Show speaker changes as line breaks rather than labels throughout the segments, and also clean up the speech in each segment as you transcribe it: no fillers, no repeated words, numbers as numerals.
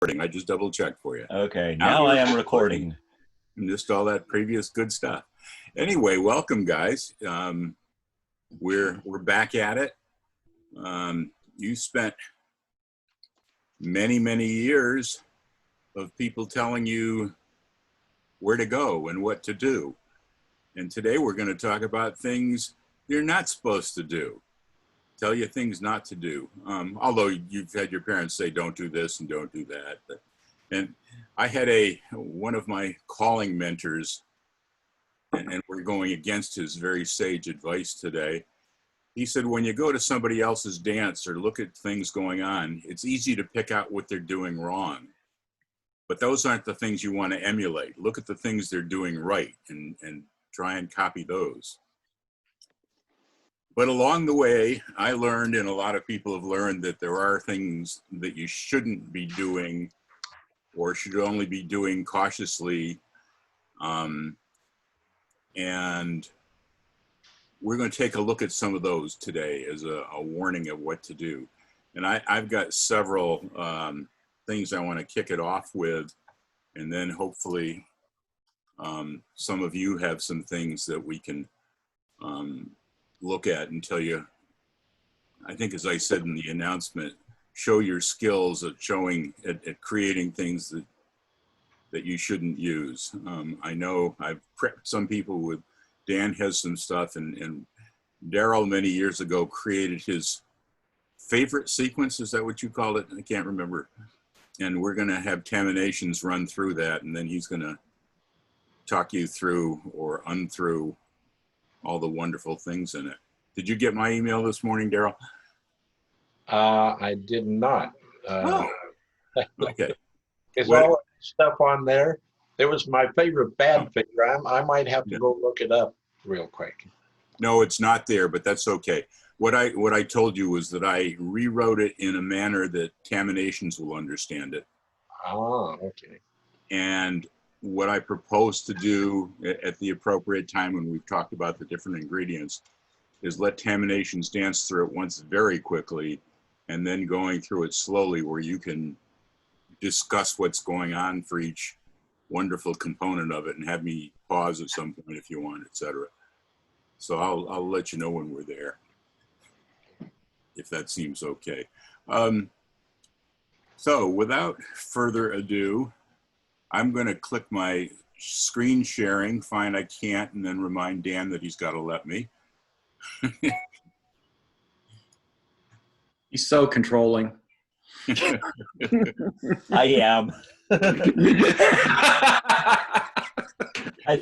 I just double checked for you.
Okay, now I am recording.
Missed all that previous good stuff. Anyway, welcome guys. We're back at it. You spent many years of people telling you where to go and what to do. And today we're going to talk about things you're not supposed to do. Tell you things not to do. Although you've had your parents say, don't do this and don't do that. And I had one of my calling mentors, and we're going against his very sage advice today. He said, when you go to somebody else's dance or look at things going on, it's easy to pick out what they're doing wrong. But those aren't the things you want to emulate. Look at the things they're doing right and try and copy those. But along the way, I learned, and a lot of people have learned, that there are things that you shouldn't be doing or should only be doing cautiously. And we're going to take a look at some of those today as a warning of what to do. And I've got several things I want to kick it off with, and then hopefully some of you have some things that we can look at and tell you. I think, as I said in the announcement, show your skills at at creating things that you shouldn't use. I know I've prepped some people with, Dan has some stuff, and Daryl many years ago created his favorite sequence. Is that what you called it? I can't remember. And we're going to have Taminations run through that, and then he's going to talk you through or unthrough all the wonderful things in it. Did you get my email this morning, Daryl?
I did not.
Okay.
Is all that stuff on there? There was my favorite bad figure. I might have to go look it up real quick.
No, it's not there, but that's okay. What I told you was that I rewrote it in a manner that Taminations will understand it.
Ah, okay.
And what I propose to do at the appropriate time when we've talked about the different ingredients is let Taminations dance through it once very quickly, and then going through it slowly where you can discuss what's going on for each wonderful component of it and have me pause at some point if you want, etc. So I'll let you know when we're there, if that seems okay. So without further ado, I'm going to click my screen sharing, find I can't, and then remind Dan that he's got to let me.
He's so controlling.
I am. I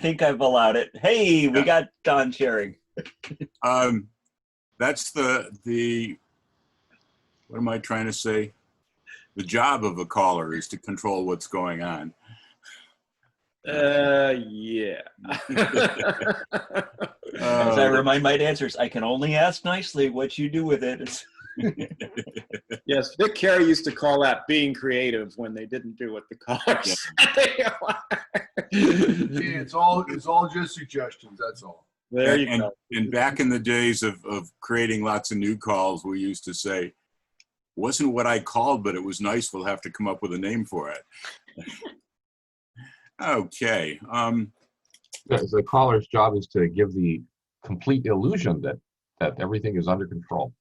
think I've allowed it. Hey, we got Don sharing.
That's the what am I trying to say? The job of a caller is to control what's going on.
Yeah.
As I remind my dancers, I can only ask nicely. What you do with it.
Yes, Vic Carey used to call that being creative when they didn't do what the callers said.
It's all just suggestions, that's all.
There you go.
And back in the days of creating lots of new calls, we used to say, wasn't what I called, but it was nice. We'll have to come up with a name for it. Okay.
The caller's job is to give the complete illusion that everything is under control.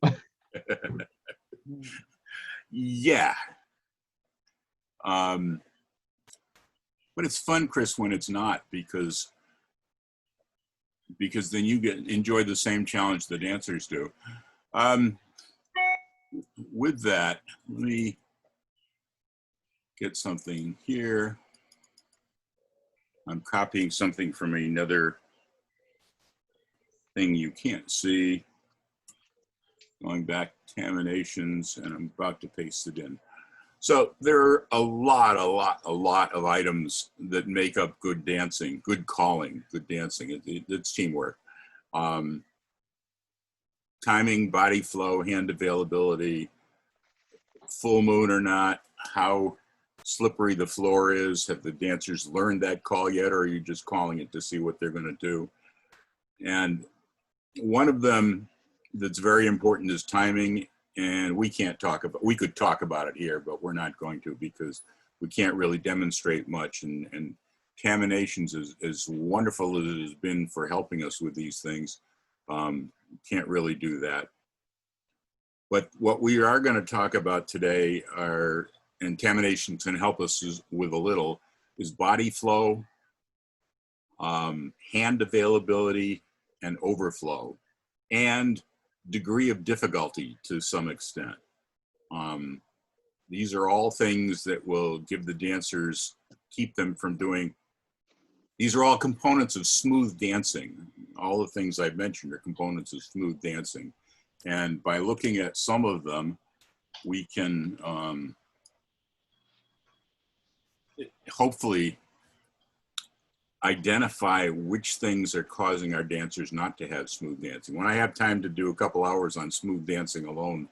Yeah. But it's fun, Chris, when it's not, because then you enjoy the same challenge the dancers do. With that, let me get something here. I'm copying something from another thing you can't see. Going back, Taminations, and I'm about to paste it in. So there are a lot of items that make up good dancing, good calling, good dancing. It's teamwork. Timing, body flow, hand availability, full moon or not, how slippery the floor is. Have the dancers learned that call yet, or are you just calling it to see what they're going to do? And one of them that's very important is timing and we can't talk about, we could talk about it here, but we're not going to because we can't really demonstrate much. And Caminations, as wonderful as it has been for helping us with these things, can't really do that. But what we are going to talk about today are, and Caminations can help us with a little, is body flow, hand availability and overflow, and degree of difficulty to some extent. These are all things that will give the dancers, keep them from doing, these are all components of smooth dancing. All the things I've mentioned are components of smooth dancing. And by looking at some of them, we can hopefully identify which things are causing our dancers not to have smooth dancing. When I have time to do a couple hours on smooth dancing alone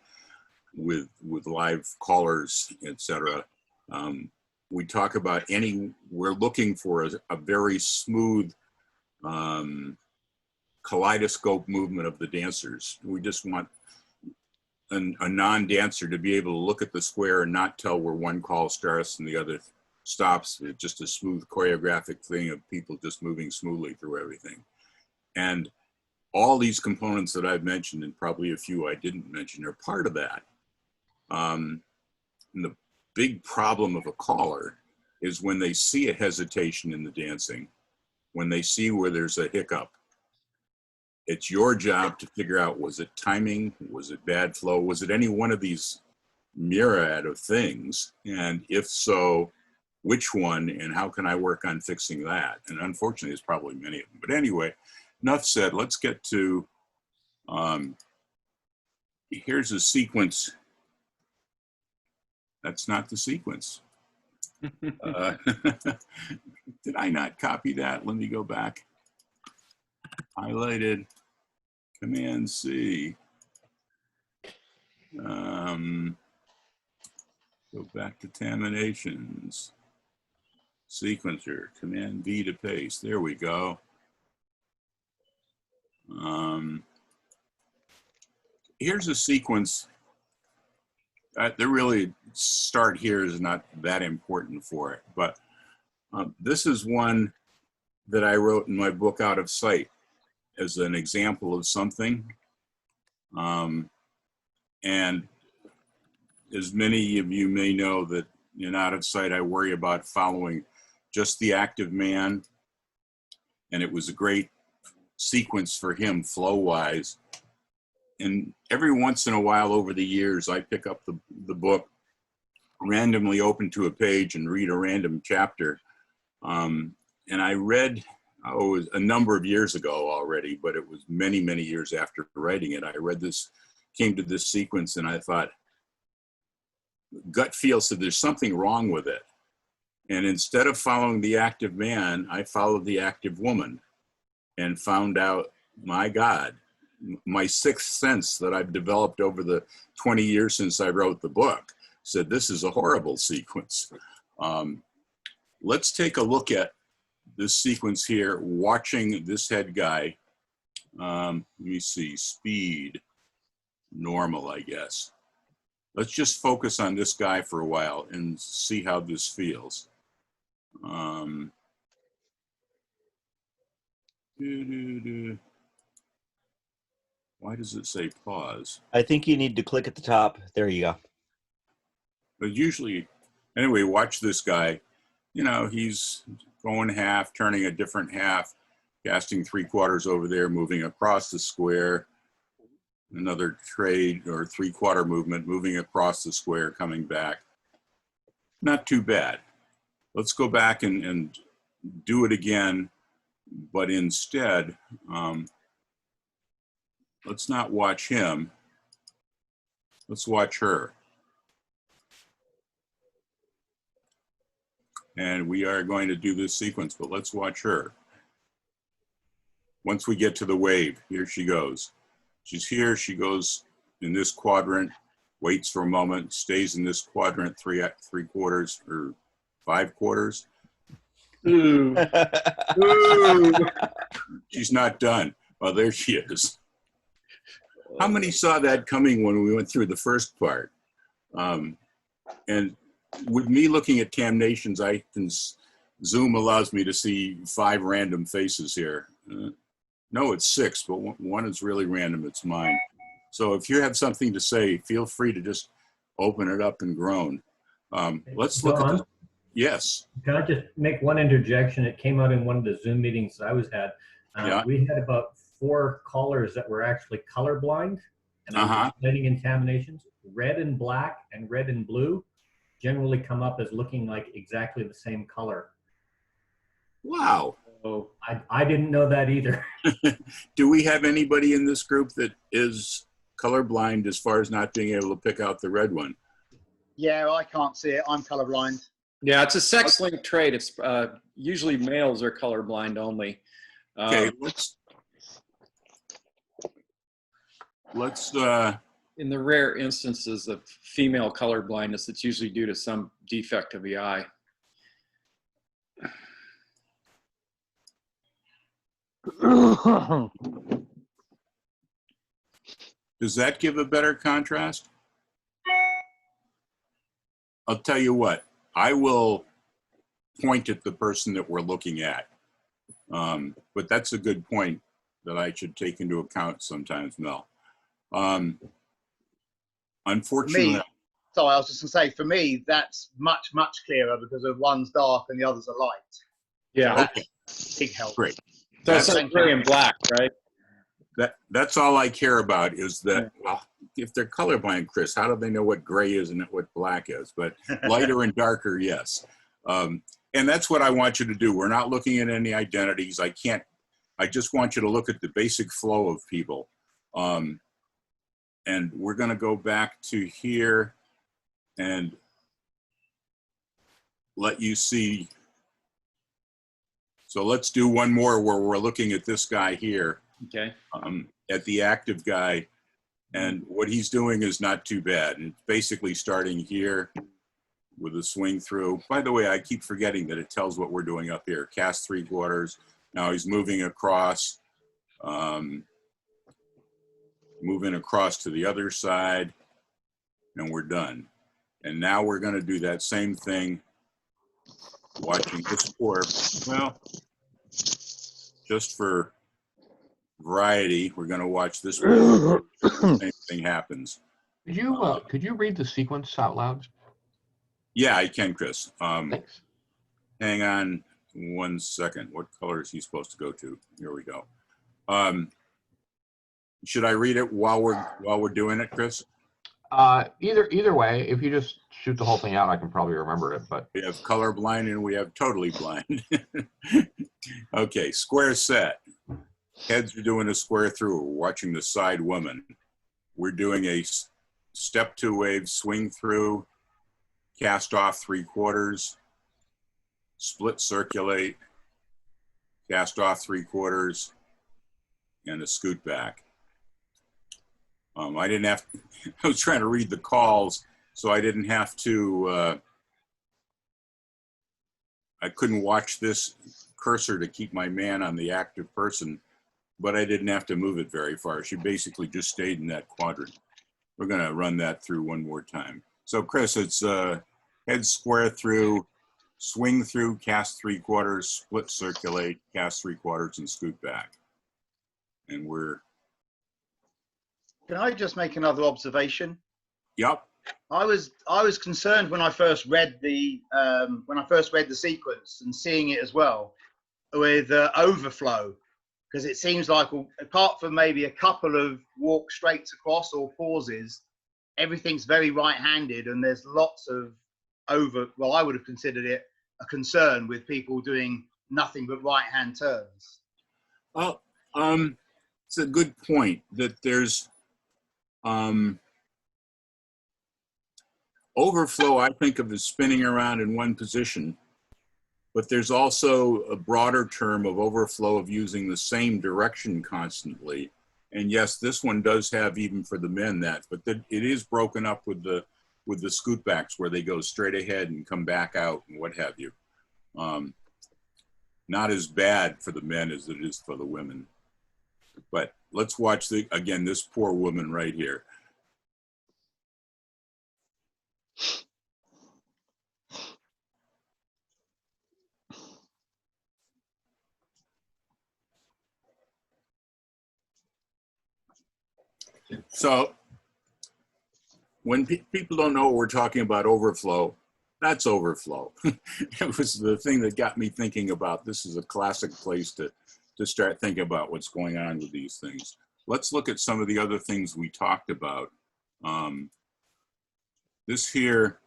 with live callers, etc., we talk about we're looking for a very smooth kaleidoscope movement of the dancers. We just want a non-dancer to be able to look at the square and not tell where one call starts and the other stops. It's just a smooth choreographic thing of people just moving smoothly through everything. And all these components that I've mentioned, and probably a few I didn't mention, are part of that. And the big problem of a caller is when they see a hesitation in the dancing, when they see where there's a hiccup. It's your job to figure out, was it timing? Was it bad flow? Was it any one of these myriad of things? And if so, which one, and how can I work on fixing that? And unfortunately, there's probably many of them. But anyway, enough said. Let's get to, here's a sequence. That's not the sequence. Did I not copy that? Let me go back. Highlighted, Command C. Go back to Caminations. Sequencer, Command V to paste. There we go. Here's a sequence. The really start here is not that important for it, but this is one that I wrote in my book, Out of Sight, as an example of something. And as many of you may know, that in Out of Sight, I worry about following just the active man. And it was a great sequence for him flow-wise. And every once in a while over the years, I pick up the book, randomly open to a page and read a random chapter. And I read, it was a number of years ago already, but it was many, many years after writing it. I read this, came to this sequence, and I thought, gut feel said there's something wrong with it. And instead of following the active man, I followed the active woman and found out, my God, my sixth sense that I've developed over the 20 years since I wrote the book said this is a horrible sequence. Let's take a look at this sequence here, watching this head guy. Let me see, speed, normal, I guess. Let's just focus on this guy for a while and see how this feels. Why does it say pause?
I think you need to click at the top. There you go.
But usually, anyway, watch this guy. You know, he's going half, turning a different half, casting 3/4 over there, moving across the square. Another trade or 3/4 movement, moving across the square, coming back. Not too bad. Let's go back and do it again, but instead, let's not watch him. Let's watch her. And we are going to do this sequence, but let's watch her. Once we get to the wave, here she goes. She's here, she goes in this quadrant, waits for a moment, stays in this quadrant 3/4 or 5/4.
Ooh. Ooh.
She's not done. Well, there she is. How many saw that coming when we went through the first part? And with me looking at Cam Nations, Zoom allows me to see 5 random faces here. No, it's 6, but one is really random. It's mine. So if you have something to say, feel free to just open it up and groan. Let's look at this. Yes.
Can I just make one interjection? It came out in one of the Zoom meetings I was at.
Yeah.
We had about 4 callers that were actually colorblind, and I was explaining contaminations. Red and black and red and blue generally come up as looking like exactly the same color.
Wow.
So I didn't know that either.
Do we have anybody in this group that is colorblind as far as not being able to pick out the red one?
Yeah, I can't see it. I'm colorblind.
Yeah, it's a sex-linked trait. It's usually males are colorblind only.
Okay, let's
in the rare instances of female color blindness, it's usually due to some defect of the eye.
does that give a better contrast? I'll tell you what, I will point at the person that we're looking at. But that's a good point that I should take into account sometimes, Mel. Unfortunately,
So I was just going to say, for me, that's much, much clearer because of one's dark and the others are light.
Yeah.
okay,
Big help.
great.
So it's like gray and black, right?
That's all I care about is that, well, if they're colorblind, Chris, how do they know what gray is and what black is? But lighter and darker, yes. And that's what I want you to do. We're not looking at any identities. I just want you to look at the basic flow of people. And we're going to go back to here and let you see. So let's do one more where we're looking at this guy here.
Okay.
At the active guy. And what he's doing is not too bad. And it's basically starting here with a swing through. By the way, I keep forgetting that it tells what we're doing up here. Cast 3/4. Now he's moving across. Moving across to the other side. And we're done. And now we're going to do that same thing. Watching this core. Well, just for variety, we're going to watch this. Same thing happens.
Could you read the sequence out loud?
Yeah, I can, Chris.
Thanks.
Hang on 1 second. What color is he supposed to go to? Here we go. Should I read it while we're doing it, Chris?
Either way, if you just shoot the whole thing out, I can probably remember it. But
We have colorblind and we have totally blind. Okay, square set. Heads are doing a square through. We're watching the side woman. We're doing a step 2 wave, swing through, cast off 3/4, split circulate, cast off 3/4, and a scoot back. I didn't have, I was trying to read the calls, so I didn't have to, I couldn't watch this cursor to keep my man on the active person, but I didn't have to move it very far. She basically just stayed in that quadrant. We're gonna run that through one more time. So Chris, it's head square through, swing through, cast 3/4, split circulate, cast 3/4, and scoot back. And we're,
Can I just make another observation?
yep.
I was concerned when I first read the sequence and seeing it as well with overflow, because it seems like apart from maybe a couple of walk straights across or pauses, everything's very right-handed, and there's lots of well, I would have considered it a concern with people doing nothing but right-hand turns.
Well, it's a good point that there's overflow, I think of as spinning around in one position, but there's also a broader term of overflow of using the same direction constantly. And yes, this one does have, even for the men, that, but it is broken up with the scoot backs where they go straight ahead and come back out and what have you. Not as bad for the men as it is for the women. But let's watch again, this poor woman right here. So when people don't know what we're talking about overflow, that's overflow. It was the thing that got me thinking about this is a classic place to start thinking about what's going on with these things. Let's look at some of the other things we talked about. This here,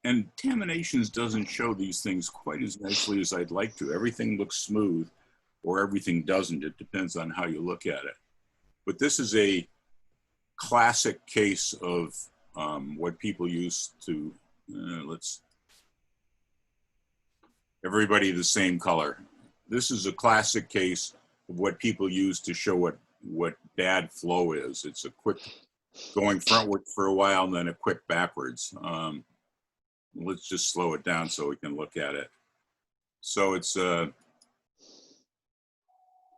and Taminations doesn't show these things quite as nicely as I'd like to. Everything looks smooth or everything doesn't. It depends on how you look at it. But this is a classic case of what people use to, everybody the same color. This is a classic case of what people use to show what bad flow is. It's a quick going frontward for a while and then a quick backwards. Let's just slow it down so we can look at it. So it's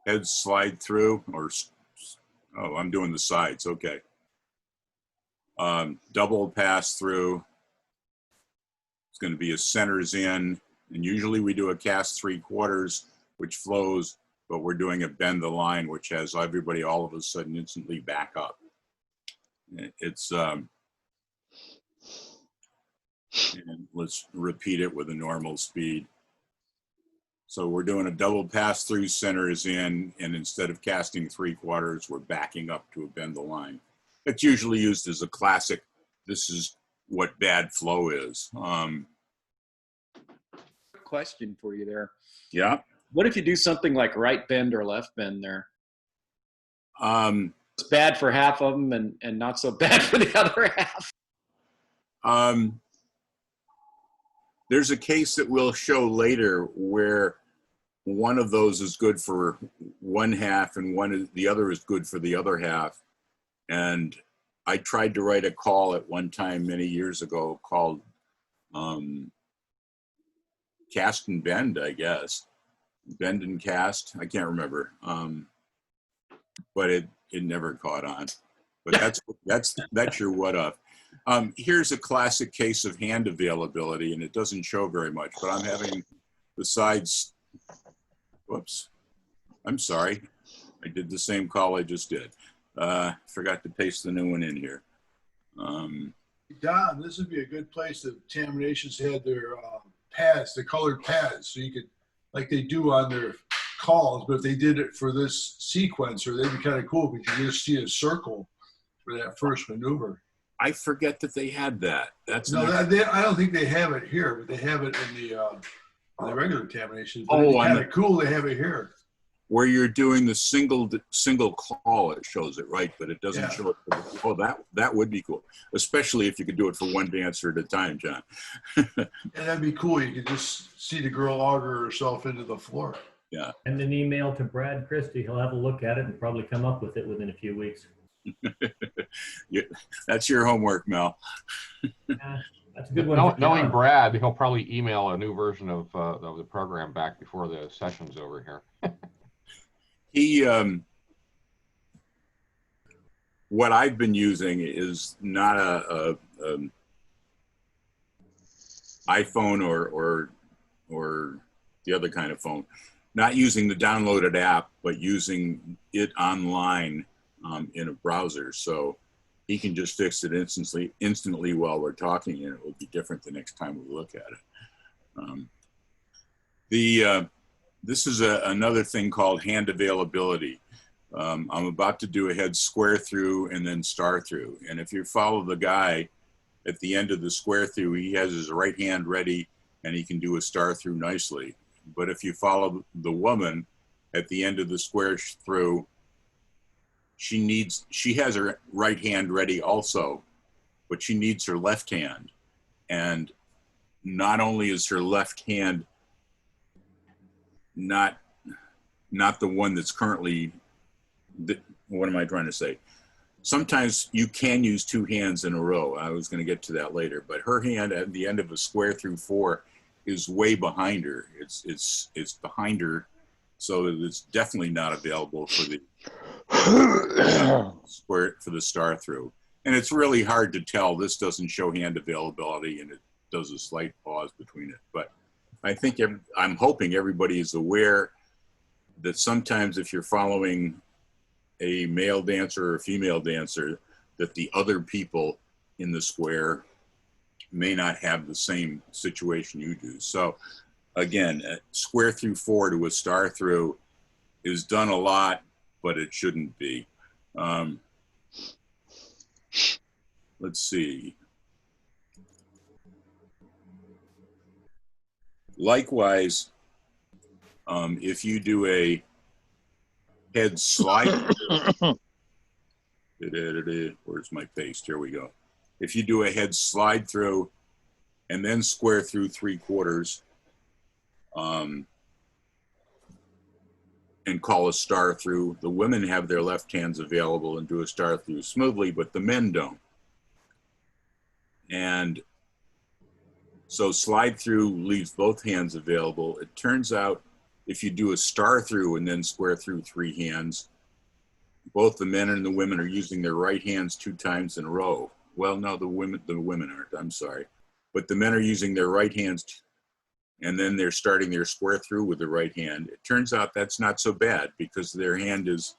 head slide through, or, oh, I'm doing the sides, okay. Double pass through. It's going to be a centers in, and usually we do a cast 3/4, which flows, but we're doing a bend the line, which has everybody all of a sudden instantly back up. It's, and let's repeat it with a normal speed. So we're doing a double pass through, centers in, and instead of casting 3/4, we're backing up to a bend the line. It's usually used as a classic, this is what bad flow is.
Question for you there.
Yeah.
What if you do something like right bend or left bend there?
It's
bad for half of them and not so bad for the other half.
There's a case that we'll show later where one of those is good for one half and the other is good for the other half. And I tried to write a call at one time many years ago called Cast and Bend, I guess. Bend and Cast, I can't remember. But it never caught on. But that's your what of. Here's a classic case of hand availability, and it doesn't show very much, but I'm having the sides, whoops, I'm sorry. I did the same call I just did. Forgot to paste the new one in here.
Don, this would be a good place if Taminations had their pads, the colored pads, so you could, like they do on their calls, but if they did it for this sequencer, they'd be kind of cool because you just see a circle for that first maneuver.
I forget that they had that. That's
no, I don't think they have it here, but they have it in the regular Taminations. But
oh,
it's kind of cool they have it here.
Where you're doing the single call, it shows it, right? But it doesn't show it. Oh, that would be cool, especially if you could do it for one dancer at a time, John.
And that'd be cool. You could just see the girl auger herself into the floor.
Yeah.
And an email to Brad Christie. He'll have a look at it and probably come up with it within a few weeks.
Yeah, that's your homework, Mel.
That's a good one.
Knowing Brad, he'll probably email a new version of the program back before the session's over here.
He, what I've been using is not a iPhone or the other kind of phone. Not using the downloaded app, but using it online in a browser. So he can just fix it instantly while we're talking, and it will be different the next time we look at it. This is another thing called hand availability. I'm about to do a head square through and then star through. And if you follow the guy at the end of the square through, he has his right hand ready and he can do a star through nicely. But if you follow the woman at the end of the square through, she has her right hand ready also, but she needs her left hand. And not only is her left hand not the one that's currently, what am I trying to say? Sometimes you can use two hands in a row. I was going to get to that later, but her hand at the end of a square through 4 is way behind her. It's behind her So it's definitely not available for the square, for the star through. And it's really hard to tell. This doesn't show hand availability, and it does a slight pause between it. But I think I'm hoping everybody is aware that sometimes if you're following a male dancer or a female dancer, that the other people in the square may not have the same situation you do. So again, a square through 4 to a star through is done a lot, but it shouldn't be. Let's see. Likewise, if you do a head slide, where's my paste? Here we go. If you do a head slide through and then square through 3/4, and call a star through, the women have their left hands available and do a star through smoothly, but the men don't. And so slide through leaves both hands available. It turns out if you do a star through and then square through 3 hands, both the men and the women are using their right hands 2 times in a row. Well, no, the women aren't, I'm sorry. But the men are using their right hands, and then they're starting their square through with the right hand. It turns out that's not so bad because their hand is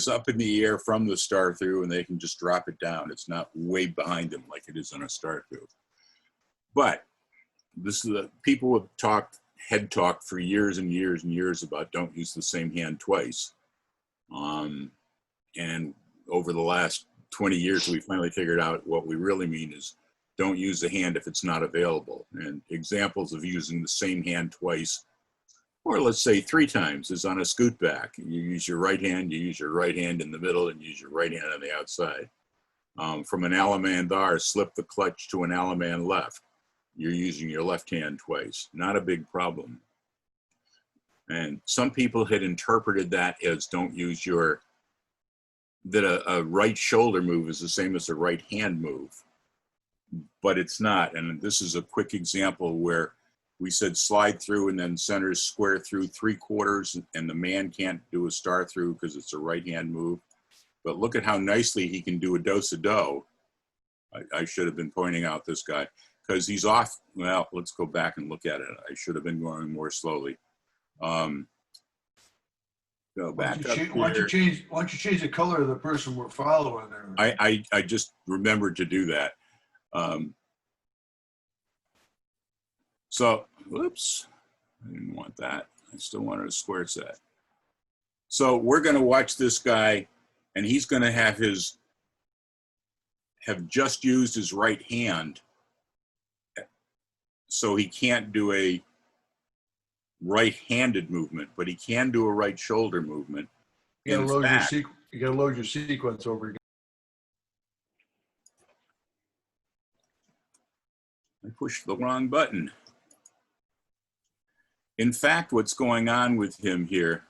up in the air from the star through, and they can just drop it down. It's not way behind them like it is on a star through. But this is people have talked head talk for years and years and years about don't use the same hand twice. And over the last 20 years, we finally figured out what we really mean is don't use the hand if it's not available. And examples of using the same hand twice, or let's say 3 times, is on a scoot back. You use your right hand, you use your right hand in the middle, and use your right hand on the outside. From an Alamandar, slip the clutch to an Alaman left. You're using your left hand twice. Not a big problem. And some people had interpreted that as don't use your, that a right shoulder move is the same as a right hand move. But it's not. And this is a quick example where we said slide through and then centers square through 3/4, and the man can't do a star through because it's a right hand move. But look at how nicely he can do a do-si-do. I should have been pointing out this guy because he's off. Well, let's go back and look at it. I should have been going more slowly. Go back up here.
Why don't you change the color of the person we're following there?
I just remembered to do that. So, whoops, I didn't want that. I still wanted a square set. So we're going to watch this guy, and he's going to have just used his right hand, so he can't do a right-handed movement, but he can do a right shoulder movement.
You gotta load your sequence over again.
I pushed the wrong button. In fact, what's going on with him here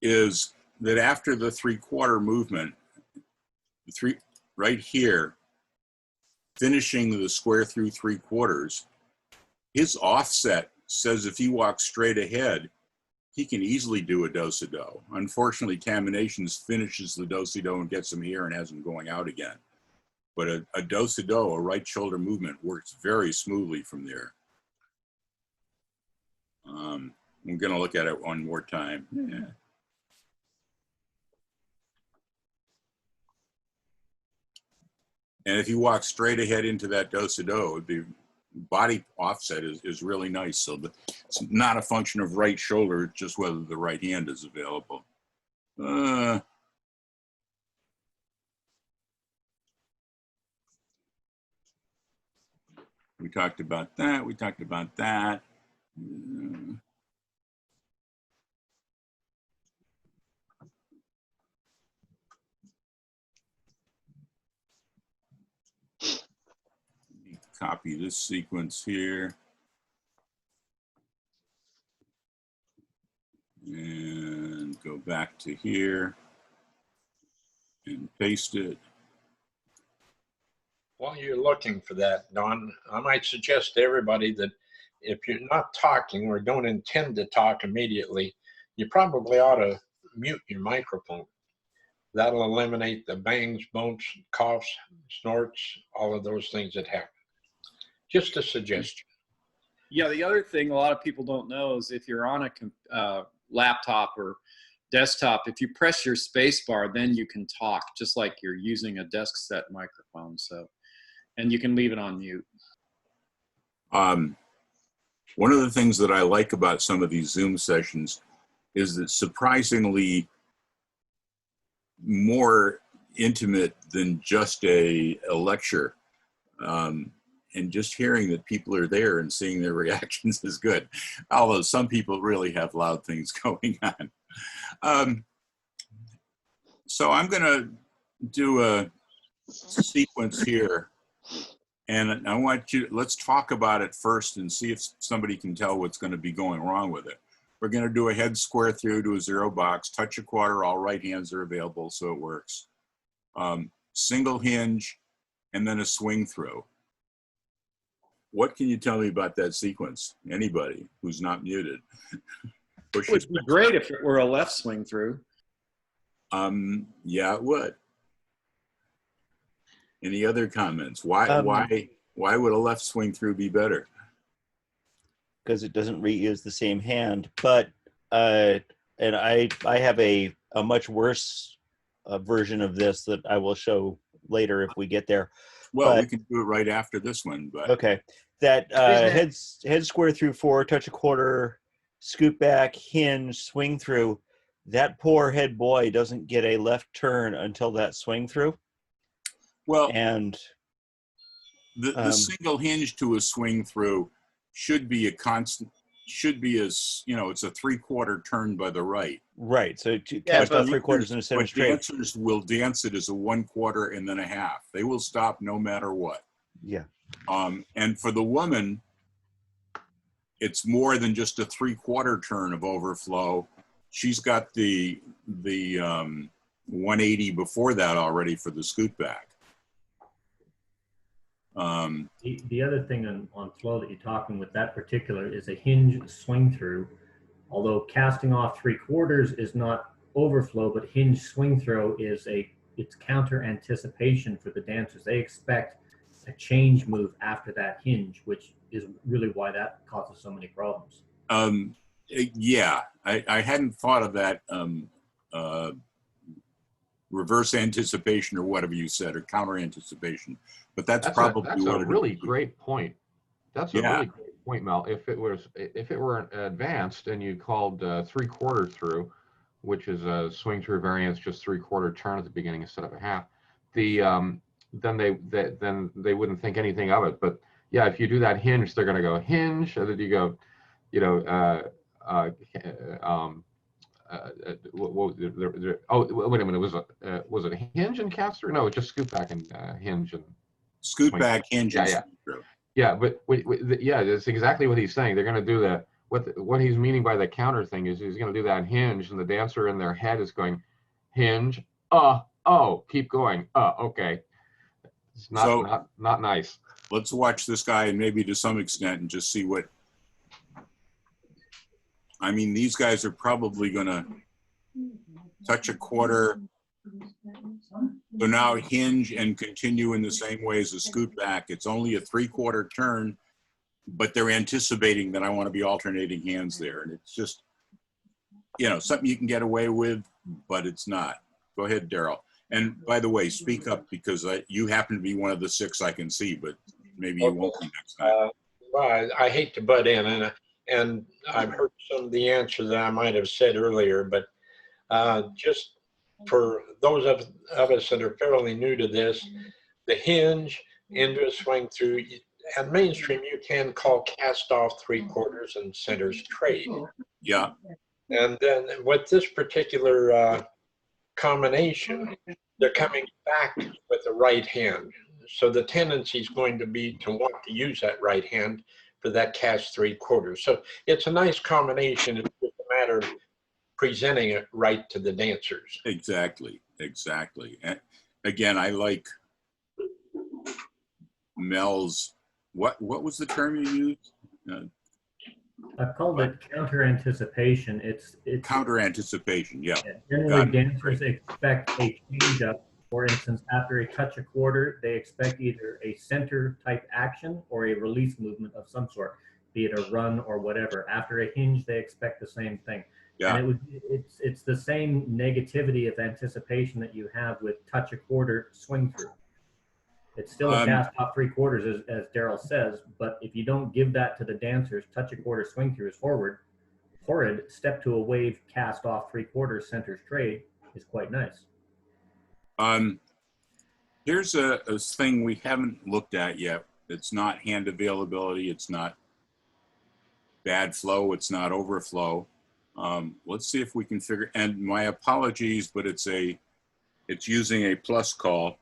is that after the 3/4 movement, right here, finishing the square through 3/4, his offset says if he walks straight ahead, he can easily do a do-si-do. Unfortunately, Caminations finishes the do-si-do and gets him here and has him going out again. But a do-si-do, a right shoulder movement, works very smoothly from there. I'm going to look at it one more time. Yeah. And if you walk straight ahead into that do-si-do, the body offset is really nice. So it's not a function of right shoulder, just whether the right hand is available. We talked about that. We talked about that. Copy this sequence here. And go back to here and paste it.
While you're looking for that, Don, I might suggest to everybody that if you're not talking or don't intend to talk immediately, you probably ought to mute your microphone. That'll eliminate the bangs, bones, coughs, snorts, all of those things that happen. Just a suggestion.
Yeah, the other thing a lot of people don't know is if you're on a laptop or desktop, if you press your space bar, then you can talk just like you're using a desk set microphone. So, and you can leave it on mute.
One of the things that I like about some of these Zoom sessions is that surprisingly more intimate than just a lecture. And just hearing that people are there and seeing their reactions is good. Although some people really have loud things going on. So I'm gonna do a sequence here. And I want you, let's talk about it first and see if somebody can tell what's gonna be going wrong with it. We're gonna do a head square through to a 0 box, touch a quarter, all right hands are available, so it works. Single hinge, and then a swing through. What can you tell me about that sequence? Anybody who's not muted?
It would be great if it were a left swing through.
Yeah, it would. Any other comments? Why would a left swing through be better?
Because it doesn't reuse the same hand. But and I have a much worse version of this that I will show later if we get there.
Well,
but,
we can do it right after this one. But
okay, that head square through 4, touch a quarter, scoot back, hinge, swing through. That poor head boy doesn't get a left turn until that swing through.
Well,
and
the single hinge to a swing through should be a constant. Should be as, you know, it's a 3/4 turn by the right.
Right. So cast off 3/4 in a center straight.
Dancers will dance it as a 1/4 and then a half. They will stop no matter what.
Yeah.
And for the woman, it's more than just a 3/4 turn of overflow. She's got the 180 before that already for the scoot back.
The other thing on flow that you're talking with that particular is a hinge swing through. Although casting off 3/4 is not overflow, but hinge swing throw is it's counter anticipation for the dancers. They expect a change move after that hinge, which is really why that causes so many problems.
Yeah, I hadn't thought of that reverse anticipation or whatever you said, or counter anticipation. But that's probably
a really great point. That's a really great point, Mel. If it were advanced and you called 3/4 through, which is a swing through variance, just 3/4 turn at the beginning instead of a half, then they wouldn't think anything of it. But yeah, if you do that hinge, they're going to go hinge, and then you go, you know, oh, wait a minute, was it hinge and cast through? No, just scoot back and hinge and
scoot back, hinge, and swing through.
Yeah, but yeah, that's exactly what he's saying. They're going to do the what he's meaning by the counter thing is he's going to do that hinge, and the dancer in their head is going hinge, oh, keep going, okay. It's not nice.
Let's watch this guy, and maybe to some extent, and just see what. I mean, these guys are probably going to touch a quarter. So now hinge and continue in the same way as a scoot back. It's only a 3/4 turn, but they're anticipating that I want to be alternating hands there. And it's just, you know, something you can get away with, but it's not. Go ahead, Daryl. And by the way, speak up, because you happen to be one of the 6 I can see, but maybe you won't be next time.
Well, I hate to butt in, and I've heard some of the answers that I might have said earlier, but just for those of us that are fairly new to this, the hinge into a swing through, and mainstream you can call cast off 3/4 and center straight.
Yeah.
And then with this particular combination, they're coming back with the right hand. So the tendency is going to be to want to use that right hand for that cast 3/4. So it's a nice combination. It's just a matter of presenting it right to the dancers.
Exactly. And again, I like Mel's, what was the term you used?
I've called it counter anticipation. It's
Counter anticipation, yeah.
generally
Got it.
dancers expect a change up. For instance, after a touch a quarter, they expect either a center type action or a release movement of some sort, be it a run or whatever. After a hinge, they expect the same thing.
Yeah.
And it's the same negativity of anticipation that you have with touch a quarter swing through. It's still a cast off 3/4, as Daryl says, but if you don't give that to the dancers, touch a quarter swing through is forward. Horrid, step to a wave, cast off 3/4 centers trade is quite nice.
Here's a thing we haven't looked at yet. It's not hand availability. It's not bad flow. It's not overflow. Let's see if we can figure, and my apologies, but it's using a plus call.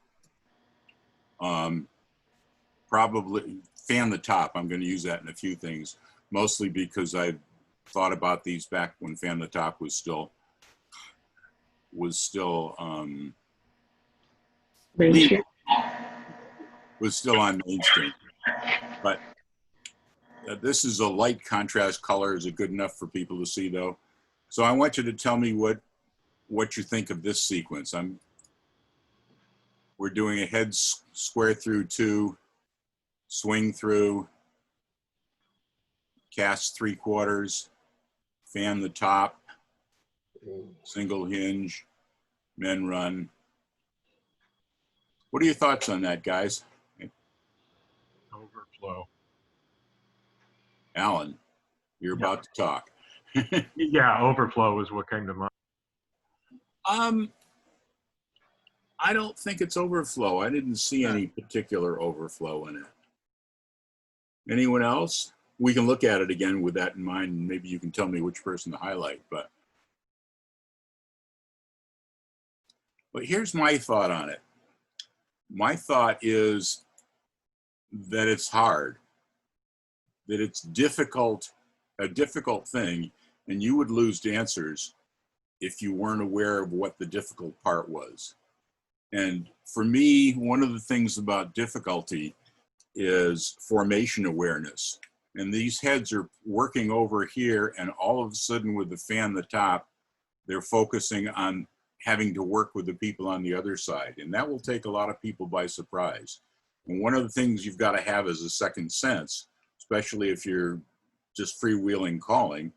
Probably fan the top. I'm going to use that in a few things, mostly because I thought about these back when fan the top was still on mainstream. But this is a light contrast color. Is it good enough for people to see though? So I want you to tell me what you think of this sequence. We're doing a head square through 2, swing through, cast 3/4, fan the top, single hinge, men run. What are your thoughts on that, guys?
Overflow.
Alan, you're about to talk.
Yeah, overflow is what came to mind.
I don't think it's overflow. I didn't see any particular overflow in it. Anyone else? We can look at it again with that in mind, and maybe you can tell me which person to highlight. But here's my thought on it. My thought is that it's hard, that it's difficult, a difficult thing, and you would lose dancers if you weren't aware of what the difficult part was. And for me, one of the things about difficulty is formation awareness. And these heads are working over here, and all of a sudden with the fan the top, they're focusing on having to work with the people on the other side. And that will take a lot of people by surprise. And one of the things you've got to have is a second sense, especially if you're just freewheeling calling,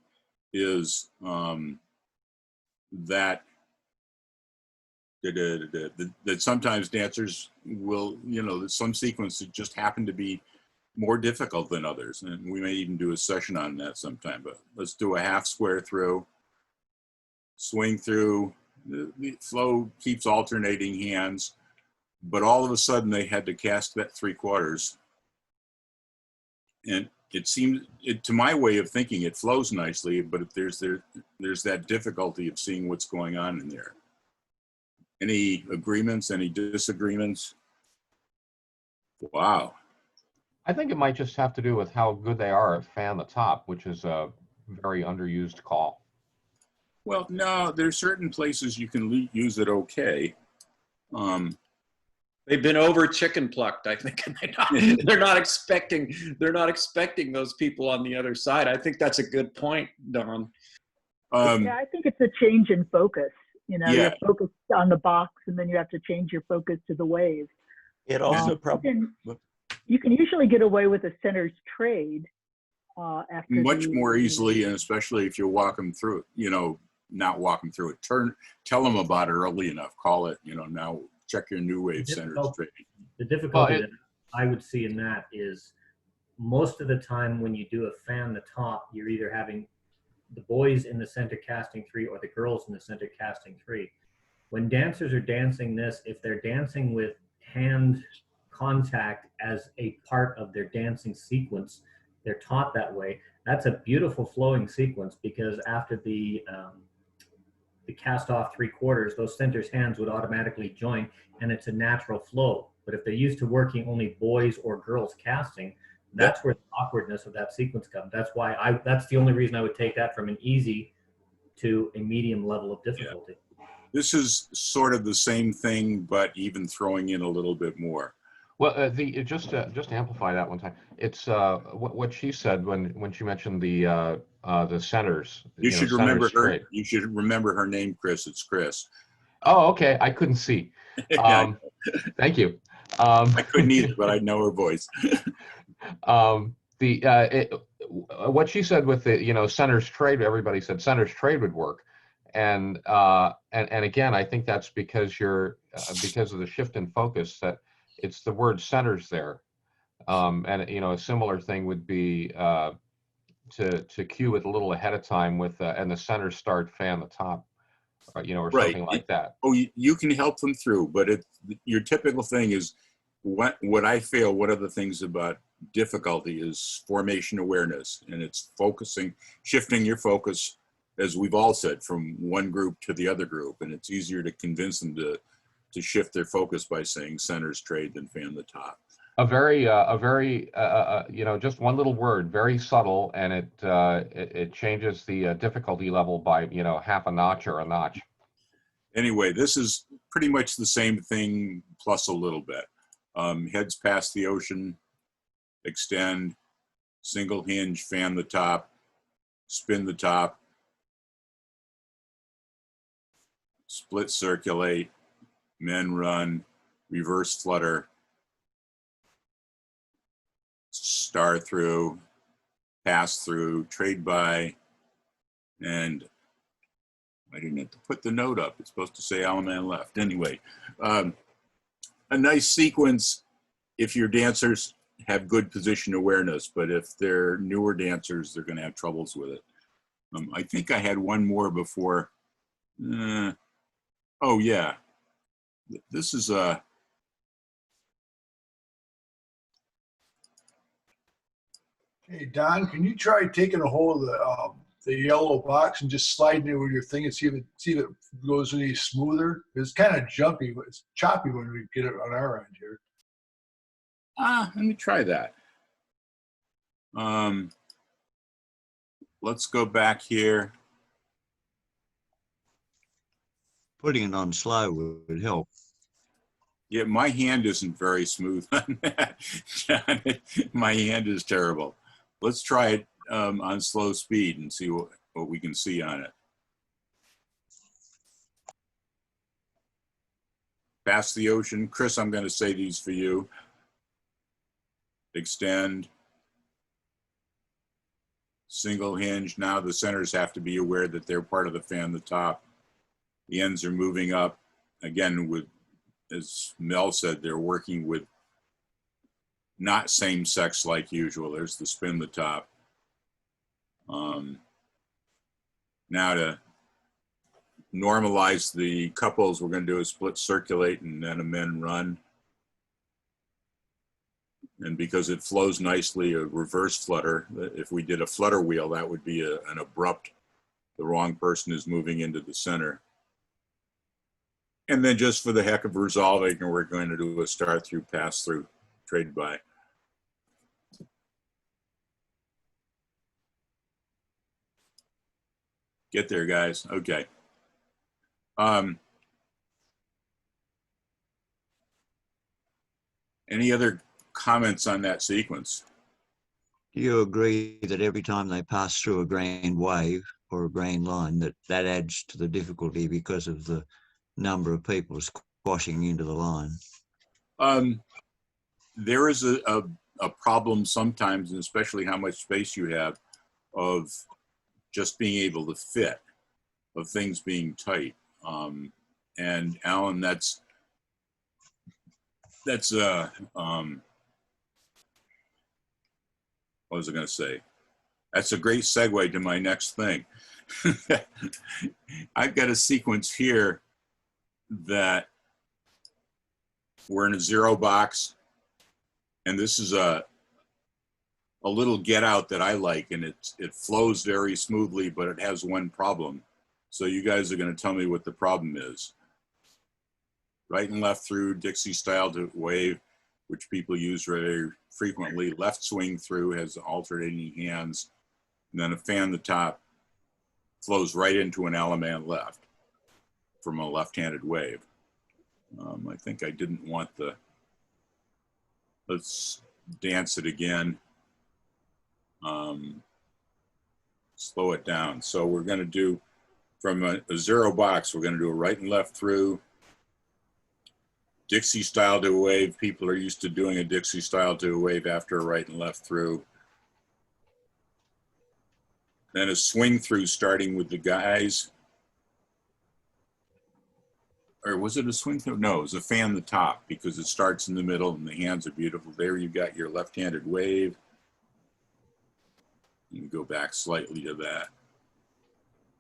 is that sometimes dancers will, some sequences just happen to be more difficult than others. And we may even do a session on that sometime, but let's do a half square through, swing through, the flow keeps alternating hands, but all of a sudden they had to cast that 3/4. And it seems, to my way of thinking, it flows nicely, but there's that difficulty of seeing what's going on in there. Any agreements, any disagreements? Wow.
I think it might just have to do with how good they are at fan the top, which is a very underused call.
Well, no, there's certain places you can use it okay.
They've been over chicken plucked, I think, and they're not expecting those people on the other side. I think that's a good point, Don.
Yeah, I think it's a change in focus.
Yeah.
You're focused on the box, and then you have to change your focus to the wave.
It also
you can usually get away with a center's trade after
much more easily, and especially if you walk them through it, not walk them through it. Tell them about it early enough. Call it, now check your new wave centers trade.
The difficulty that I would see in that is most of the time when you do a fan the top, you're either having the boys in the center casting 3 or the girls in the center casting 3. When dancers are dancing this, if they're dancing with hand contact as a part of their dancing sequence, they're taught that way. That's a beautiful flowing sequence, because after the cast off 3/4, those centers hands would automatically join, and it's a natural flow. But if they're used to working only boys or girls casting, that's where the awkwardness of that sequence comes. That's why that's the only reason I would take that from an easy to a medium level of difficulty.
Yeah. This is sort of the same thing, but even throwing in a little bit more.
Well, just to amplify that one time, it's what she said when she mentioned the centers.
You
You know,
should
centers
remember her.
trade.
You should remember her name, Chris. It's Chris.
Oh, okay. I couldn't see. Thank you.
I couldn't either, but I know her voice.
What she said with the centers trade, everybody said centers trade would work, and again, I think that's because because of the shift in focus, that it's the word centers there, and a similar thing would be to cue it a little ahead of time with and the center start fan the top, or
Right.
something like that.
Oh, you can help them through, but your typical thing is what I feel. One of the things about difficulty is formation awareness, and it's shifting your focus, as we've all said, from one group to the other group, and it's easier to convince them to shift their focus by saying centers trade than fan the top.
A very just one little word, very subtle, and it changes the difficulty level by half a notch or a notch.
Anyway, this is pretty much the same thing plus a little bit. Heads past the ocean, extend, single hinge, fan the top, spin the top, split circulate, men run, reverse flutter, star through, pass through, trade by, and I didn't have to put the note up. It's supposed to say Alaman left. Anyway, a nice sequence if your dancers have good position awareness, but if they're newer dancers, they're going to have troubles with it. I think I had one more before. Oh yeah, this is a.
Hey Don, can you try taking a hold of the yellow box and just sliding it with your thing and see if it goes any smoother? It's kind of jumpy, but it's choppy when we get it on our end here.
Let me try that. Let's go back here.
Putting it on slow would help.
Yeah, my hand isn't very smooth on that, John. My hand is terrible. Let's try it on slow speed and see what we can see on it. Past the ocean. Chris, I'm going to say these for you. Extend. Single hinge. Now the centers have to be aware that they're part of the fan the top. The ends are moving up. Again, as Mel said, they're working with not same sex like usual. There's the spin the top. Now to normalize the couples, we're going to do a split circulate and then a men run. And because it flows nicely, a reverse flutter. If we did a flutter wheel, that would be an abrupt, the wrong person is moving into the center. And then just for the heck of resolving, we're going to do a start through, pass through, trade by. Get there, guys. Okay. Any other comments on that sequence?
Do you agree that every time they pass through a grand wave or a grand line, that adds to the difficulty because of the number of people squashing into the line?
There is a problem sometimes, and especially how much space you have, of just being able to fit, of things being tight. And Alan, that's what was I going to say? That's a great segue to my next thing. I've got a sequence here that we're in a zero box, and this is a little get out that I like, and it flows very smoothly, but it has one problem. So you guys are going to tell me what the problem is. Right and left through, Dixie style to wave, which people use very frequently. Left swing through has alternating hands, and then a fan the top flows right into an Alaman left from a left-handed wave. I think I didn't want the Let's dance it again. Slow it down. So we're going to do from a 0 box, we're going to do a right and left through. Dixie style to a wave. People are used to doing a Dixie style to a wave after a right and left through. Then a swing through starting with the guys. Or was it a swing through? No, it was a fan the top because it starts in the middle and the hands are beautiful. There you got your left-handed wave. You can go back slightly to that.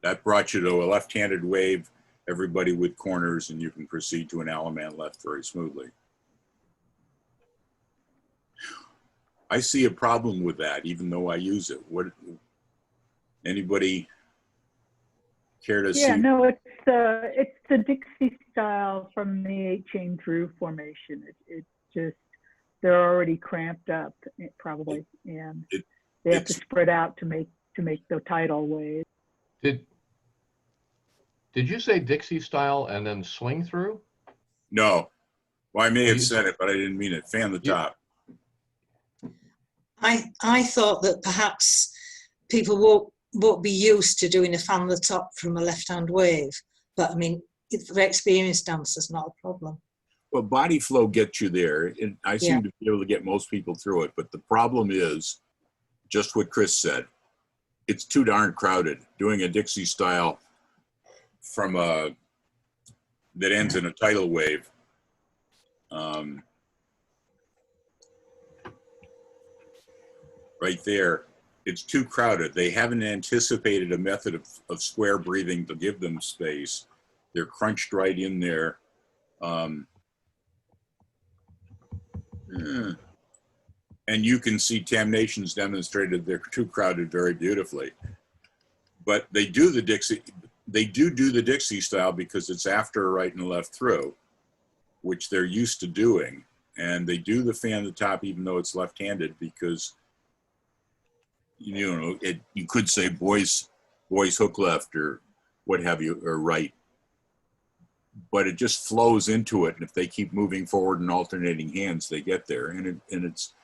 That brought you to a left-handed wave, everybody with corners, and you can proceed to an Alaman left very smoothly. I see a problem with that, even though I use it. What? Anybody care to see?
Yeah, no, it's the Dixie style from the 8 chain through formation. It's just they're already cramped up probably, and they have to spread out to make the tidal wave.
Did you say Dixie style and then swing through?
No. Well, I may have said it, but I didn't mean it. Fan the top.
I thought that perhaps people won't be used to doing a fan the top from a left-hand wave. But I mean, for experienced dancers, not a problem.
Well, body flow gets you there. And I seem to be able to get most people through it. But the problem is just what Chris said. It's too darn crowded. Doing a Dixie style from that ends in a tidal wave. Right there, it's too crowded. They haven't anticipated a method of square breathing to give them space. They're crunched right in there. And you can see Tam Nations demonstrated they're too crowded very beautifully. But they do the Dixie. They do the Dixie style because it's after a right and left through, which they're used to doing. And they do the fan the top even though it's left-handed because, you know, you could say boys hook left or what have you, or right. But it just flows into it. And if they keep moving forward and alternating hands, they get there. And it's,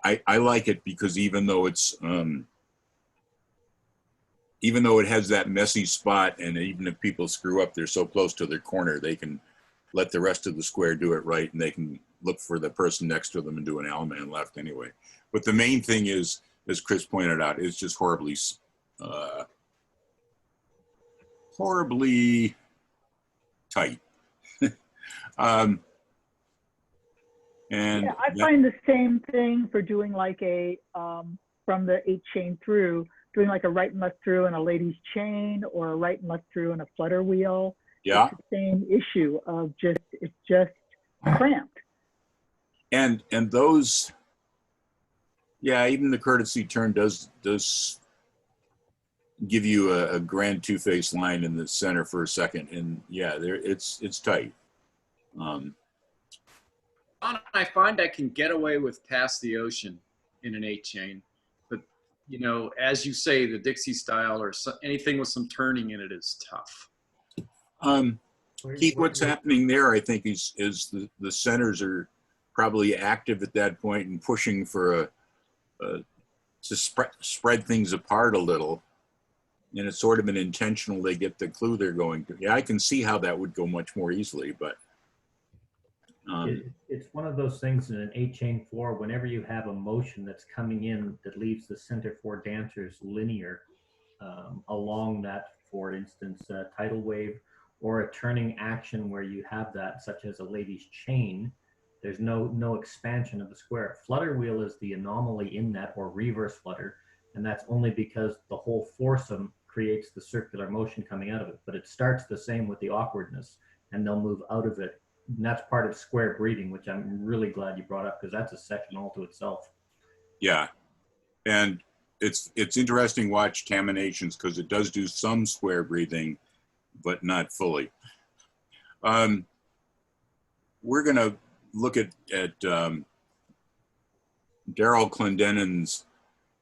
I like it because even though it's, even though it has that messy spot, and even if people screw up, they're so close to their corner, they can let the rest of the square do it right, and they can look for the person next to them and do an Alaman left anyway. But the main thing is, as Chris pointed out, is just horribly tight. And
yeah, I find the same thing for doing like a, from the 8 chain through, doing like a right and left through and a lady's chain, or a right and left through and a flutter wheel.
Yeah.
It's the same issue of it's just cramped.
And those, yeah, even the courtesy turn does give you a grand two-face line in the center for a second, and yeah, it's tight.
I find I can get away with Past the Ocean in an 8 chain, but you know, as you say, the Dixie style or anything with some turning in it is tough.
Keith, what's happening there, I think, is the centers are probably active at that point and pushing for to spread things apart a little, and it's sort of an intentional. They get the clue they're going to. Yeah, I can see how that would go much more easily, but
it's one of those things in an 8 chain 4. Whenever you have a motion that's coming in that leaves the center 4 dancers linear along that, for instance, tidal wave, or a turning action where you have that, such as a lady's chain, there's no expansion of the square. Flutter wheel is the anomaly in that, or reverse flutter, and that's only because the whole foursome creates the circular motion coming out of it. But it starts the same with the awkwardness, and they'll move out of it. And that's part of square breathing, which I'm really glad you brought up, because that's a section all to itself.
Yeah, and it's interesting to watch Tam Nations because it does do some square breathing, but not fully. We're gonna look at Daryl Clendenin's.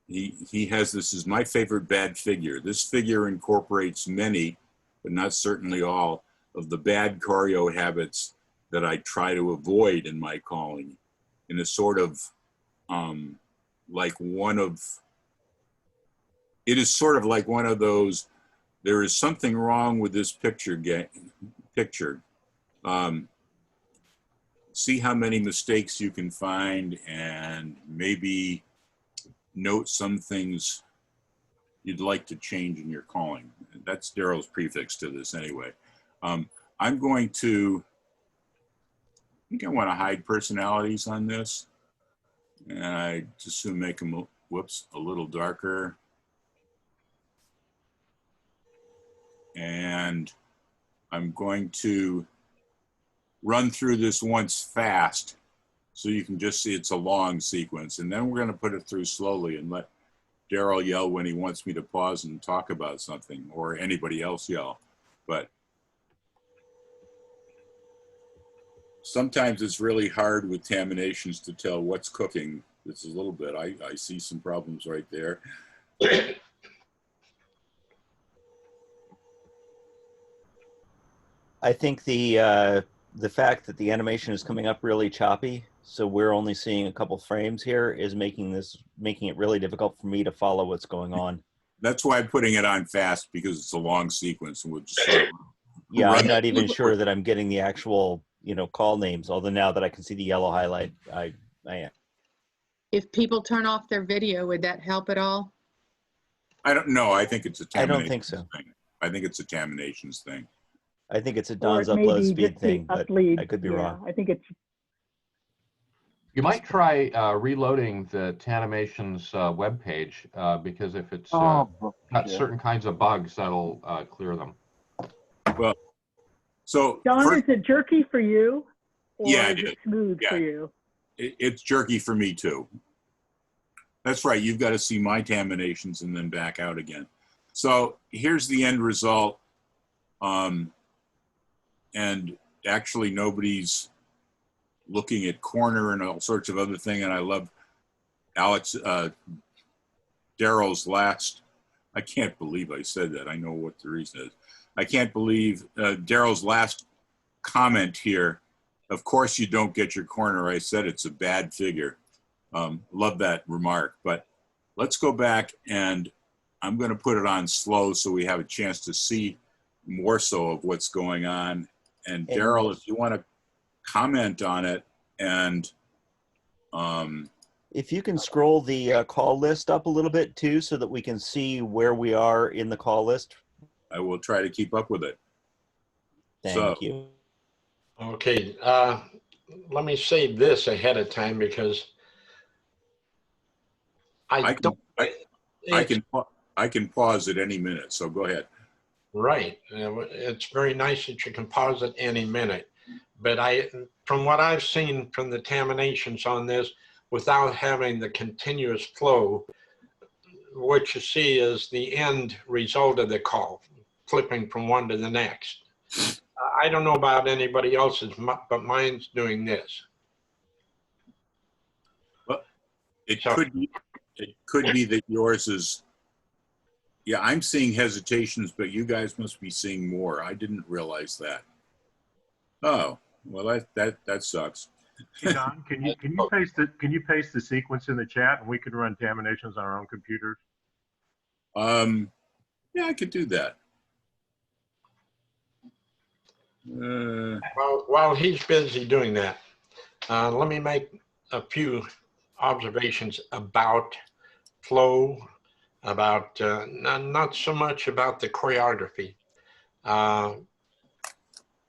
He has this is my favorite bad figure. This figure incorporates many, but not certainly all, of the bad choreo habits that I try to avoid in my calling. in a sort of like one of, it is sort of like one of those, there is something wrong with this picture. See how many mistakes you can find and maybe note some things you'd like to change in your calling. That's Daryl's prefix to this anyway. I'm going to, I think I want to hide personalities on this. And I just soon make them, whoops, a little darker. And I'm going to run through this once fast so you can just see it's a long sequence. And then we're going to put it through slowly and let Daryl yell when he wants me to pause and talk about something, or anybody else yell. But sometimes it's really hard with terminations to tell what's cooking. It's a little bit, I see some problems right there.
I think the fact that the animation is coming up really choppy, so we're only seeing a couple frames here, is making it really difficult for me to follow what's going on.
That's why I'm putting it on fast, because it's a long sequence and we'll just sort of
yeah, I'm not even sure that I'm getting the actual, call names, although now that I can see the yellow highlight, I am.
If people turn off their video, would that help at all?
I don't know. I think it's a
I don't think so.
thing. I think it's a Taminations thing.
I think it's a Don's
Or it may
upload
be
speed
just the
thing, but
uplead.
I could be
Yeah,
wrong.
I think it's
You might try reloading the Tanimations webpage because if it's got certain kinds of bugs, that'll clear them.
Well, so
Don,
first,
is it jerky for you? Or
Yeah,
is
it
it
is.
smooth
Yeah.
for you?
it's jerky for me too. That's right. You've got to see my Taminations and then back out again. So here's the end result. And actually nobody's looking at corner and all sorts of other thing. And I love Daryl's last, I can't believe I said that. I know what the reason is. I can't believe Daryl's last comment here. Of course you don't get your corner. I said it's a bad figure. Love that remark, but let's go back and I'm going to put it on slow so we have a chance to see more so of what's going on. And Daryl, if you want to comment on it, and
if you can scroll the call list up a little bit too, so that we can see where we are in the call list.
I will try to keep up with it.
Thank you.
Okay, let me say this ahead of time because I
can pause at any minute, so go ahead.
Right. It's very nice that you can pause at any minute. But from what I've seen from the Taminations on this, without having the continuous flow, what you see is the end result of the call, flipping from one to the next. I don't know about anybody else's, but mine's doing this.
Well, it could be that yours is. Yeah, I'm seeing hesitations, but you guys must be seeing more. I didn't realize that. Oh, well, that sucks.
Hey Don, can you paste the sequence in the chat and we can run Taminations on our own computers?
Yeah, I could do that.
Well, while he's busy doing that, let me make a few observations about flow, about not so much about the choreography,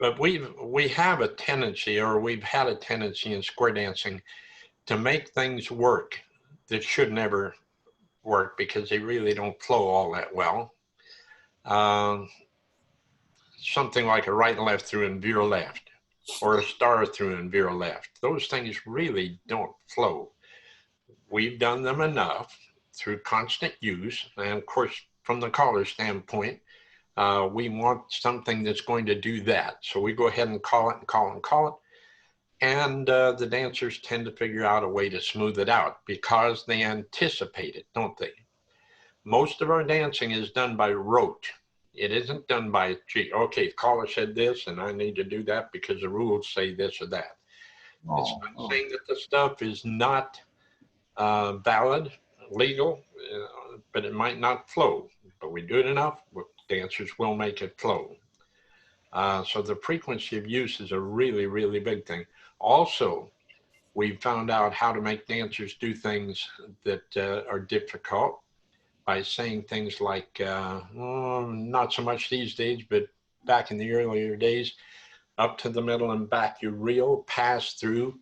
but we have a tendency, or we've had a tendency in square dancing to make things work that should never work because they really don't flow all that well. Something like a right and left through and veer left, or a star through and veer left. Those things really don't flow. We've done them enough through constant use, and of course, from the caller standpoint, we want something that's going to do that. So we go ahead and call it and call it and call it. And the dancers tend to figure out a way to smooth it out because they anticipate it, don't they? Most of our dancing is done by rote. It isn't done by, gee, okay, the caller said this and I need to do that because the rules say this or that. It's not saying that the stuff is not valid, legal, but it might not flow. But we do it enough, dancers will make it flow. So the frequency of use is a really, really big thing. Also, we found out how to make dancers do things that are difficult by saying things like, not so much these days, but back in the earlier days, up to the middle and back you reel, pass through,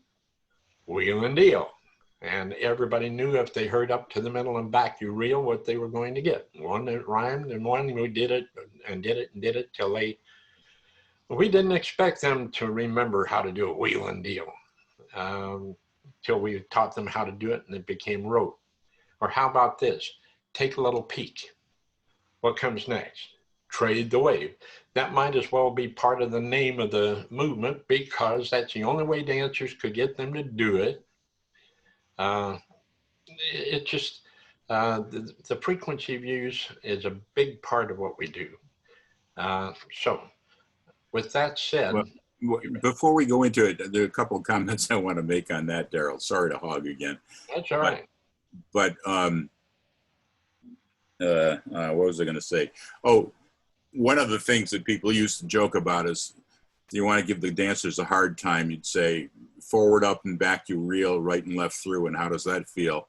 wheel and deal. And everybody knew if they heard up to the middle and back you reel what they were going to get. One that rhymed and one who did it and did it and did it till we didn't expect them to remember how to do a wheel and deal till we taught them how to do it and it became rote. Or how about this? Take a little peek. What comes next? Trade the wave. That might as well be part of the name of the movement because that's the only way dancers could get them to do it. It just, the frequency of use is a big part of what we do. So with that said.
Well, before we go into it, there are a couple of comments I want to make on that, Daryl. Sorry to hog again.
That's all right.
But what was I going to say? Oh, one of the things that people used to joke about is you want to give the dancers a hard time. You'd say forward, up, and back you reel, right and left through, and how does that feel?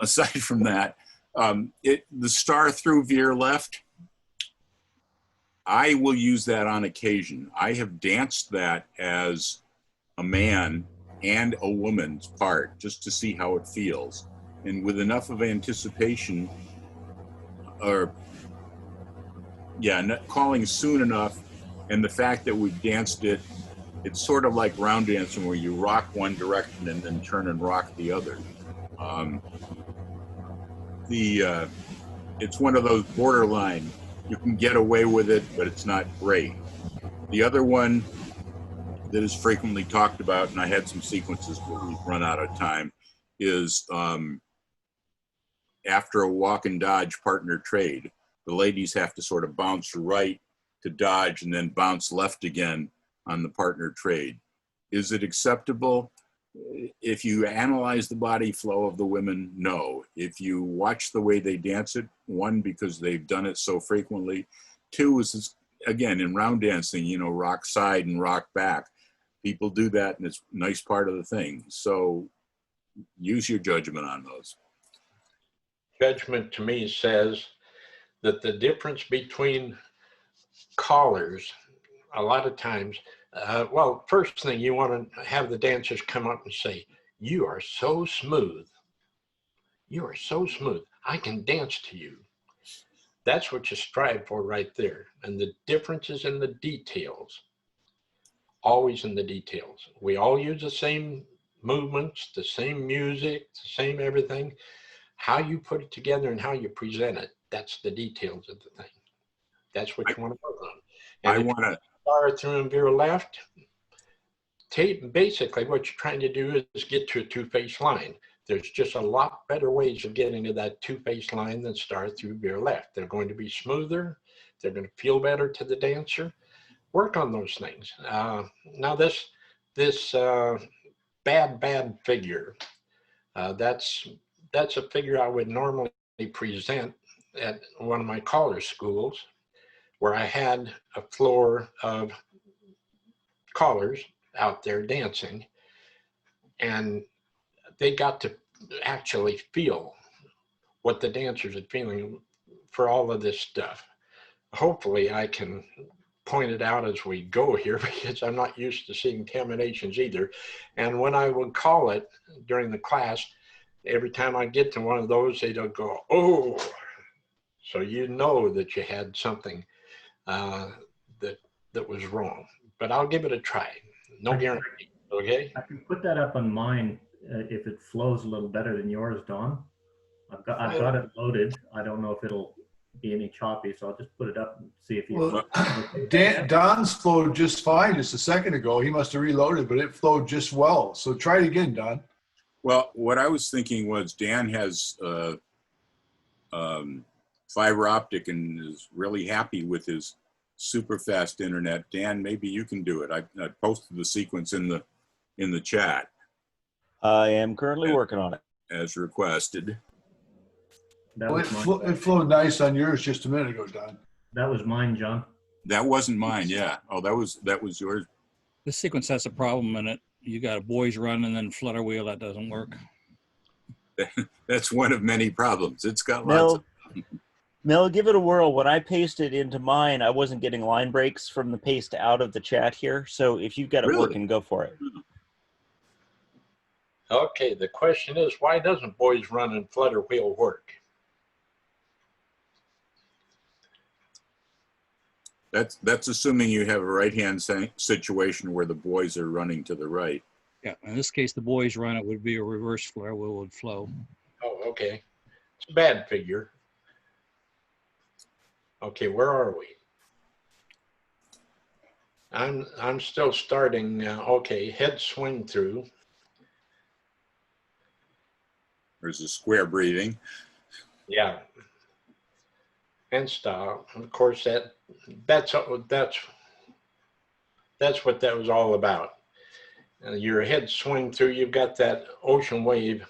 Aside from that, the star through veer left, I will use that on occasion. I have danced that as a man and a woman's part just to see how it feels. And with enough of anticipation, or not calling soon enough, and the fact that we've danced it, it's sort of like round dancing where you rock one direction and then turn and rock the other. It's one of those borderline, you can get away with it, but it's not great. The other one that is frequently talked about, and I had some sequences, but we've run out of time, is after a walk and dodge partner trade, the ladies have to sort of bounce right to dodge and then bounce left again on the partner trade. Is it acceptable? If you analyze the body flow of the women, no. If you watch the way they dance it, one, because they've done it so frequently. Two is, again, in round dancing, you know, rock side and rock back. People do that and it's a nice part of the thing. So use your judgment on those.
Judgment to me says that the difference between callers, a lot of times, well, first thing you want to have the dancers come up and say, "You are so smooth. You are so smooth. I can dance to you." That's what you strive for right there. And the difference is in the details, always in the details. We all use the same movements, the same music, the same everything. How you put it together and how you present it, that's the details of the thing. That's what you want to work on. And I want to star through and veer left. Basically, what you're trying to do is get to a two-face line. There's just a lot better ways of getting to that two-face line than star through veer left. They're going to be smoother. They're going to feel better to the dancer. Work on those things. Now this bad figure, that's a figure I would normally present at one of my caller schools, where I had a floor of callers out there dancing, and they got to actually feel what the dancers are feeling for all of this stuff. Hopefully I can point it out as we go here, because I'm not used to seeing terminations either. And when I would call it during the class, every time I get to one of those, they'd go, "Oh," so you know that you had something that was wrong. But I'll give it a try. No guarantee. Okay.
I can put that up on mine if it flows a little better than yours, Don. I've got it loaded. I don't know if it'll be any choppy, so I'll just put it up and see if you.
Well, Don's flowed just fine just a second ago. He must have reloaded, but it flowed just well. So try it again, Don.
Well, what I was thinking was Dan has fiber optic and is really happy with his super fast internet. Dan, maybe you can do it. I posted the sequence in the chat
I am currently working on it.
as requested.
That
Well,
was mine.
it flowed nice on yours just a minute ago, Don.
That was mine, John.
That wasn't mine. Yeah. Oh, that was yours.
This sequence has a problem in it. You got a boys run and then flutter wheel. That doesn't work.
That's one of many problems. It's got lots of.
Mel, give it a whirl. When I pasted into mine, I wasn't getting line breaks from the paste out of the chat here. So if you've got it working, go for it.
Okay, the question is, why doesn't boys run and flutter wheel work?
That's assuming you have a right-hand situation where the boys are running to the right.
Yeah, in this case, the boys run, it would be a reverse flare wheel would flow.
Oh, okay. It's a bad figure. Okay, where are we? I'm still starting. Okay, head swing through.
There's a square breathing.
Yeah. And stop. Of course, that's what that was all about. Your head swing through. You've got that ocean wave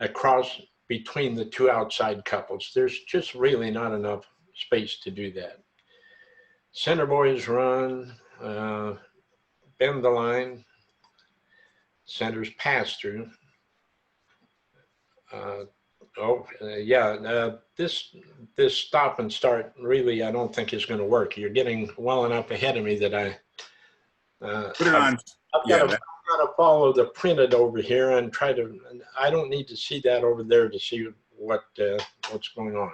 across between the two outside couples. There's just really not enough space to do that. Center boys run, bend the line, centers pass through. This stop and start really, I don't think is going to work. You're getting well enough ahead of me that
Put it on.
I've got to follow the printed over here and try to. I don't need to see that over there to see what's going on.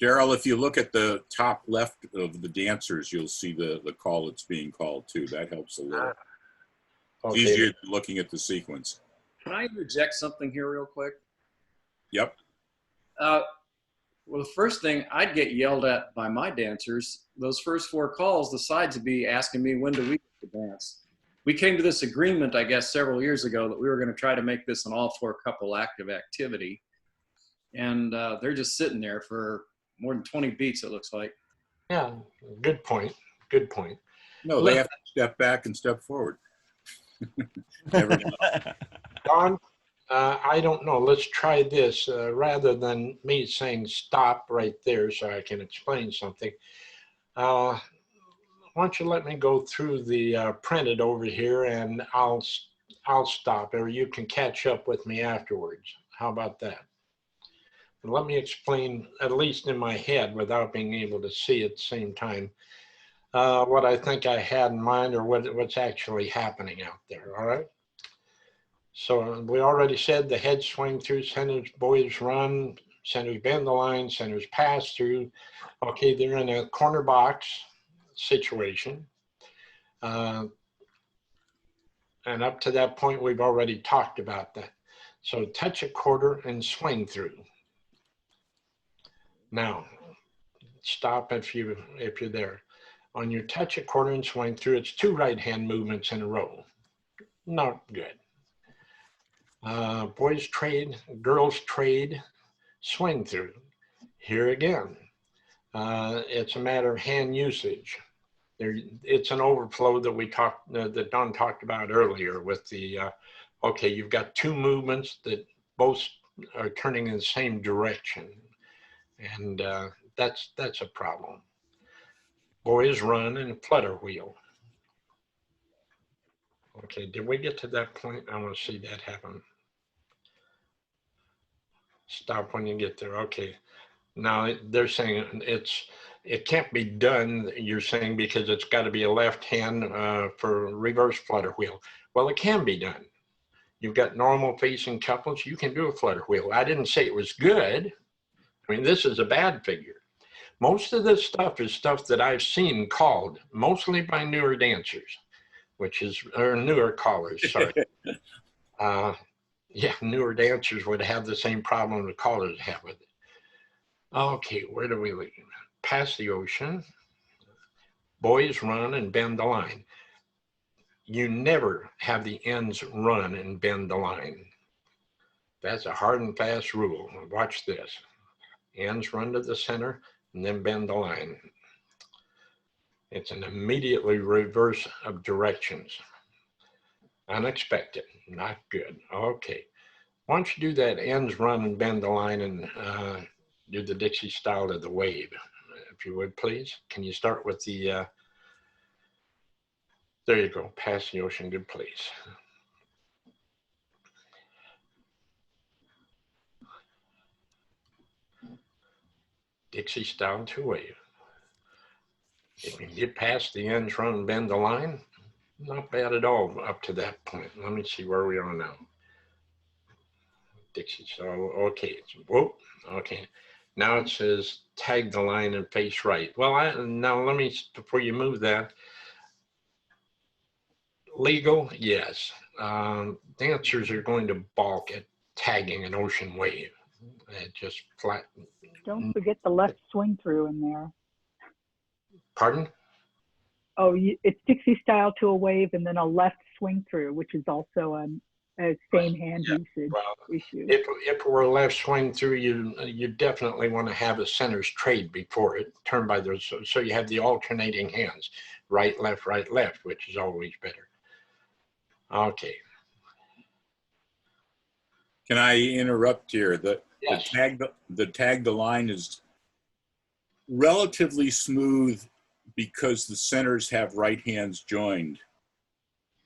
Daryl, if you look at the top left of the dancers, you'll see the call that's being called too. That helps a little.
Okay.
It's easier than looking at the sequence.
Can I interject something here real quick?
Yep.
Well, the first thing, I'd get yelled at by my dancers. Those first 4 calls, the sides would be asking me, when do we get to dance? We came to this agreement, I guess, several years ago that we were going to try to make this an all-4 couple active activity. And they're just sitting there for more than 20 beats, it looks like.
Yeah, good point. Good point.
No, they have to step back and step forward. Never
Don, I don't know. Let's try this. Rather than me saying stop right there so I can explain something, why don't you let me go through the printed over here and I'll stop, or you can catch up with me afterwards. How about that? And let me explain, at least in my head, without being able to see at the same time, what I think I had in mind or what's actually happening out there, all right? So we already said the head swing through, centers boys run, centers bend the line, centers pass through. Okay, they're in a corner box situation. And up to that point, we've already talked about that. So touch a quarter and swing through. Now, stop if you're there. On your touch a quarter and swing through, it's 2 right hand movements in a row. Not good. Boys trade, girls trade, swing through. Here again, it's a matter of hand usage. It's an overflow that that Don talked about earlier with the, okay, you've got 2 movements that both are turning in the same direction. And that's a problem. Boys run and flutter wheel. Okay, did we get to that point? I want to see that happen. Stop when you get there. Okay. Now they're saying it can't be done, you're saying, because it's got to be a left hand for reverse flutter wheel. Well, it can be done. You've got normal facing couples, you can do a flutter wheel. I didn't say it was good. I mean, this is a bad figure. Most of this stuff is stuff that I've seen called, mostly by newer dancers, or newer callers, sorry. Yeah, newer dancers would have the same problem the callers have with it. Okay, where do we leave? Past the ocean. Boys run and bend the line. You never have the ends run and bend the line. That's a hard and fast rule. Watch this. Ends run to the center and then bend the line. It's an immediately reverse of directions. Unexpected, not good. Okay. Why don't you do that ends, run, and bend the line and do the Dixie style of the wave, if you would, please. Can you start with the, there you go, past the ocean, good please. Dixie style to wave. If you get past the ends, run, and bend the line, not bad at all up to that point. Let me see where we are now. Dixie style, okay, whoop, okay. Now it says tag the line and face right. Well, now let me, before you move that, legal, yes. Dancers are going to balk at tagging an ocean wave. It just flat.
Don't forget the left swing through in there.
Pardon?
Oh, it's Dixie style to a wave and then a left swing through, which is also a same hand usage issue.
If it were a left swing through, you definitely want to have a center's trade before it, turn by those, so you have the alternating hands, right, left, which is always better. Okay.
Can I interrupt here?
Yes.
The tag the line is relatively smooth because the centers have right hands joined,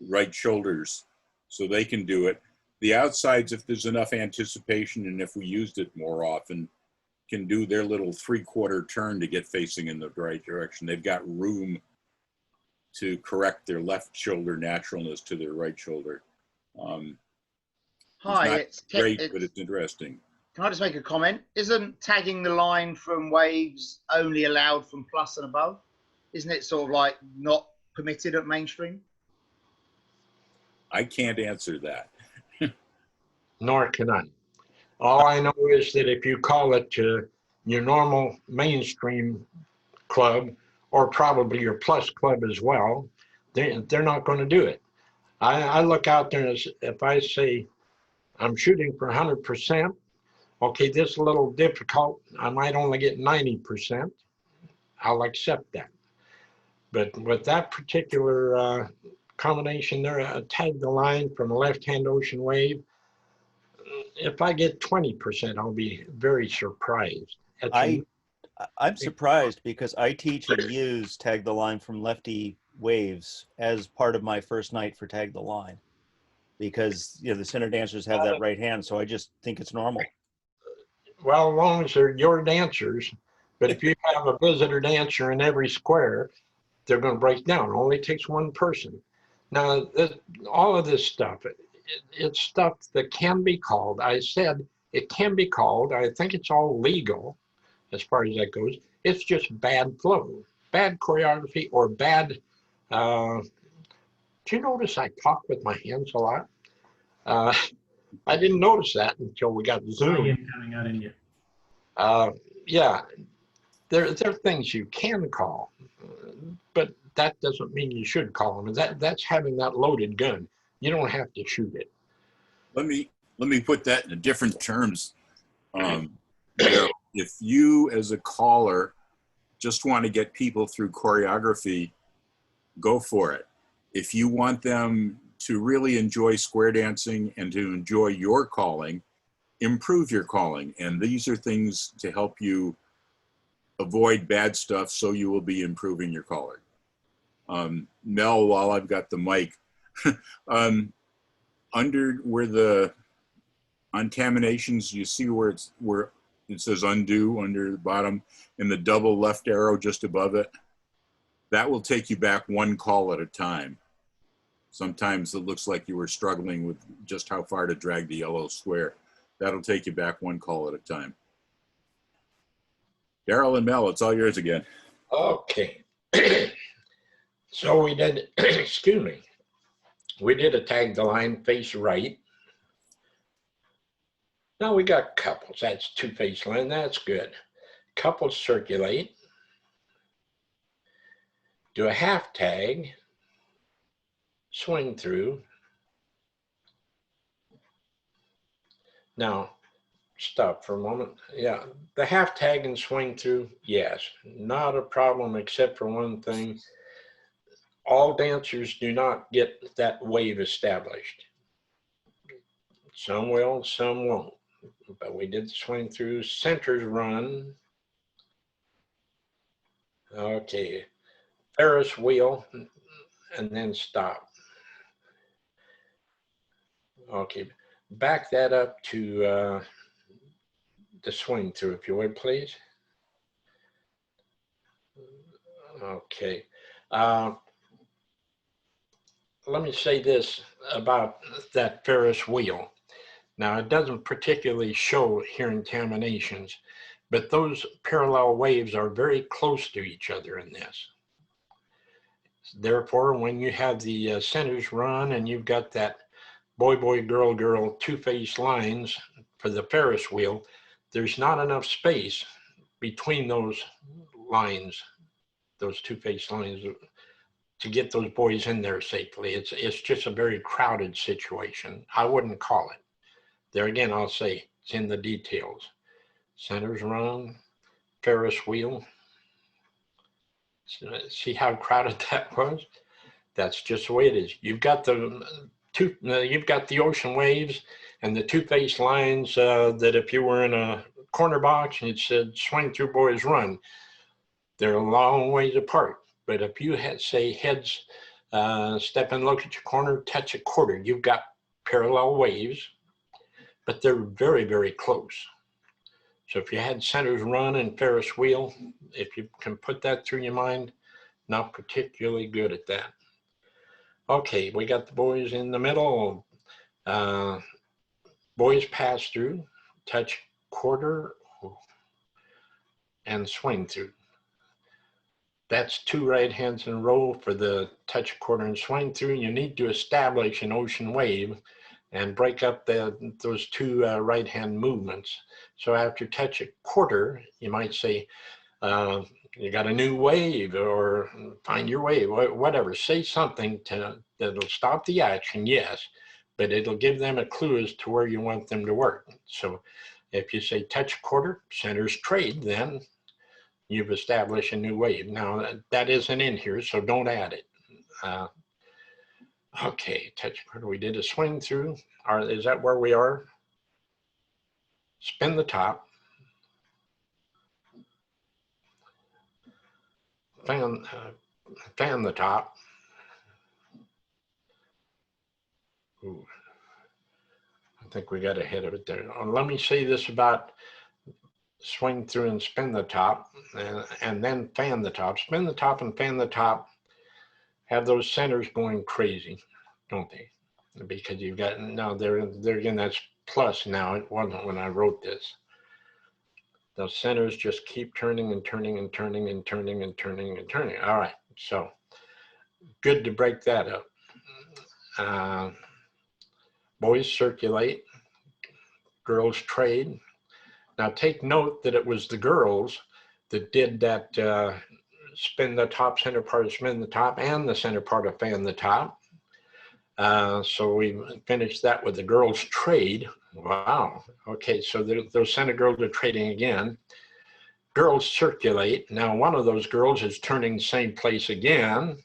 right shoulders, so they can do it. The outsides, if there's enough anticipation and if we used it more often, can do their little 3/4 turn to get facing in the right direction. They've got room to correct their left shoulder naturalness to their right shoulder.
Hi,
it's not great, but it's interesting.
Can I just make a comment? Isn't tagging the line from waves only allowed from plus and above? Isn't it sort of like not permitted at mainstream?
I can't answer that.
Nor can I. All I know is that if you call it your normal mainstream club, or probably your plus club as well, they're not going to do it. I look out there and if I say I'm shooting for 100%, okay, this is a little difficult. I might only get 90%. I'll accept that. But with that particular combination there, tag the line from a left-hand ocean wave, if I get 20%, I'll be very surprised.
I'm surprised because I teach and use tag the line from lefty waves as part of my first night for tag the line, because the center dancers have that right hand, so I just think it's normal.
Well, as long as they're your dancers, but if you have a visitor dancer in every square, they're going to break down. It only takes one person. Now, all of this stuff, it's stuff that can be called. I said it can be called. I think it's all legal as far as that goes. It's just bad flow, bad choreography, or bad. Do you notice I talk with my hands a lot? I didn't notice that until we got Zoom.
Coming out in you.
Yeah, there are things you can call, but that doesn't mean you should call them. That's having that loaded gun. You don't have to shoot it.
Let me put that in different terms. If you as a caller just want to get people through choreography, go for it. If you want them to really enjoy square dancing and to enjoy your calling, improve your calling. And these are things to help you avoid bad stuff, so you will be improving your calling. Mel, while I've got the mic, under where on Taminations, you see where it says undo under the bottom and the double left arrow just above it? That will take you back one call at a time. Sometimes it looks like you were struggling with just how far to drag the yellow square. That'll take you back one call at a time. Daryl and Mel, it's all yours again.
Okay. So we did, excuse me, we did a tag the line face right. Now we got couples. That's two face line. That's good. Couples circulate. Do a half tag. Swing through. Now, stop for a moment. Yeah, the half tag and swing through, yes, not a problem except for one thing. All dancers do not get that wave established. Some will, some won't. But we did the swing through, centers run. Okay, Ferris wheel, and then stop. Okay, back that up to the swing through, if you would, please. Okay. Let me say this about that Ferris wheel. Now, it doesn't particularly show here in Taminations, but those parallel waves are very close to each other in this. Therefore, when you have the centers run and you've got that boy, boy, girl, girl, two-phase lines for the Ferris wheel, there's not enough space between those lines, those two-phase lines, to get those boys in there safely. It's just a very crowded situation. I wouldn't call it. There again, I'll say it's in the details. Centers run, Ferris wheel. See how crowded that was? That's just the way it is. You've got the ocean waves and the two-phase lines that if you were in a corner box and it said swing through boys run, they're a long ways apart. But if you had, say, heads, step and look at your corner, touch a quarter, you've got parallel waves, but they're very, very close. So if you had centers run and Ferris wheel, if you can put that through your mind, not particularly good at that. Okay, we got the boys in the middle. Boys pass through, touch quarter, and swing through. That's two right hands in a row for the touch quarter and swing through. You need to establish an ocean wave and break up those two right hand movements. So after touch a quarter, you might say, you got a new wave, or find your wave, whatever. Say something that'll stop the action, yes, but it'll give them a clue as to where you want them to work. So if you say touch quarter, centers trade, then you've established a new wave. Now that isn't in here, so don't add it. Okay, touch quarter, we did a swing through. Is that where we are? Spin the top. Fan the top. Ooh, I think we got ahead of it there. Let me say this about swing through and spin the top, and then fan the top. Spin the top and fan the top. Have those centers going crazy, don't they? Because you've got, now there again, that's plus now. It wasn't when I wrote this. Those centers just keep turning and turning and turning and turning and turning and turning. All right, so good to break that up. Boys circulate, girls trade. Now take note that it was the girls that did that spin the top, center part of spin the top, and the center part of fan the top. So we finished that with the girls trade. Wow. Okay, so those center girls are trading again. Girls circulate. Now one of those girls is turning the same place again.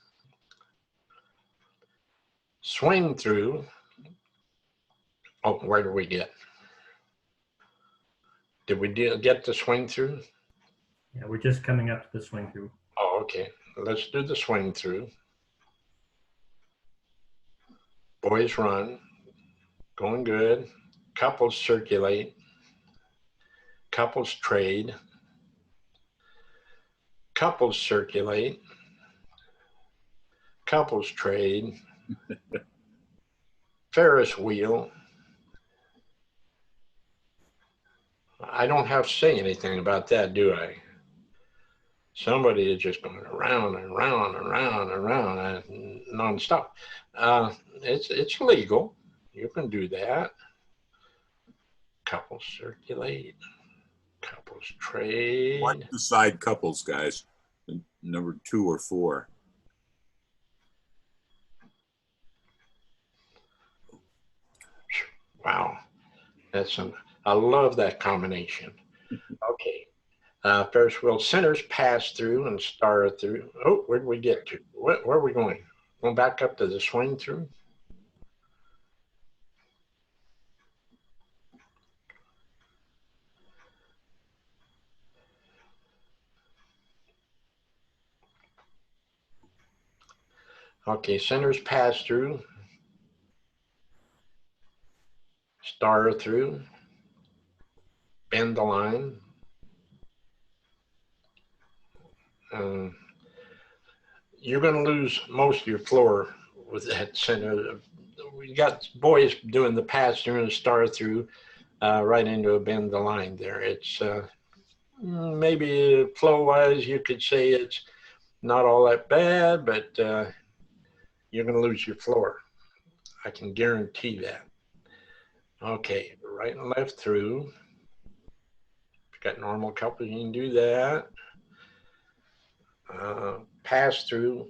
Swing through. Oh, where do we get? Did we get the swing through?
Yeah, we're just coming up to the swing through.
Oh, okay. Let's do the swing through. Boys run. Going good. Couples circulate. Couples trade. Couples circulate. Couples trade. Ferris wheel. I don't have to say anything about that, do I? Somebody is just going around and around and around and around nonstop. It's legal. You can do that. Couples circulate. Couples trade.
Watch the side couples, guys. Number 2 or 4.
Wow. That's some. I love that combination. Okay. Ferris wheel centers pass through and star through. Oh, where did we get to? Where are we going? Going back up to the swing through? Okay, centers pass through, star through, bend the line. You're going to lose most of your floor with that center. We got boys doing the pass through and star through right into a bend the line there. It's maybe flow wise, you could say it's not all that bad, but you're going to lose your floor. I can guarantee that. Okay, right and left through. If you've got normal couples, you can do that. Pass through,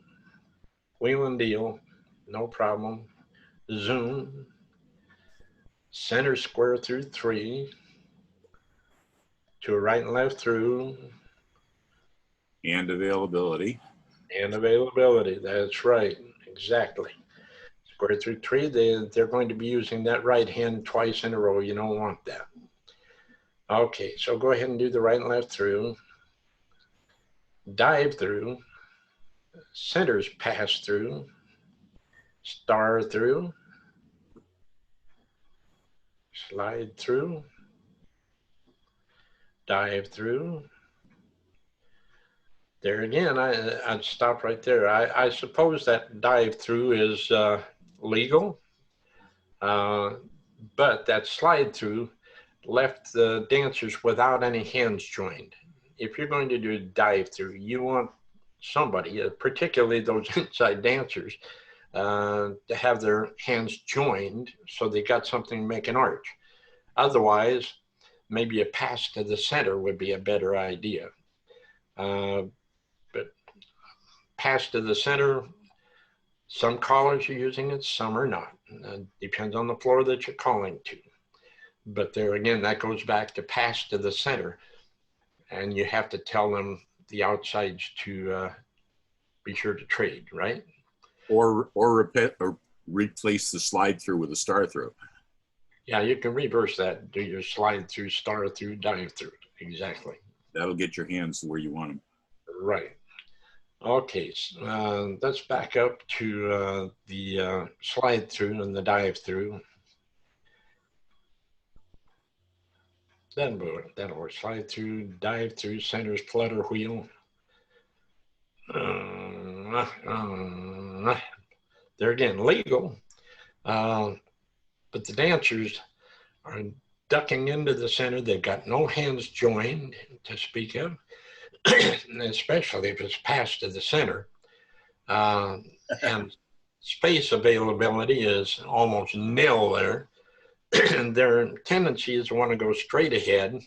wheel and deal, no problem. Zoom, center square through 3, to a right and left through.
And availability.
And availability, that's right, exactly. Square through 3, they're going to be using that right hand twice in a row. You don't want that. Okay, so go ahead and do the right and left through. Dive through. Centers pass through. Star through. Slide through. Dive through. There again, I'd stop right there. I suppose that dive through is legal, but that slide through left the dancers without any hands joined. If you're going to do a dive through, you want somebody, particularly those inside dancers, to have their hands joined so they got something to make an arch. Otherwise, maybe a pass to the center would be a better idea. But pass to the center, some callers are using it, some are not. Depends on the floor that you're calling to. But there again, that goes back to pass to the center. And you have to tell them the outsides to be sure to trade, right?
Or replace the slide through with a star through.
Yeah, you can reverse that. Do your slide through, star through, dive through. Exactly.
That'll get your hands where you want them.
Right. Okay, so, let's back up to the slide through and the dive through. That'll work. Slide through, dive through, centers, flutter wheel. They're again legal, but the dancers are ducking into the center. They've got no hands joined to speak of, especially if it's passed to the center. And space availability is almost nil there. Their tendency is to want to go straight ahead.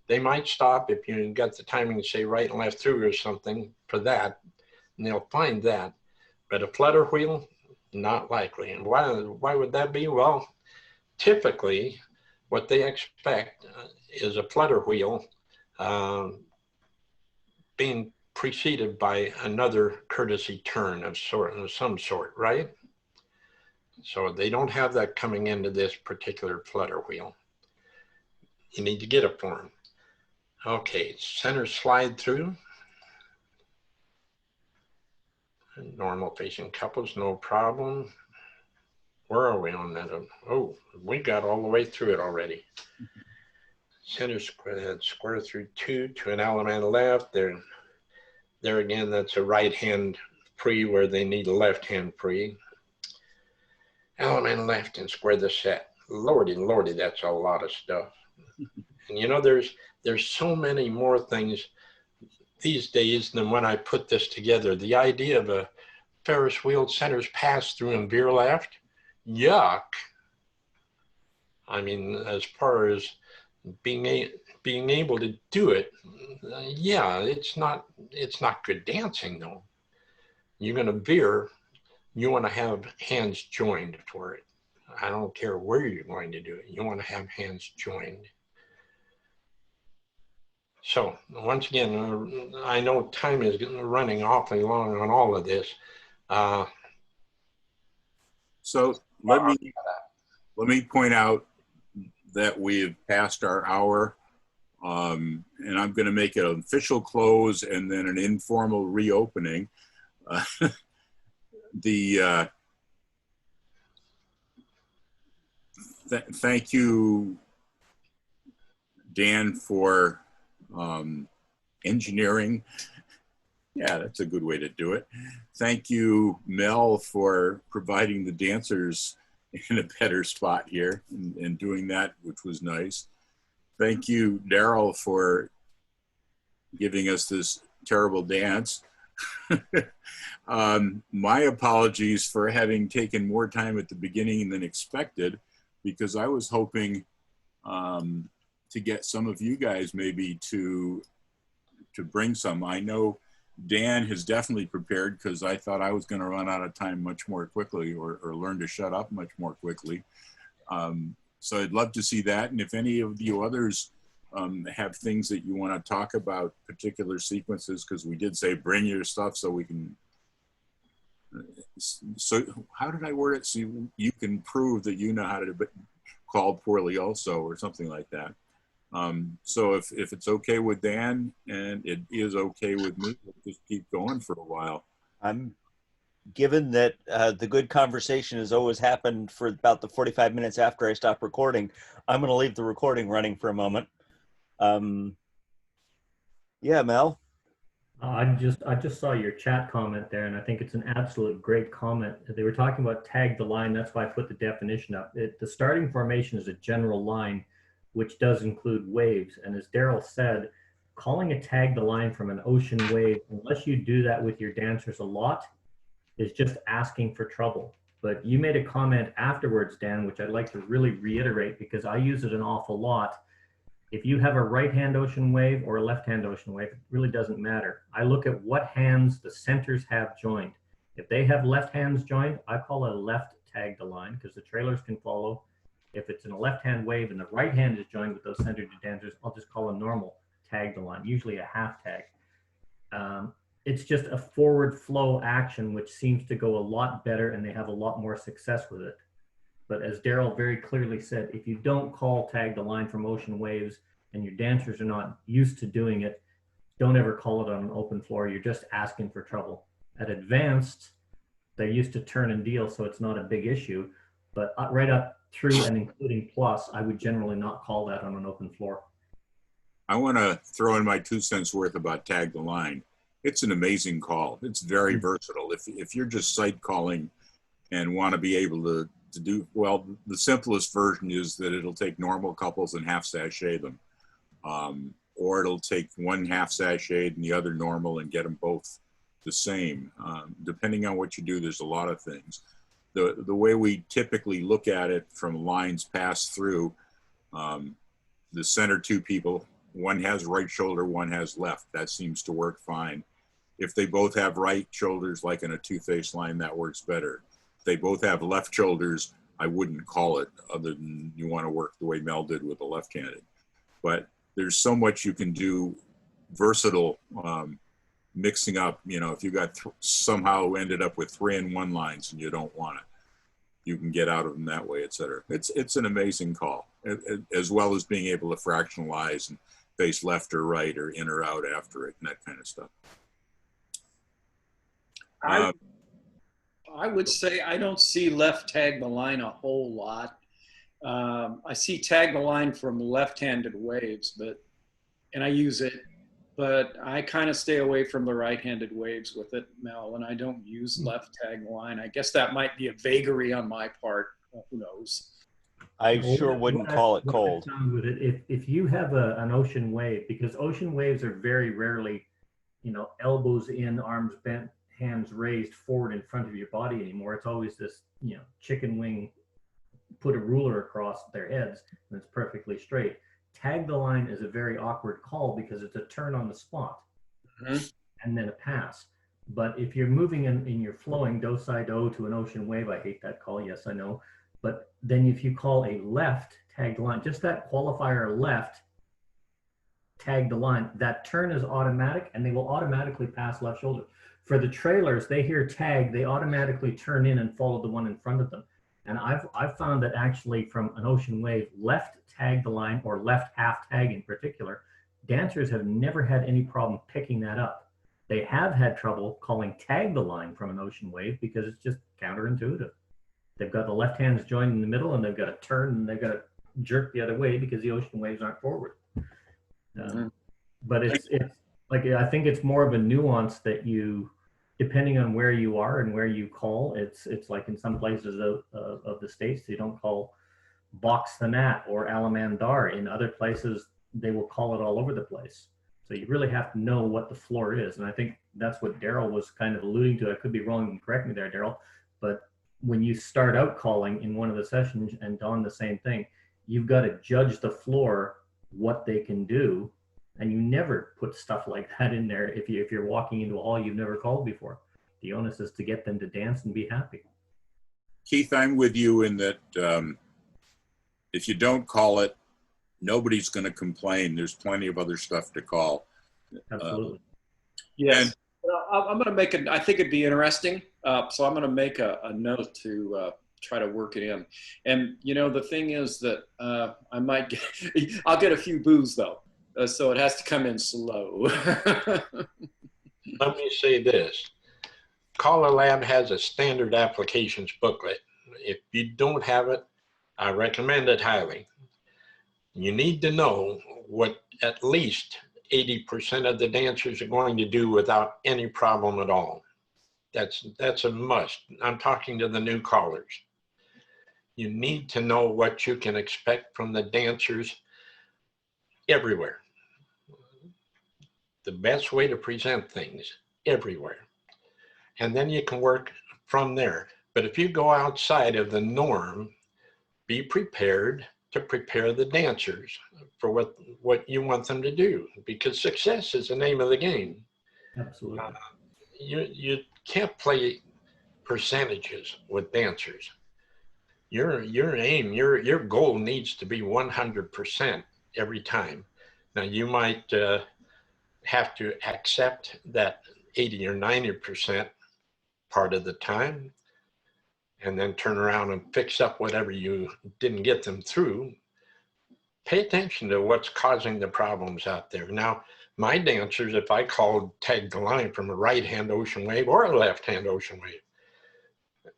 They might stop if you got the timing to say right and left through or something for that, and they'll find that. But a flutter wheel, not likely. And why would that be? Well, typically what they expect is a flutter wheel being preceded by another courtesy turn of some sort, right? So they don't have that coming into this particular flutter wheel. You need to get it for them. Okay, center slide through. Normal facing couples, no problem. Where are we on that? Oh, we got all the way through it already. Center square through 2 to an element left. There again, that's a right hand free where they need a left hand free. Element left and square the set. Lordy, lordy, that's a lot of stuff. And you know, there's so many more things these days than when I put this together. The idea of a Ferris wheel centers pass through and veer left, yuck. I mean, as far as being able to do it, yeah, it's not good dancing though. You're going to veer. You want to have hands joined for it. I don't care where you're going to do it. You want to have hands joined. So once again, I know time is running awfully long on all of this.
So let me point out that we've passed our hour, and I'm going to make an official close and then an informal reopening. Thank you, Dan, for engineering. Yeah, that's a good way to do it. Thank you, Mel, for providing the dancers in a better spot here and doing that, which was nice. Thank you, Daryl, for giving us this terrible dance. My apologies for having taken more time at the beginning than expected, because I was hoping to get some of you guys maybe to bring some. I know Dan has definitely prepared, because I thought I was going to run out of time much more quickly, or learn to shut up much more quickly. So I'd love to see that. And if any of you others have things that you want to talk about, particular sequences, because we did say bring your stuff so we can. So how did I word it? So you can prove that you know how to call poorly also, or something like that. So if it's okay with Dan, and it is okay with me, we'll just keep going for a while.
Given that the good conversation has always happened for about the 45 minutes after I stop recording, I'm going to leave the recording running for a moment. Yeah, Mel.
I just saw your chat comment there, and I think it's an absolute great comment. They were talking about tag the line. That's why I put the definition up. The starting formation is a general line, which does include waves. And as Daryl said, calling a tag the line from an ocean wave, unless you do that with your dancers a lot, is just asking for trouble. But you made a comment afterwards, Dan, which I'd like to really reiterate, because I use it an awful lot. If you have a right hand ocean wave or a left hand ocean wave, it really doesn't matter. I look at what hands the centers have joined. If they have left hands joined, I call a left tag the line, because the trailers can follow. If it's in a left hand wave and the right hand is joined with those centered dancers, I'll just call a normal tag the line, usually a half tag. It's just a forward flow action, which seems to go a lot better, and they have a lot more success with it. But as Daryl very clearly said, if you don't call tag the line from ocean waves and your dancers are not used to doing it, don't ever call it on an open floor. You're just asking for trouble. At advanced, they're used to turn and deal, so it's not a big issue. But right up through and including plus, I would generally not call that on an open floor.
I want to throw in my 2 cents worth about tag the line. It's an amazing call. It's very versatile. If you're just sight calling and want to be able to do, well, the simplest version is that it'll take normal couples and half sashay them. Or it'll take one half sashayed and the other normal and get them both the same. Depending on what you do, there's a lot of things. The way we typically look at it from lines passed through, the center two people, one has right shoulder, one has left. That seems to work fine. If they both have right shoulders, like in a two-face line, that works better. If they both have left shoulders, I wouldn't call it, other than you want to work the way Mel did with the left-handed. But there's so much you can do versatile, mixing up. You know, if you got somehow ended up with 3-in-1 lines and you don't want it, you can get out of them that way, etc. It's an amazing call, as well as being able to fractionalize and face left or right or in or out after it and that kind of stuff.
I would say I don't see left tag the line a whole lot. I see tag the line from left-handed waves, and I use it, but I kind of stay away from the right-handed waves with it, Mel, and I don't use left tag the line. I guess that might be a vagary on my part. Who knows?
I sure wouldn't call it cold.
With it, if you have an ocean wave, because ocean waves are very rarely, you know, elbows in, arms bent, hands raised forward in front of your body anymore. It's always this, you know, chicken wing, put a ruler across their heads and it's perfectly straight. Tag the line is a very awkward call because it's a turn on the spot and then a pass. But if you're moving in you're flowing do-si-do to an ocean wave, I hate that call, yes I know, But then if you call a left tag the line, just that qualifier left tag the line, that turn is automatic and they will automatically pass left shoulder. For the trailers, they hear tag, they automatically turn in and follow the one in front of them. And I've found that actually from an ocean wave, left tag the line or left half tag in particular, dancers have never had any problem picking that up. They have had trouble calling tag the line from an ocean wave because it's just counterintuitive. They've got the left hands joined in the middle and they've got to turn and they've got to jerk the other way because the ocean waves aren't forward. But it's like, I think it's more of a nuance that you, depending on where you are and where you call, it's like in some places of the States, they don't call box the nat or alamandar. In other places, they will call it all over the place. So you really have to know what the floor is. And I think that's what Daryl was kind of alluding to. I could be wrong, and correct me there, Daryl, but when you start out calling in one of the sessions, and Don, the same thing, you've got to judge the floor, what they can do. And you never put stuff like that in there if you're walking into a hall you've never called before. The onus is to get them to dance and be happy.
Keith, I'm with you in that if you don't call it, nobody's going to complain. There's plenty of other stuff to call.
Absolutely.
Yes. I'm going to make I think it'd be interesting. So I'm going to make a note to try to work it in. And, you know, the thing is that I'll get a few boos though. So it has to come in slow.
Let me say this. Caller Lab has a standard applications booklet. If you don't have it, I recommend it highly. You need to know what at least 80% of the dancers are going to do without any problem at all. That's a must. I'm talking to the new callers. You need to know what you can expect from the dancers everywhere. The best way to present things everywhere. And then you can work from there. But if you go outside of the norm, be prepared to prepare the dancers for what you want them to do, because success is the name of the game.
Absolutely.
You can't play percentages with dancers. Your aim, your goal needs to be 100% every time. Now you might have to accept that 80 or 90% part of the time, and then turn around and fix up whatever you didn't get them through. Pay attention to what's causing the problems out there. Now, my dancers, if I called tag the line from a right-hand ocean wave or a left-hand ocean wave,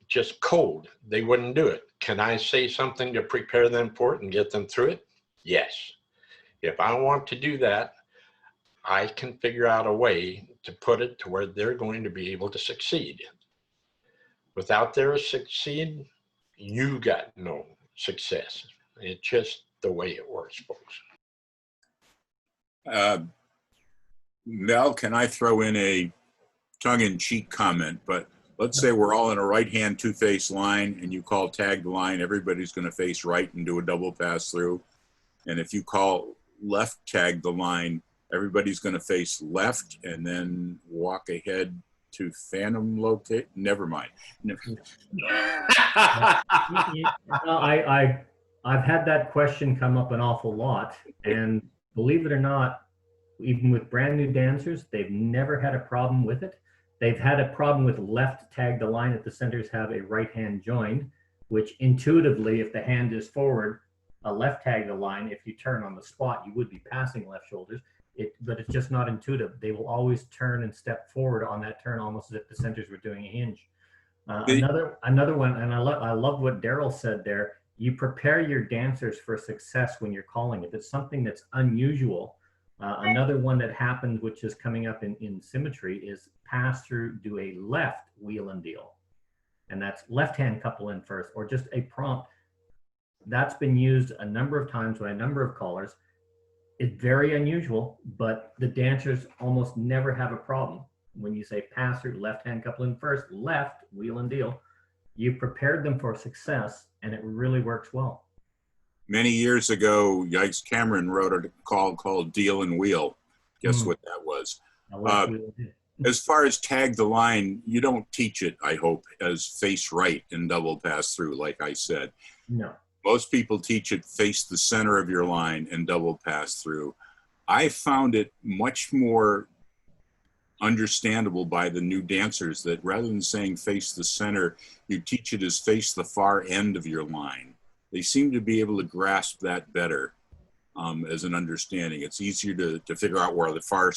just cold, they wouldn't do it. Can I say something to prepare them for it and get them through it? Yes. If I want to do that, I can figure out a way to put it to where they're going to be able to succeed. Without their succeed, you got no success. It's just the way it works, folks.
Mel, can I throw in a tongue-in-cheek comment? But let's say we're all in a right-hand two-face line and you call tag the line, everybody's going to face right and do a double pass through. And if you call left tag the line, everybody's going to face left and then walk ahead to phantom locate. Never mind.
I've had that question come up an awful lot, and believe it or not, even with brand new dancers, they've never had a problem with it. They've had a problem with left tag the line if the centers have a right hand joined, which intuitively, if the hand is forward, a left tag the line, if you turn on the spot, you would be passing left shoulders. But it's just not intuitive. They will always turn and step forward on that turn, almost as if the centers were doing a hinge. Another one, and I love what Daryl said there. You prepare your dancers for success when you're calling. If it's something that's unusual, another one that happens, which is coming up in symmetry, is pass through, do a left wheel and deal. And that's left hand couple in first, or just a prompt. That's been used a number of times by a number of callers. It's very unusual, but the dancers almost never have a problem. When you say pass through, left hand couple in first, left wheel and deal, you prepared them for success, and it really works well.
Many years ago, Yikes Cameron wrote a call called Deal and Wheel. Guess what that was? As far as tag the line, you don't teach it, I hope, as face right and double pass through, like I said.
No.
Most people teach it face the center of your line and double pass through. I found it much more understandable by the new dancers that rather than saying face the center, you teach it as face the far end of your line. They seem to be able to grasp that better as an understanding. It's easier to figure out where the far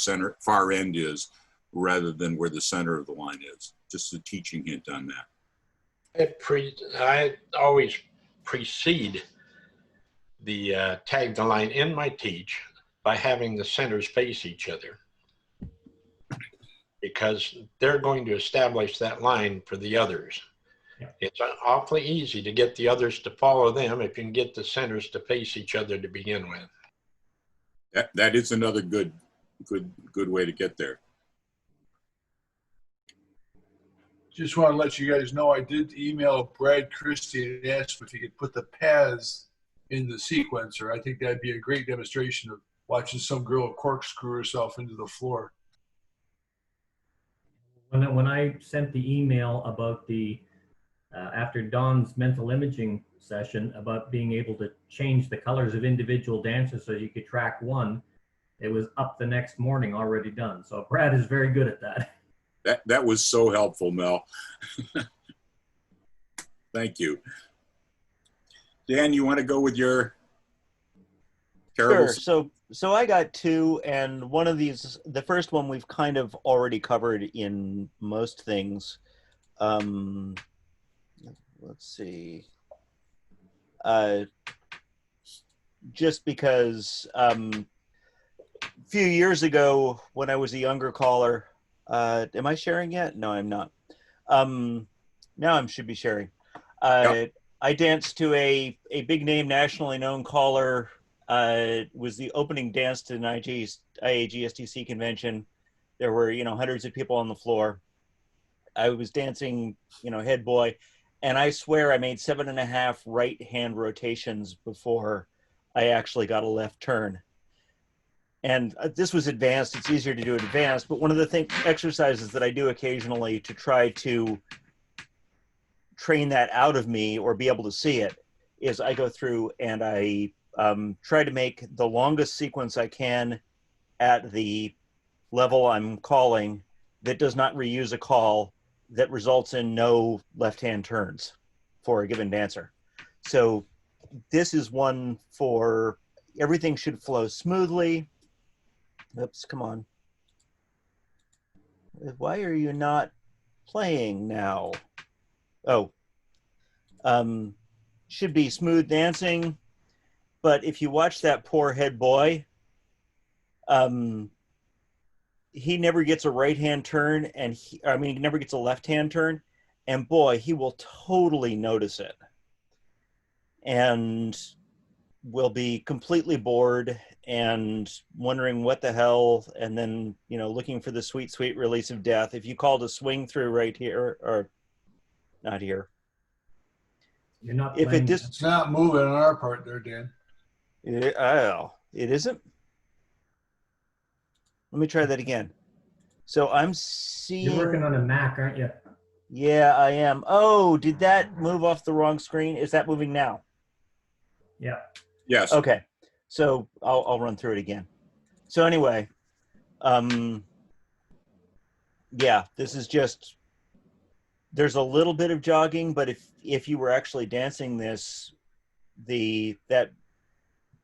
end is rather than where the center of the line is. Just a teaching hint on that.
I always precede the tag the line in my teach by having the centers face each other, because they're going to establish that line for the others.
Yeah.
It's awfully easy to get the others to follow them if you can get the centers to face each other to begin with.
That is another good way to get there.
Just want to let you guys know I did email Brad Christie and ask if he could put the paths in the sequencer. I think that'd be a great demonstration of watching some girl corkscrew herself into the floor.
When I sent the email about the, after Don's mental imaging session about being able to change the colors of individual dancers so you could track one, it was up the next morning already done. So Brad is very good at that.
That was so helpful, Mel. Thank you. Dan, you want to go with your terrible?
Sure. So I got two, and one of these, the first one we've kind of already covered in most things. Let's see. Just because a few years ago when I was a younger caller, am I sharing yet? No, I'm not. Now I should be sharing.
Yep.
I danced to a big name, nationally known caller. It was the opening dance to an IAGSTC convention. There were, hundreds of people on the floor. I was dancing, head boy, and I swear I made 7.5 right hand rotations before I actually got a left turn. And this was advanced. It's easier to do advanced, but one of the exercises that I do occasionally to try to train that out of me or be able to see it is I go through and I try to make the longest sequence I can at the level I'm calling that does not reuse a call that results in no left-hand turns for a given dancer. So this is one for everything should flow smoothly. Oops, come on. Why are you not playing now? Oh, should be smooth dancing. But if you watch that poor head boy, he never gets a right-hand turn, and he never gets a left-hand turn, and boy, he will totally notice it and will be completely bored and wondering what the hell, and then, looking for the sweet, sweet release of death. If you called a swing through right here, or not here.
You're not
if
playing.
It's not moving on our part there, Dan.
It isn't? Let me try that again. So I'm seeing...
You're working on a Mac, aren't you?
Yeah, I am. Oh, did that move off the wrong screen? Is that moving now?
Yeah.
Yes.
Okay. So I'll run through it again. So anyway, yeah, this is just, there's a little bit of jogging, but if you were actually dancing this, that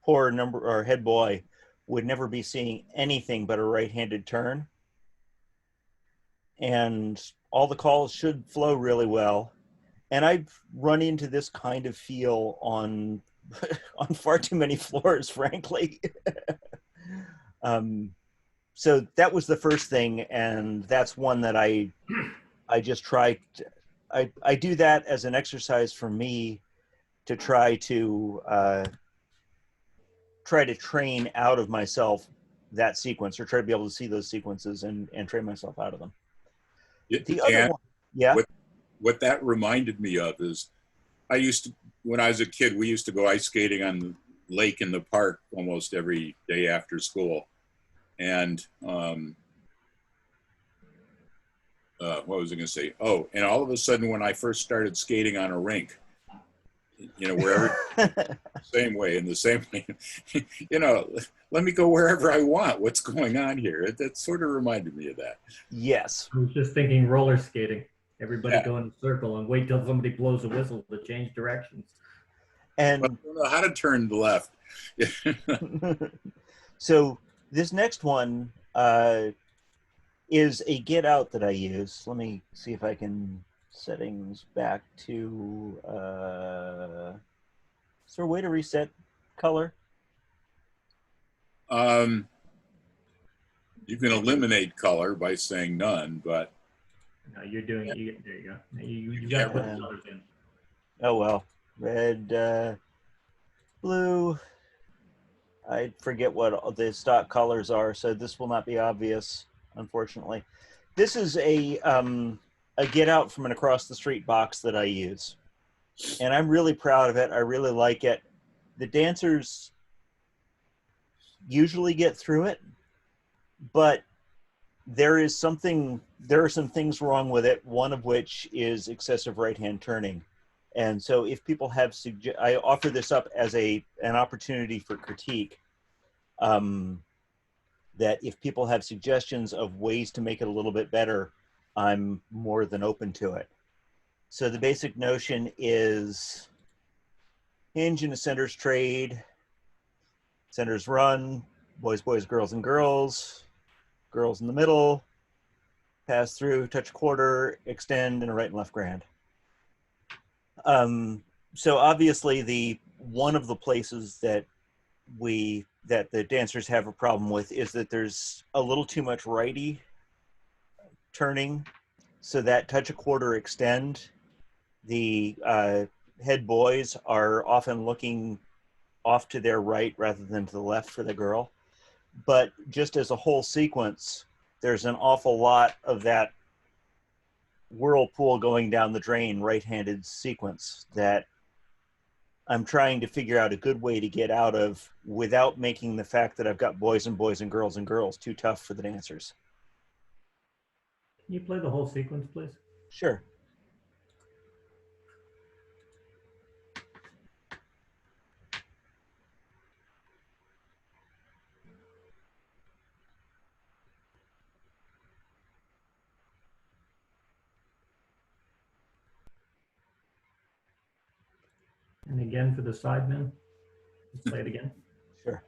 poor head boy would never be seeing anything but a right-handed turn. And all the calls should flow really well. And I've run into this kind of feel on far too many floors, frankly. So that was the first thing, and that's one that I just try. I do that as an exercise for me to try to train out of myself that sequence, or try to be able to see those sequences and train myself out of them. The other one, yeah.
What that reminded me of is, when I was a kid, we used to go ice skating on the lake in the park almost every day after school. And what was I going to say? Oh, and all of a sudden when I first started skating on a rink, you know, wherever, same way, in the same way, you know, let me go wherever I want. What's going on here? That sort of reminded me of that.
Yes.
I was just thinking roller skating. Everybody
Yeah.
go in a circle and wait till somebody blows a whistle to change directions.
And
I don't know how to turn left.
so this next one is a get out that I use. Let me see if I can settings back to, is there a way to reset color?
You can eliminate color by saying none, but
No, you're doing it. There you go. You got to put the colors in.
Oh, well, red, blue. I forget what the stock colors are, so this will not be obvious, unfortunately. This is a get out from an across the street box that I use. And I'm really proud of it. I really like it. The dancers usually get through it, but there are some things wrong with it, one of which is excessive right hand turning. And so if people have I offer this up as an opportunity for critique, that if people have suggestions of ways to make it a little bit better, I'm more than open to it. So the basic notion is hinge in a center's trade, centers run, boys, boys, girls, and girls, girls in the middle, pass through, touch quarter, extend, and a right and left grand. So obviously one of the places that the dancers have a problem with is that there's a little too much righty turning. So that touch a quarter extend, the head boys are often looking off to their right rather than to the left for the girl. But just as a whole sequence, there's an awful lot of that whirlpool going down the drain right-handed sequence that I'm trying to figure out a good way to get out of without making the fact that I've got boys and boys and girls too tough for the dancers.
Can you play the whole sequence, please?
Sure.
And again for the sidemen. Let's play it again.
Sure.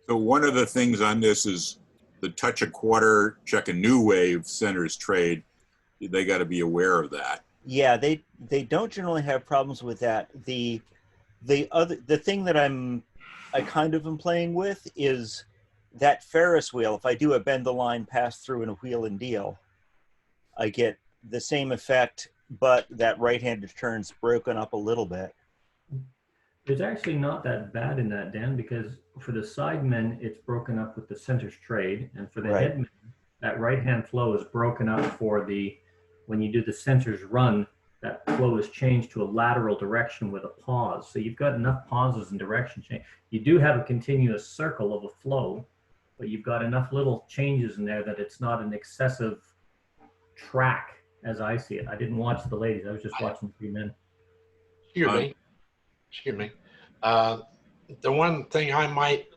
so one of the things on this is the touch a quarter, check a new wave centers trade. They got to be aware of that.
Yeah, they don't generally have problems with that. The thing that I kind of am playing with is that Ferris wheel. If I do a bend the line, pass through, and a wheel and deal, I get the same effect, but that right-handed turn's broken up a little bit.
It's actually not that bad in that, Dan, because for the sidemen, it's broken up with the center's trade, and for the
Right.
headmen, that right-hand flow is broken up for when you do the center's run, that flow is changed to a lateral direction with a pause. So you've got enough pauses and direction change. You do have a continuous circle of a flow, but you've got enough little changes in there that it's not an excessive track as I see it. I didn't watch the ladies. I was just watching 3 men.
Excuse me. The one thing I might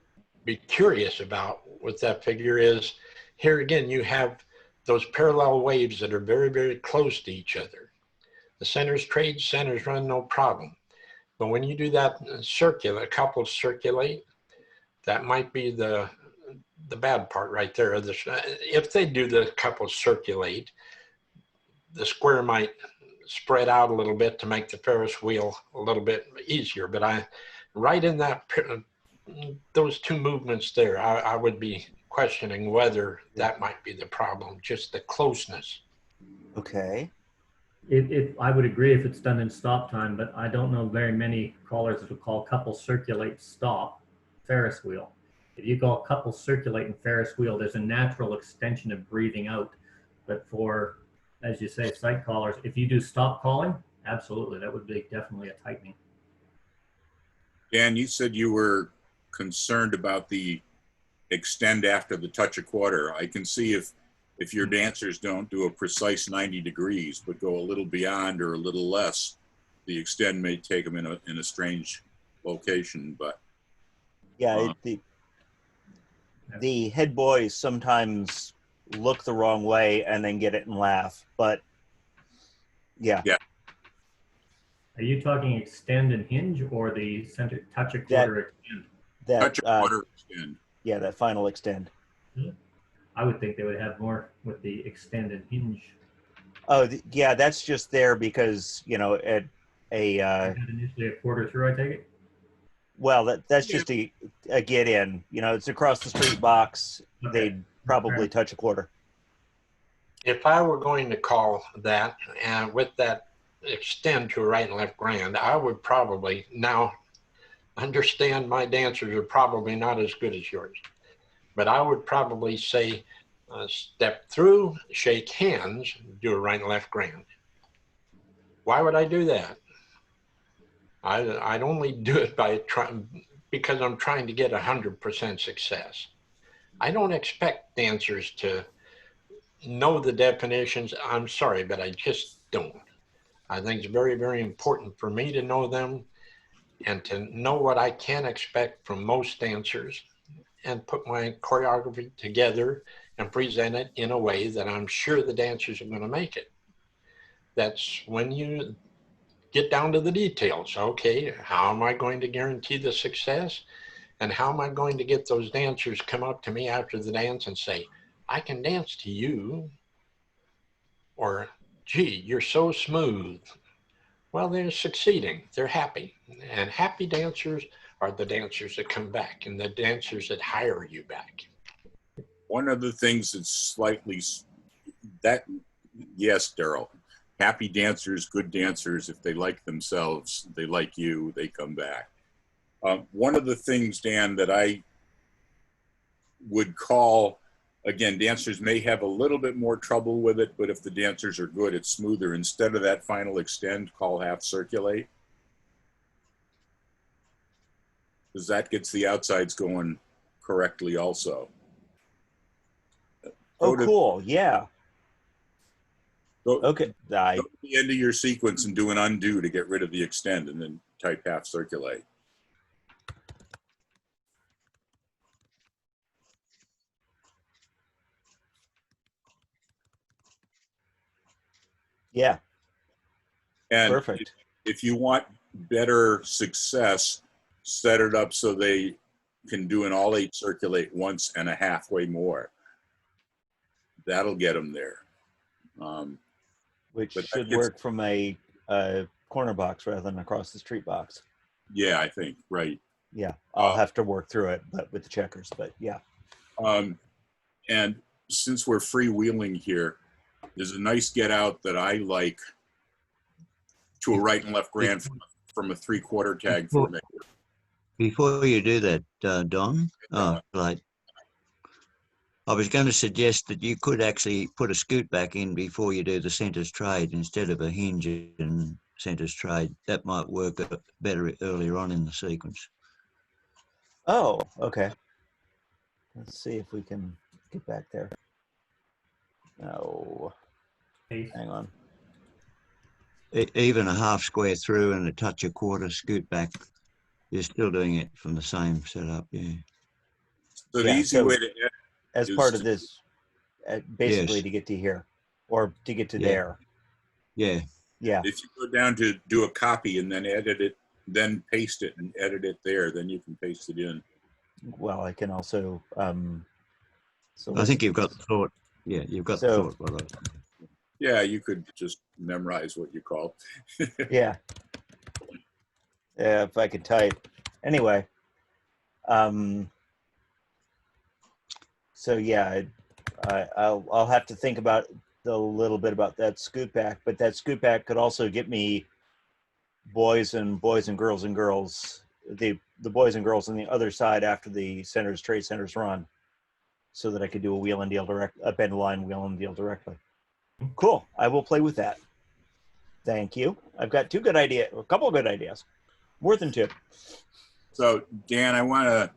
be curious about with that figure is, here again, you have those parallel waves that are very, very close to each other. The centers trade, centers run, no problem. But when you do that couples circulate, that might be the bad part right there. If they do the couples circulate, the square might spread out a little bit to make the Ferris wheel a little bit easier. But right in those two movements there, I would be questioning whether that might be the problem, just the closeness.
Okay.
I would agree if it's done in stop time, but I don't know very many callers that would call couple circulate stop Ferris wheel. If you call couple circulate and Ferris wheel, there's a natural extension of breathing out. But for, as you say, sight callers, if you do stop calling, absolutely, that would be definitely a tightening.
Dan, you said you were concerned about the extend after the touch a quarter. I can see if your dancers don't do a precise 90 degrees, but go a little beyond or a little less, the extend may take them in a strange location, but
Yeah, the head boys sometimes look the wrong way and then get it and laugh, but yeah.
Are you talking extend and hinge, or the center touch a quarter extend?
Touch a quarter extend.
Yeah, that final extend.
I would think they would have more with the extend and hinge.
Oh, yeah, that's just there because, you know, at
initially a quarter through, I take it?
Well, that's just a get in. You know, it's across the street box.
Okay.
They'd probably touch a quarter.
If I were going to call that, and with that extend to a right and left grand, I would probably now understand my dancers are probably not as good as yours, but I would probably say step through, shake hands, do a right and left grand. Why would I do that? I'd only do it by because I'm trying to get 100% success. I don't expect dancers to know the definitions. I'm sorry, but I just don't. I think it's very, very important for me to know them and to know what I can expect from most dancers and put my choreography together and present it in a way that I'm sure the dancers are going to make it. That's when you get down to the details. Okay, how am I going to guarantee the success? And how am I going to get those dancers come up to me after the dance and say, I can dance to you, or gee, you're so smooth. Well, they're succeeding, they're happy. And happy dancers are the dancers that come back and the dancers that hire you back.
One of the things that's slightly, yes, Daryl, happy dancers, good dancers, if they like themselves, they like you, they come back. One of the things, Dan, that I would call, again, dancers may have a little bit more trouble with it, but if the dancers are good, it's smoother. Instead of that final extend, call half circulate. Because that gets the outsides going correctly also.
Oh, cool. Yeah. Okay.
Go to the end of your sequence and do an undo to get rid of the extend, and then type half circulate.
Yeah.
And
perfect.
If you want better success, set it up so they can do an all 8 circulate once and a halfway more. That'll get them there.
Which should work from a corner box rather than across the street box.
Yeah, I think, right.
Yeah, I'll have to work through it, but with the checkers, but yeah.
And since we're freewheeling here, there's a nice get out that I like to a right and left grand from a 3/4 tag formation.
Before you do that, Don, I was going to suggest that you could actually put a scoot back in before you do the centres trade instead of a hinge and centres trade. That might work better earlier on in the sequence.
Oh, okay. Let's see if we can get back there. No. Hang on.
Even a half square through and a touch a quarter scoot back, you're still doing it from the same setup, yeah.
So the easy way to
as part of this, basically to get to here, or to get to there.
Yeah.
Yeah.
If you go down to do a copy and then edit it, then paste it and edit it there, then you can paste it in.
Well, I can also. So
I think you've got the thought. Yeah, you've got the thought. Well,
yeah, you could just memorize what you call.
Yeah. Yeah, if I could type. Anyway. So yeah, I'll have to think about a little bit about that scoot back, but that scoot back could also get me boys and girls and girls, the boys and girls on the other side after the trade centers run, so that I could do a wheel and deal a bend line wheel and deal directly. Cool. I will play with that. Thank you. I've got a couple of good ideas, more than 2.
So Dan, I want to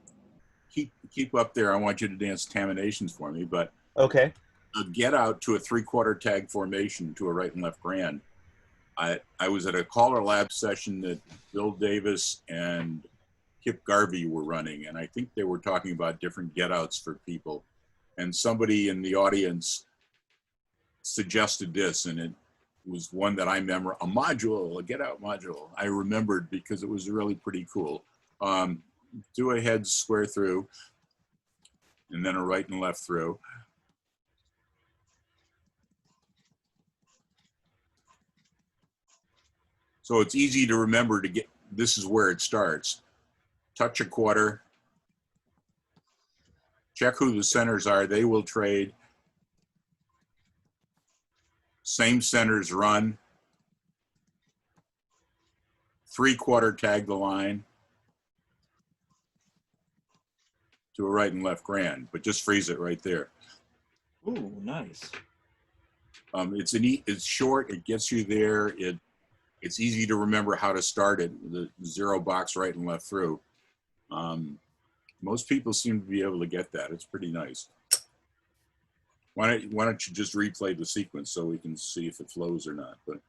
keep up there. I want you to dance terminations for me, but
okay.
A get out to a 3/4 tag formation to a right and left grand I was at a Caller Lab session that Bill Davis and Kip Garvey were running, and I think they were talking about different get-outs for people. And somebody in the audience suggested this, and it was one that I remember, a module, a get-out module. I remembered because it was really pretty cool. Do a head square through, and then a right and left through. So it's easy to remember to get, this is where it starts. Touch a quarter, check who the centers are, they will trade. Same centers run. 3/4 tag the line to a right and left grand, but just freeze it right there.
Ooh, nice.
It's short, it gets you there, it's easy to remember how to start it, the 0 box right and left through. Most people seem to be able to get that. It's pretty nice. Why don't you just replay the sequence so we can see if it flows or not? But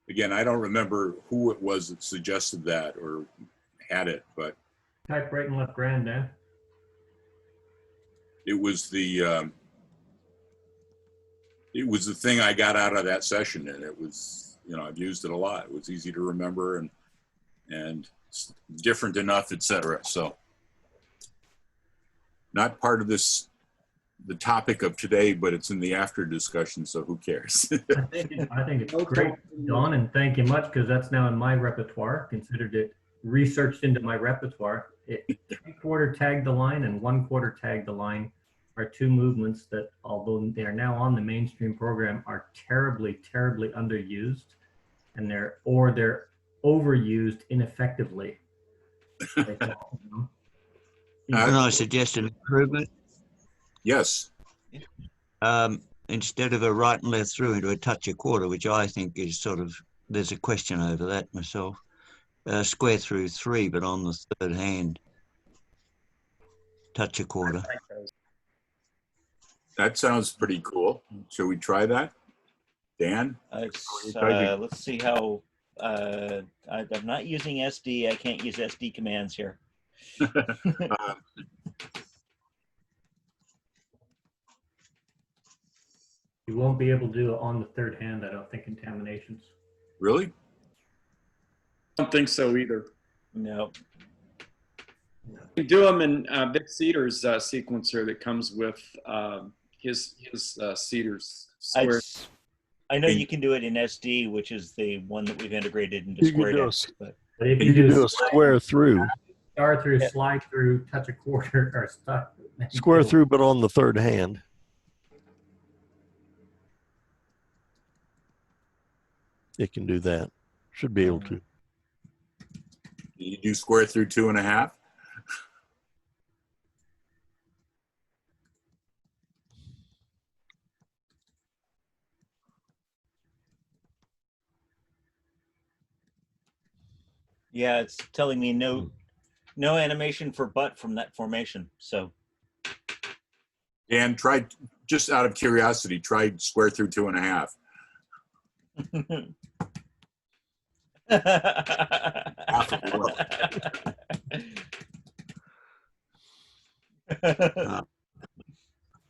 again, I don't remember who it was that suggested that or had it, but
Type right and left grand, Dan.
it was the thing I got out of that session, and it was, you know, I've used it a lot. It was easy to remember and different enough, etc. So not part of this, the topic of today, but it's in the after discussion, so who cares?
I think it's great, Don, and thank you much, because that's now in my repertoire. Considered it researched into my repertoire. 3/4 tag the line and 1/4 tag the line are two movements that, although they are now on the mainstream program, are terribly, terribly underused, and they're overused ineffectively.
Can I suggest an improvement?
Yes.
Instead of a right and left through into a touch a quarter, which I think is sort of, there's a question over that myself. Square through 3, but on the third hand. Touch a quarter.
That sounds pretty cool. Shall we try that? Dan?
Let's see how, I'm not using SD. I can't use SD commands here.
You won't be able to do it on the third hand, I don't think, contaminations.
Really?
I don't think so either.
No.
You do them in Beck Cedar's sequencer that comes with his Cedar's square.
I know you can do it in SD, which is the one that we've integrated into SquareDeck.
But if you do a square through, star through, slide through, touch a quarter, or stuff.
Square through, but on the third hand. It can do that. Should be able to.
You do square through 2.5?
Yeah, it's telling me no animation for butt from that formation. So,
Dan, try, just out of curiosity, try square through 2.5. Half of it will.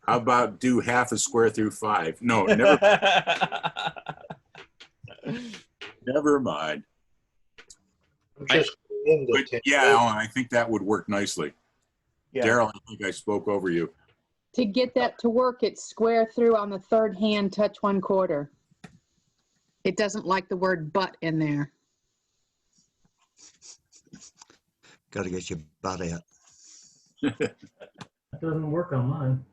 How about do half a square through 5? No, never. Never mind. But yeah, Alan, I think that would work nicely.
Yeah.
Daryl, I think I spoke over you.
To get that to work, it's square through on the third hand, touch 1/4. It doesn't like the word but in there.
Got to get your butt out.
That doesn't work on mine.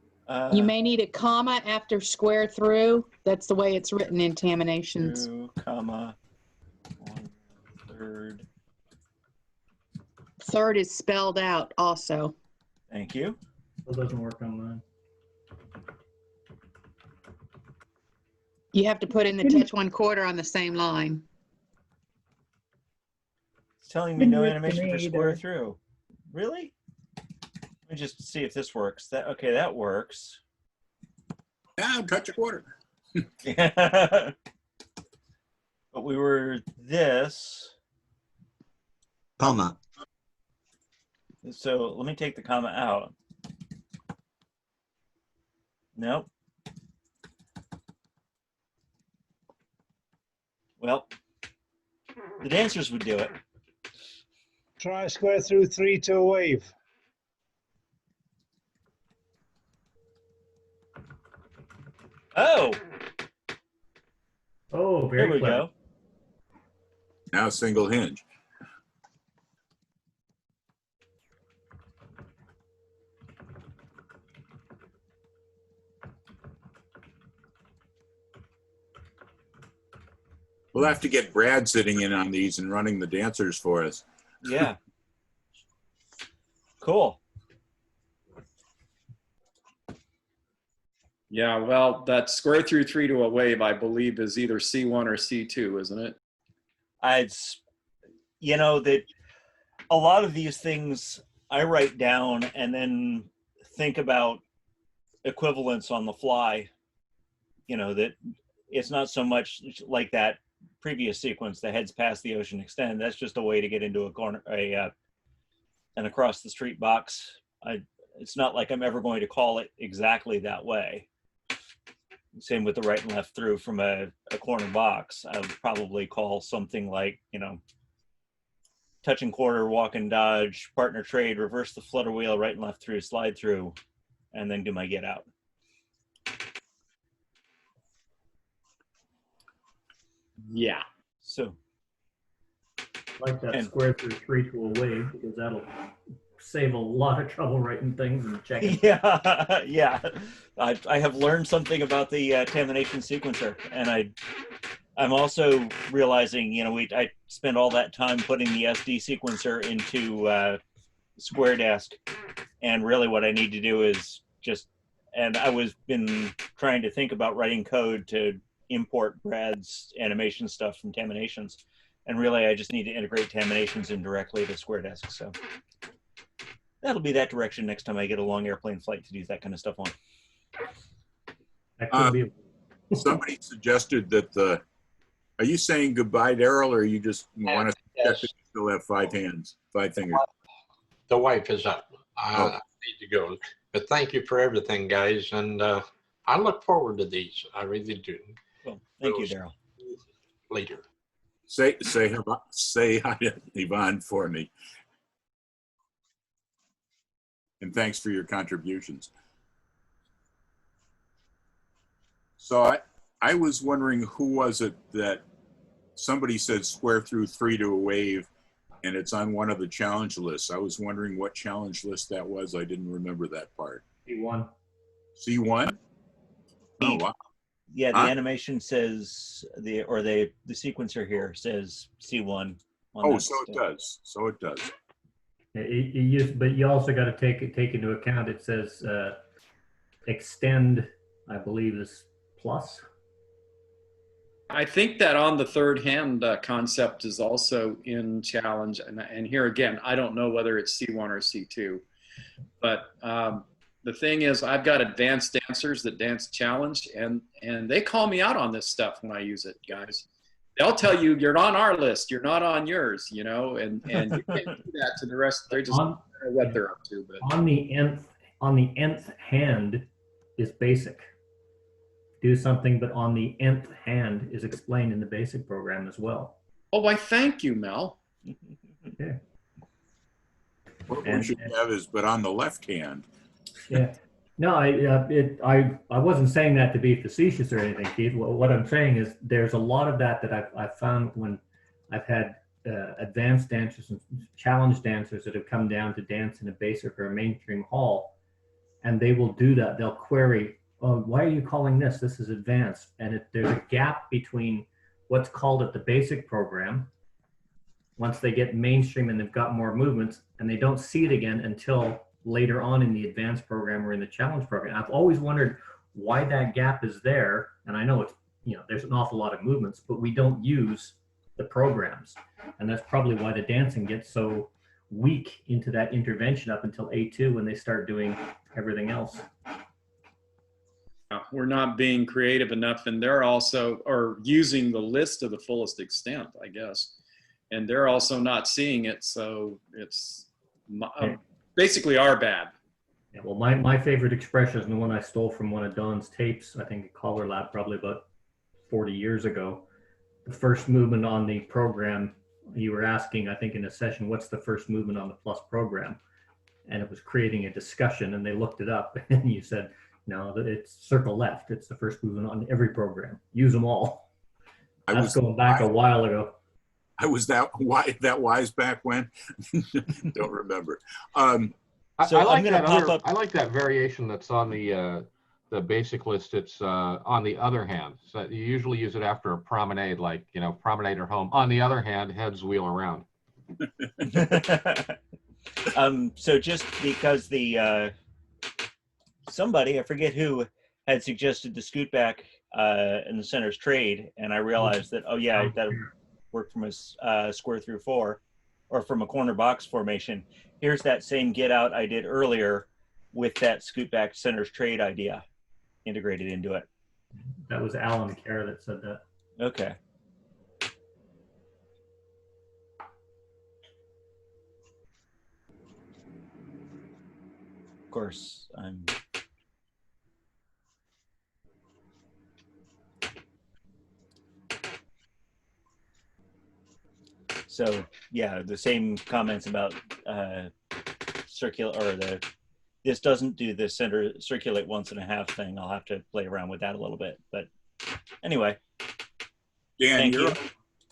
You may need a comma after square through. That's the way it's written in Taminations.
Through, comma, 1/3.
Third is spelled out also.
Thank you.
It doesn't work on mine.
You have to put in the touch 1/4 on the same line.
It's telling me
Didn't
no
work to
animation for
me
square
either.
through. Really? Let me just see if this works. Okay, that works.
Yeah, touch a quarter.
But we were this.
Comma.
So let me take the comma out. Nope. Well, the dancers would do it.
Try square through 3 to a wave.
Oh,
Oh,
there
very
we
clever.
go.
Now single hinge. We'll have to get Brad sitting in on these and running the dancers for us.
Yeah. Cool.
Yeah, well, that square through 3 to a wave, I believe, is either C1 or C2, isn't it?
You know, that a lot of these things I write down and then think about equivalence on the fly. You know, that it's not so much like that previous sequence, the heads past the ocean extend. That's just a way to get into a corner, an across the street box. It's not like I'm ever going to call it exactly that way. Same with the right and left through from a corner box. I would probably call something like, you know, touch and quarter, walk and dodge, partner trade, reverse the flutter wheel, right and left through, slide through, and then do my get out.
Yeah.
So
I like that square through 3 to a wave, because that'll save a lot of trouble writing things and checking.
Yeah, yeah. I have learned something about the Tamination sequencer, and I'm also realizing, you know, I spent all that time putting the SD sequencer into Square Desk, and really what I need to do is just, and I was been trying to think about writing code to import Brad's animation stuff from Taminations, and really I just need to integrate Taminations in directly to Square Desk. So that'll be that direction next time I get a long airplane flight to do that kind of stuff on.
Somebody suggested that are you saying goodbye, Daryl, or you just want to check that you still have 5 hands, 5 fingers?
The wife is up. I need to go. But thank you for everything, guys. And I look forward to these. I really do.
Well, thank you, Daryl.
Later.
Say hi to Yvonne for me. And thanks for your contributions. So I was wondering, who was it that somebody said square through 3 to a wave, and it's on one of the challenge lists. I was wondering what challenge list that was. I didn't remember that part.
C1.
C1? Oh, wow.
Yeah, the animation says, the sequencer here says C1.
Oh, so it does. So it does.
But you also got to take into account, it says extend, I believe, is plus.
I think that on the third hand concept is also in challenge. And here again, I don't know whether it's C1 or C2. But the thing is, I've got advanced dancers that dance challenge, and they call me out on this stuff when I use it, guys. They'll tell you, you're on our list, you're not on yours, you know, and you can't do that to the rest. They're just don't know what they're up to. But
on the nth hand is basic. Do something, but on the nth hand is explained in the basic program as well.
Oh, why, thank you, Mel.
Yeah.
What we should have is, but on the left hand.
Yeah. No, I wasn't saying that to be facetious or anything, Keith. What I'm saying is there's a lot of that I've found when I've had advanced dancers and challenge dancers that have come down to dance in a basic or a mainstream hall, and they will do that. They'll query, oh, why are you calling this? This is advanced. And there's a gap between what's called at the basic program, once they get mainstream and they've got more movements, and they don't see it again until later on in the advanced program or in the challenge program. I've always wondered why that gap is there, and I know it's there's an awful lot of movements, but we don't use the programs. And that's probably why the dancing gets so weak into that intervention up until A2 when they start doing everything else.
We're not being creative enough, and they're also, or using the list to the fullest extent, I guess. And they're also not seeing it, so it's basically our bad.
Yeah, well, my favorite expression is the one I stole from one of Don's tapes, I think a Collar Lab probably about 40 years ago. The first movement on the program, you were asking, I think in a session, what's the first movement on the Plus program? And it was creating a discussion, and they looked it up, and you said, no, it's circle left. It's the first movement on every program. Use them all. That's going back a while ago.
I was that wise back when. Don't remember.
I like that variation that's on the basic list. It's on the other hand. So you usually use it after a promenade, like promenade or home. On the other hand, heads wheel around.
So just because somebody, I forget who, had suggested the scoot back in the center's trade, and I realized that, oh yeah, that worked from a square through 4 or from a corner box formation. Here's that same get out I did earlier with that scoot back center's trade idea integrated into it.
That was Alan Kerr that said that.
Okay. Of course, I'm so yeah, the same comments about circular, or this doesn't do the center circulate once and a half thing. I'll have to play around with that a little bit, but anyway.
Dan,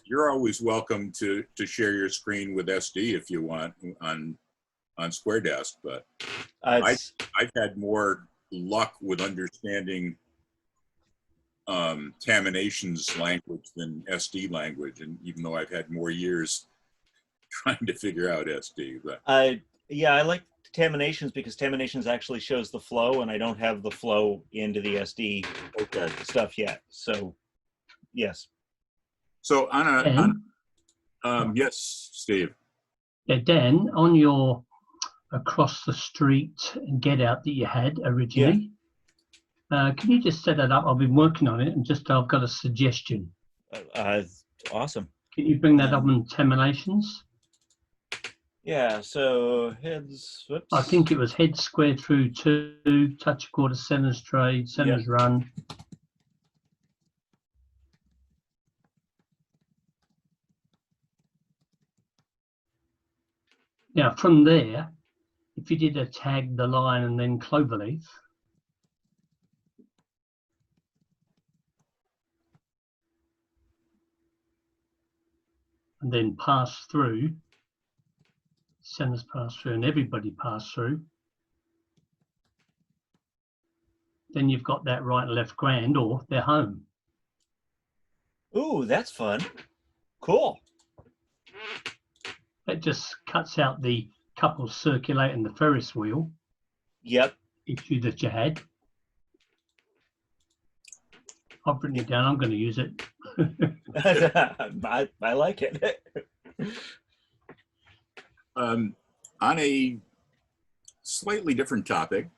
you're always welcome to share your screen with SD if you want on Square Desk, but I've had more luck with understanding Tamination's language than SD language, and even though I've had more years trying to figure out SD, but
yeah, I like Taminations because Taminations actually shows the flow, and I don't have the flow into the SD stuff yet. So yes.
So yes, Steve.
Yeah, Dan, on your across the street get out that you had originally. Yeah. Can you just set that up? I've been working on it, and I've got a suggestion.
Awesome.
Can you bring that up on Taminations?
Yeah, so heads, whoops.
I think it was head square through 2, touch a quarter, centers trade, centers run. Now from there, if you did a tag the line and then cloverleaf, and then pass through, centers pass through and everybody pass through, then you've got that right and left grand, or they're home.
Ooh, that's fun. Cool.
That just cuts out the couples circulating the Ferris wheel.
Yep.
Issue that you had. I've written it down. I'm going to use it.
I like it.
On a slightly different topic,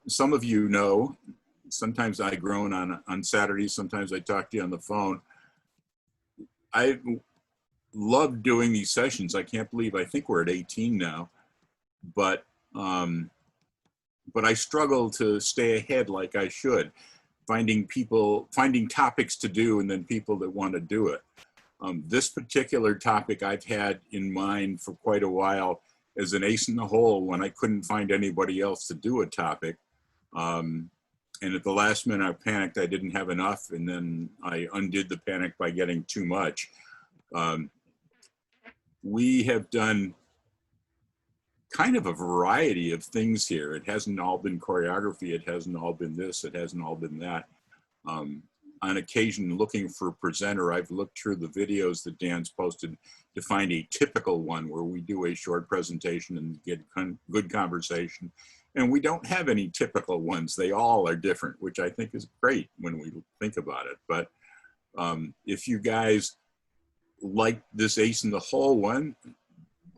some of you know, sometimes I groan on Saturdays, sometimes I talk to you on the phone. I love doing these sessions. I can't believe, I think we're at 18 now, but I struggle to stay ahead like I should, finding topics to do and then people that want to do it. This particular topic I've had in mind for quite a while as an ace in the hole when I couldn't find anybody else to do a topic. And at the last minute I panicked I didn't have enough, and then I undid the panic by getting too much. We have done kind of a variety of things here. It hasn't all been choreography. It hasn't all been this. It hasn't all been that. on occasion looking for a presenter, I've looked through the videos that Dan's posted to find a typical one where we do a short presentation and get good conversation. And we don't have any typical ones. They all are different, which I think is great when we think about it. But if you guys like this ace in the hole one,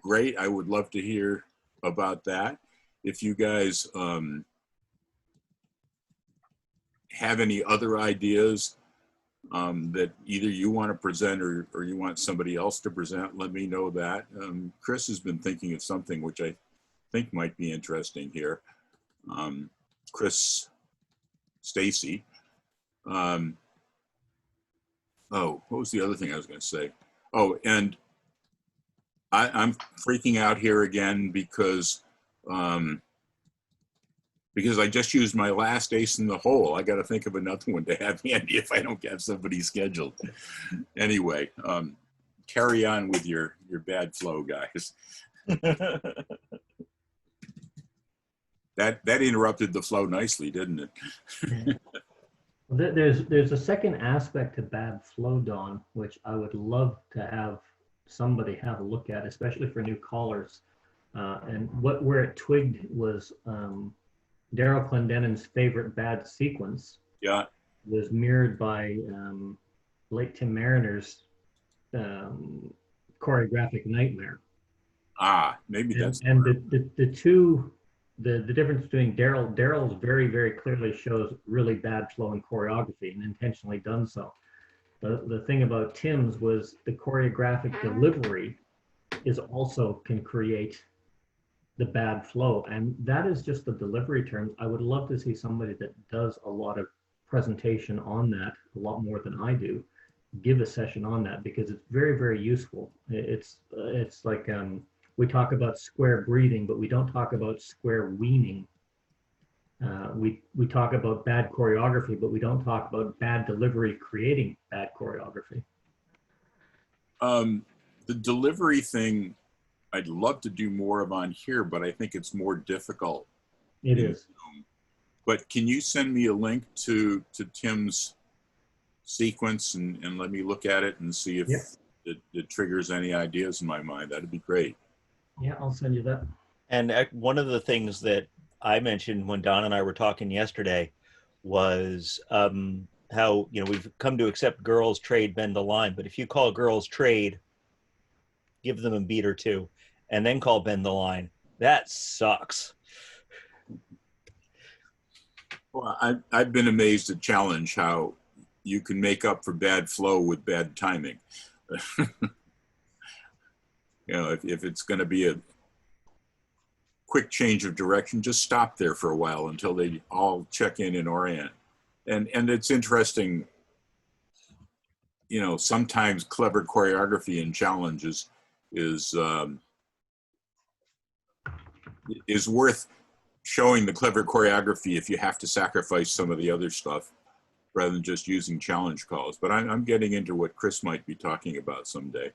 great. I would love to hear about that. If you guys have any other ideas that either you want to present or you want somebody else to present, let me know that. Chris has been thinking of something which I think might be interesting here. Chris Stacy. Oh, what was the other thing I was going to say? Oh, and I'm freaking out here again because I just used my last ace in the hole. I got to think of another one to have handy if I don't have somebody scheduled. Anyway, carry on with your bad flow, guys. That interrupted the flow nicely, didn't it?
There's a second aspect to bad flow, Don, which I would love to have somebody have a look at, especially for new callers. And where it twigged was Daryl Clendenin's favorite bad sequence.
Yeah.
Was mirrored by late Tim Mariner's choreographic nightmare.
Ah, maybe that's.
And the difference between Daryl's very, very clearly shows really bad flow in choreography and intentionally done so. The thing about Tim's was the choreographic delivery is also can create the bad flow, and that is just the delivery terms. I would love to see somebody that does a lot of presentation on that, a lot more than I do, give a session on that, because it's very, very useful. It's like we talk about square breathing, but we don't talk about square weaning. We talk about bad choreography, but we don't talk about bad delivery creating bad choreography.
The delivery thing, I'd love to do more of on here, but I think it's more difficult.
It is.
Zoom. But can you send me a link to Tim's sequence and let me look at it and see if it triggers any ideas in my mind? That'd be great.
Yeah, I'll send you that.
And one of the things that I mentioned when Don and I were talking yesterday was how, we've come to accept girls trade, bend the line. But if you call girls trade, give them a beat or two, and then call bend the line, that sucks.
Well, I've been amazed at Challenge how you can make up for bad flow with bad timing. If it's going to be a quick change of direction, just stop there for a while until they all check in and orient. And it's interesting, sometimes clever choreography in challenges is worth showing the clever choreography if you have to sacrifice some of the other stuff rather than just using challenge calls. But I'm getting into what Chris might be talking about someday.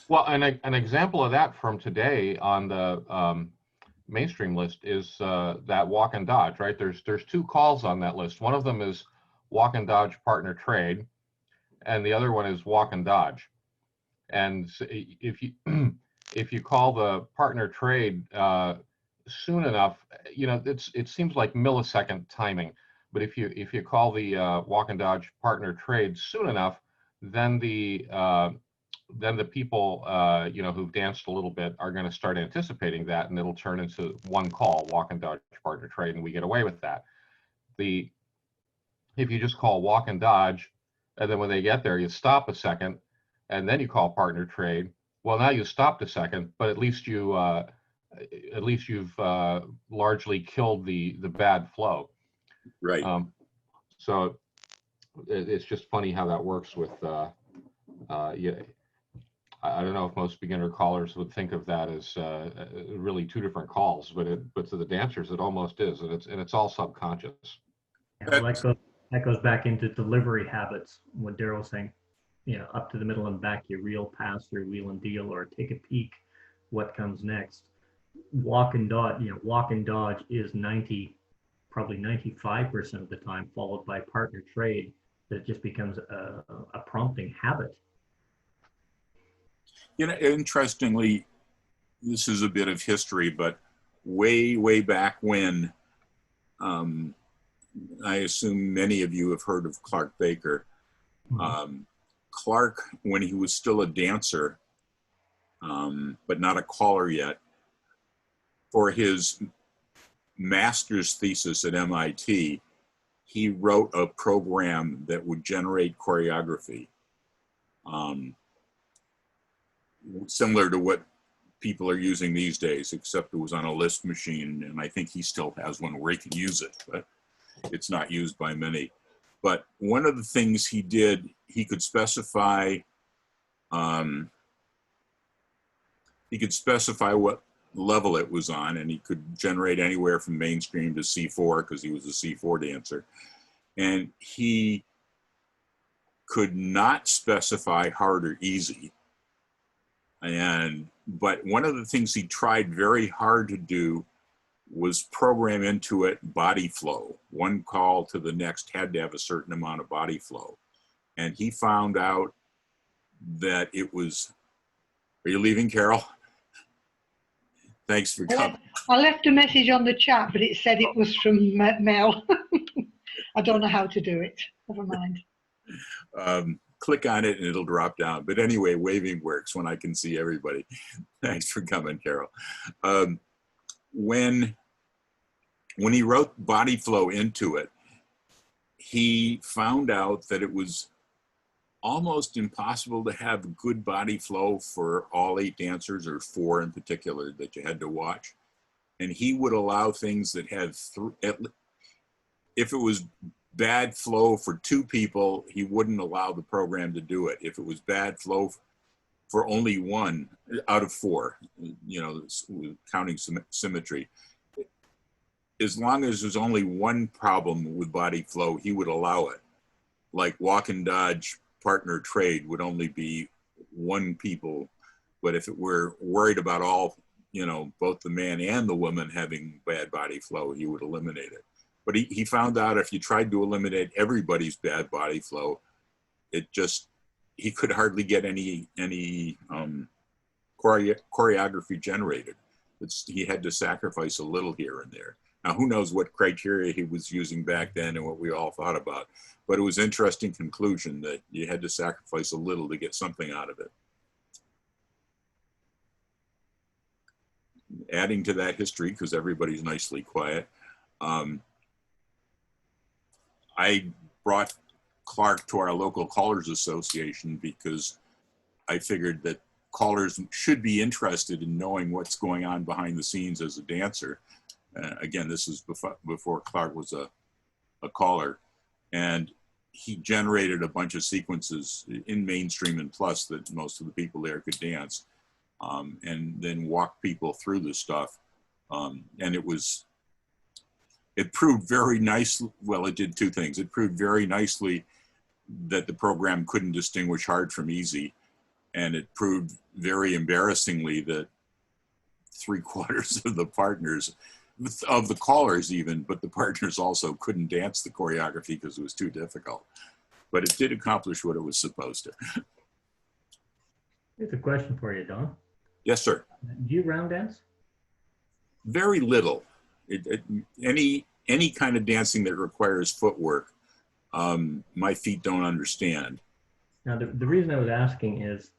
Well, an example of that from today on the mainstream list is that walk and dodge, right? There's two calls on that list. One of them is walk and dodge partner trade, and the other one is walk and dodge. And if you call the partner trade soon enough, it seems like millisecond timing. But if you call the walk and dodge partner trade soon enough, then the people who've danced a little bit are going to start anticipating that, and it'll turn into one call, walk and dodge partner trade, and we get away with that. If you just call walk and dodge, and then when they get there, you stop a second, and then you call partner trade. Well, now you stopped a second, but at least you've largely killed the bad flow.
Right.
So it's just funny how that works with. I don't know if most beginner callers would think of that as really two different calls, but to the dancers it almost is, and it's all subconscious.
Yeah, that goes back into delivery habits. What Daryl's saying, up to the middle and back, you reel, pass, or wheel and deal, or take a peek. What comes next? Walk and dodge. Walk and dodge is probably 95% of the time, followed by partner trade, that it just becomes a prompting habit.
You know, interestingly, this is a bit of history, but way back when, I assume many of you have heard of Clark Baker. Clark, when he was still a dancer, but not a caller yet, for his master's thesis at MIT, he wrote a program that would generate choreography, similar to what people are using these days, except it was on a Lisp machine, and I think he still has one where he can use it, but it's not used by many. But one of the things he did, he could specify what level it was on, and he could generate anywhere from mainstream to C4 because he was a C4 dancer. And he could not specify hard or easy. But one of the things he tried very hard to do was program into it body flow. One call to the next had to have a certain amount of body flow. And he found out that it was, are you leaving, Carol? Thanks for coming.
I left a message on the chat, but it said it was from Mel. I don't know how to do it. Never mind.
Click on it and it'll drop down. But anyway, waving works when I can see everybody. Thanks for coming, Carol. When he wrote body flow into it, he found out that it was almost impossible to have good body flow for all 8 dancers, or 4 in particular that you had to watch. And he would allow things that had, if it was bad flow for 2 people, he wouldn't allow the program to do it. If it was bad flow for only 1 out of 4, you know, counting symmetry, as long as there's only 1 problem with body flow, he would allow it. Like walk and dodge, partner trade would only be 1 people. But if it were worried about all, you know, both the man and the woman having bad body flow, he would eliminate it. But he found out if you tried to eliminate everybody's bad body flow, it just, he could hardly get any choreography generated. He had to sacrifice a little here and there. Now, who knows what criteria he was using back then and what we all thought about, but it was an interesting conclusion that you had to sacrifice a little to get something out of it. Adding to that history, because everybody's nicely quiet, I brought Clark to our local Callers Association because I figured that callers should be interested in knowing what's going on behind the scenes as a dancer. Again, this is before Clark was a caller, and he generated a bunch of sequences in Mainstream and Plus that most of the people there could dance, and then walk people through the stuff. And it proved very nice. Well, it did 2 things. It proved very nicely that the program couldn't distinguish hard from easy. And it proved very embarrassingly that 3/4 of the partners, of the callers even, but the partners also couldn't dance the choreography because it was too difficult. But it did accomplish what it was supposed to.
Here's a question for you, Don.
Yes, sir.
Do you round dance?
Very little. Any kind of dancing that requires footwork, my feet don't understand.
Now, the reason I was asking is,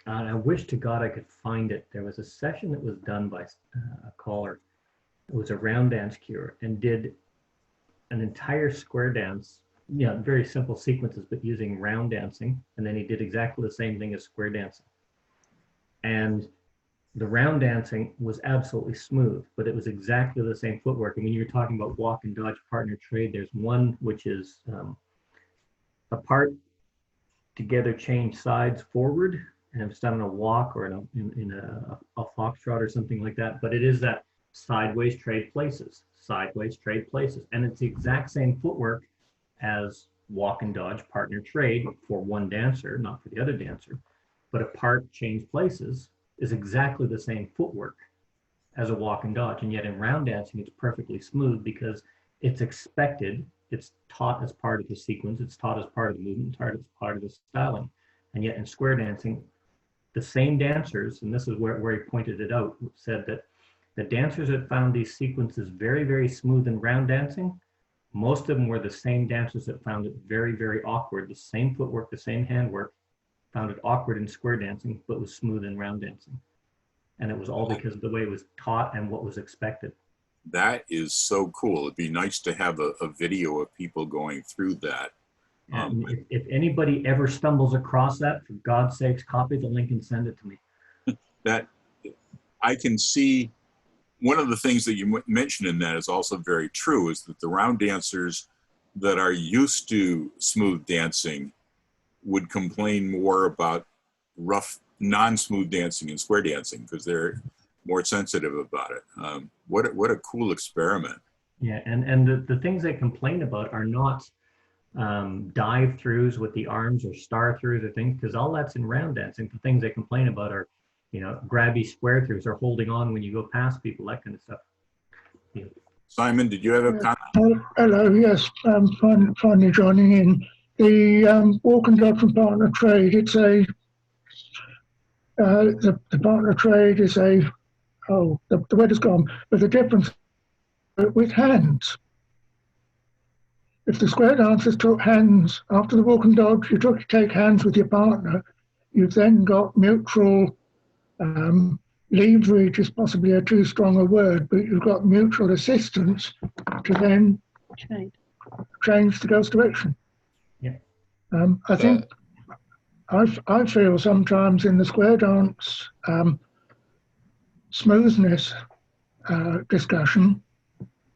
I wish to God I could find it. There was a session that was done by a caller. It was a round dance cure, and did an entire square dance, you know, very simple sequences, but using round dancing. And then he did exactly the same thing as square dancing. And the round dancing was absolutely smooth, but it was exactly the same footwork. And when you're talking about walk and dodge, partner trade, there's one which is apart, together, change sides forward, and it's done in a walk or in a foxtrot or something like that. But it is that sideways trade places, and it's the exact same footwork as walk and dodge, partner trade for one dancer, not for the other dancer. But apart, change places is exactly the same footwork as a walk and dodge, and yet in round dancing it's perfectly smooth because it's expected it's taught as part of the sequence, it's taught as part of the movement, taught as part of the styling. And yet in square dancing, the same dancers, and this is where he pointed it out, said that the dancers that found these sequences very, very smooth in round dancing, most of them were the same dancers that found it very, very awkward. The same footwork, the same handwork, found it awkward in square dancing, but was smooth in round dancing. And it was all because of the way it was taught and what was expected.
That is so cool. It'd be nice to have a video of people going through that.
If anybody ever stumbles across that, for God's sakes, copy the link and send it to me.
That I can see. One of the things that you mentioned in that is also very true, is that the round dancers that are used to smooth dancing would complain more about rough, non-smooth dancing and square dancing because they're more sensitive about it. What a cool experiment.
Yeah, and the things they complain about are not dive throughs with the arms or star throughs or things, because all that's in round dancing. The things they complain about are, you know, grabby square throughs or holding on when you go past people, that kind of stuff. Yeah.
Simon, did you have a comment?
Hello, yes, I'm finally joining in. The walk and dodge from partner trade, it's a, the partner trade is a, oh, the word is gone, but the difference with hands. If the square dancers took hands, after the walk and dodge, you take hands with your partner, you've then got mutual leverage is possibly a too strong a word, but you've got mutual assistance to then change the girl's direction.
Yeah.
I think I feel sometimes in the square dance smoothness discussion,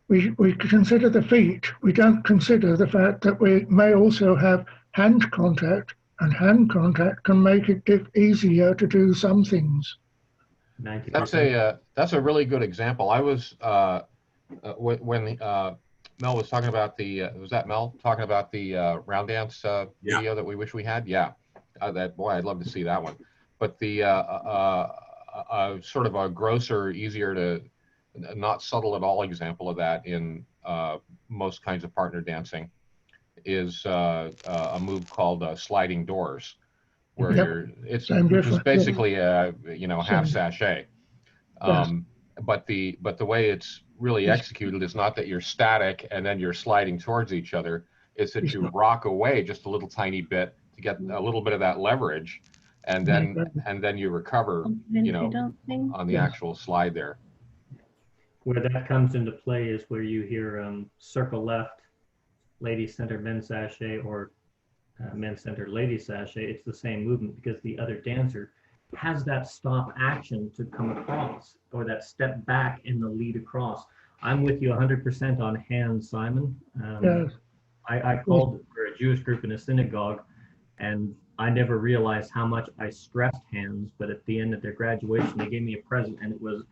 we consider the feet. We don't consider the fact that we may also have hand contact, and hand contact can make it easier to do some things.
That's a really good example. I was when Mel was talking about the was that Mel talking about the round dance video that we wish we had? Yeah, that boy, I'd love to see that one. But the sort of a grosser, easier to not subtle at all example of that in most kinds of partner dancing is a move called sliding doors, where it's basically a half sachet. But the way it's really executed is not that you're static and then you're sliding towards each other. It's that you rock away just a little tiny bit to get a little bit of that leverage, and then you recover, on the actual slide there.
Where that comes into play is where you hear circle left, lady center, men's sachet, or men's center, lady sachet. It's the same movement because the other dancer has that stop action to come across, or that step back in the lead across. I'm with you 100% on hands, Simon.
Yes.
I called for a Jewish group in a synagogue, and I never realized how much I stressed hands, but at the end of their graduation, they gave me a present, and it was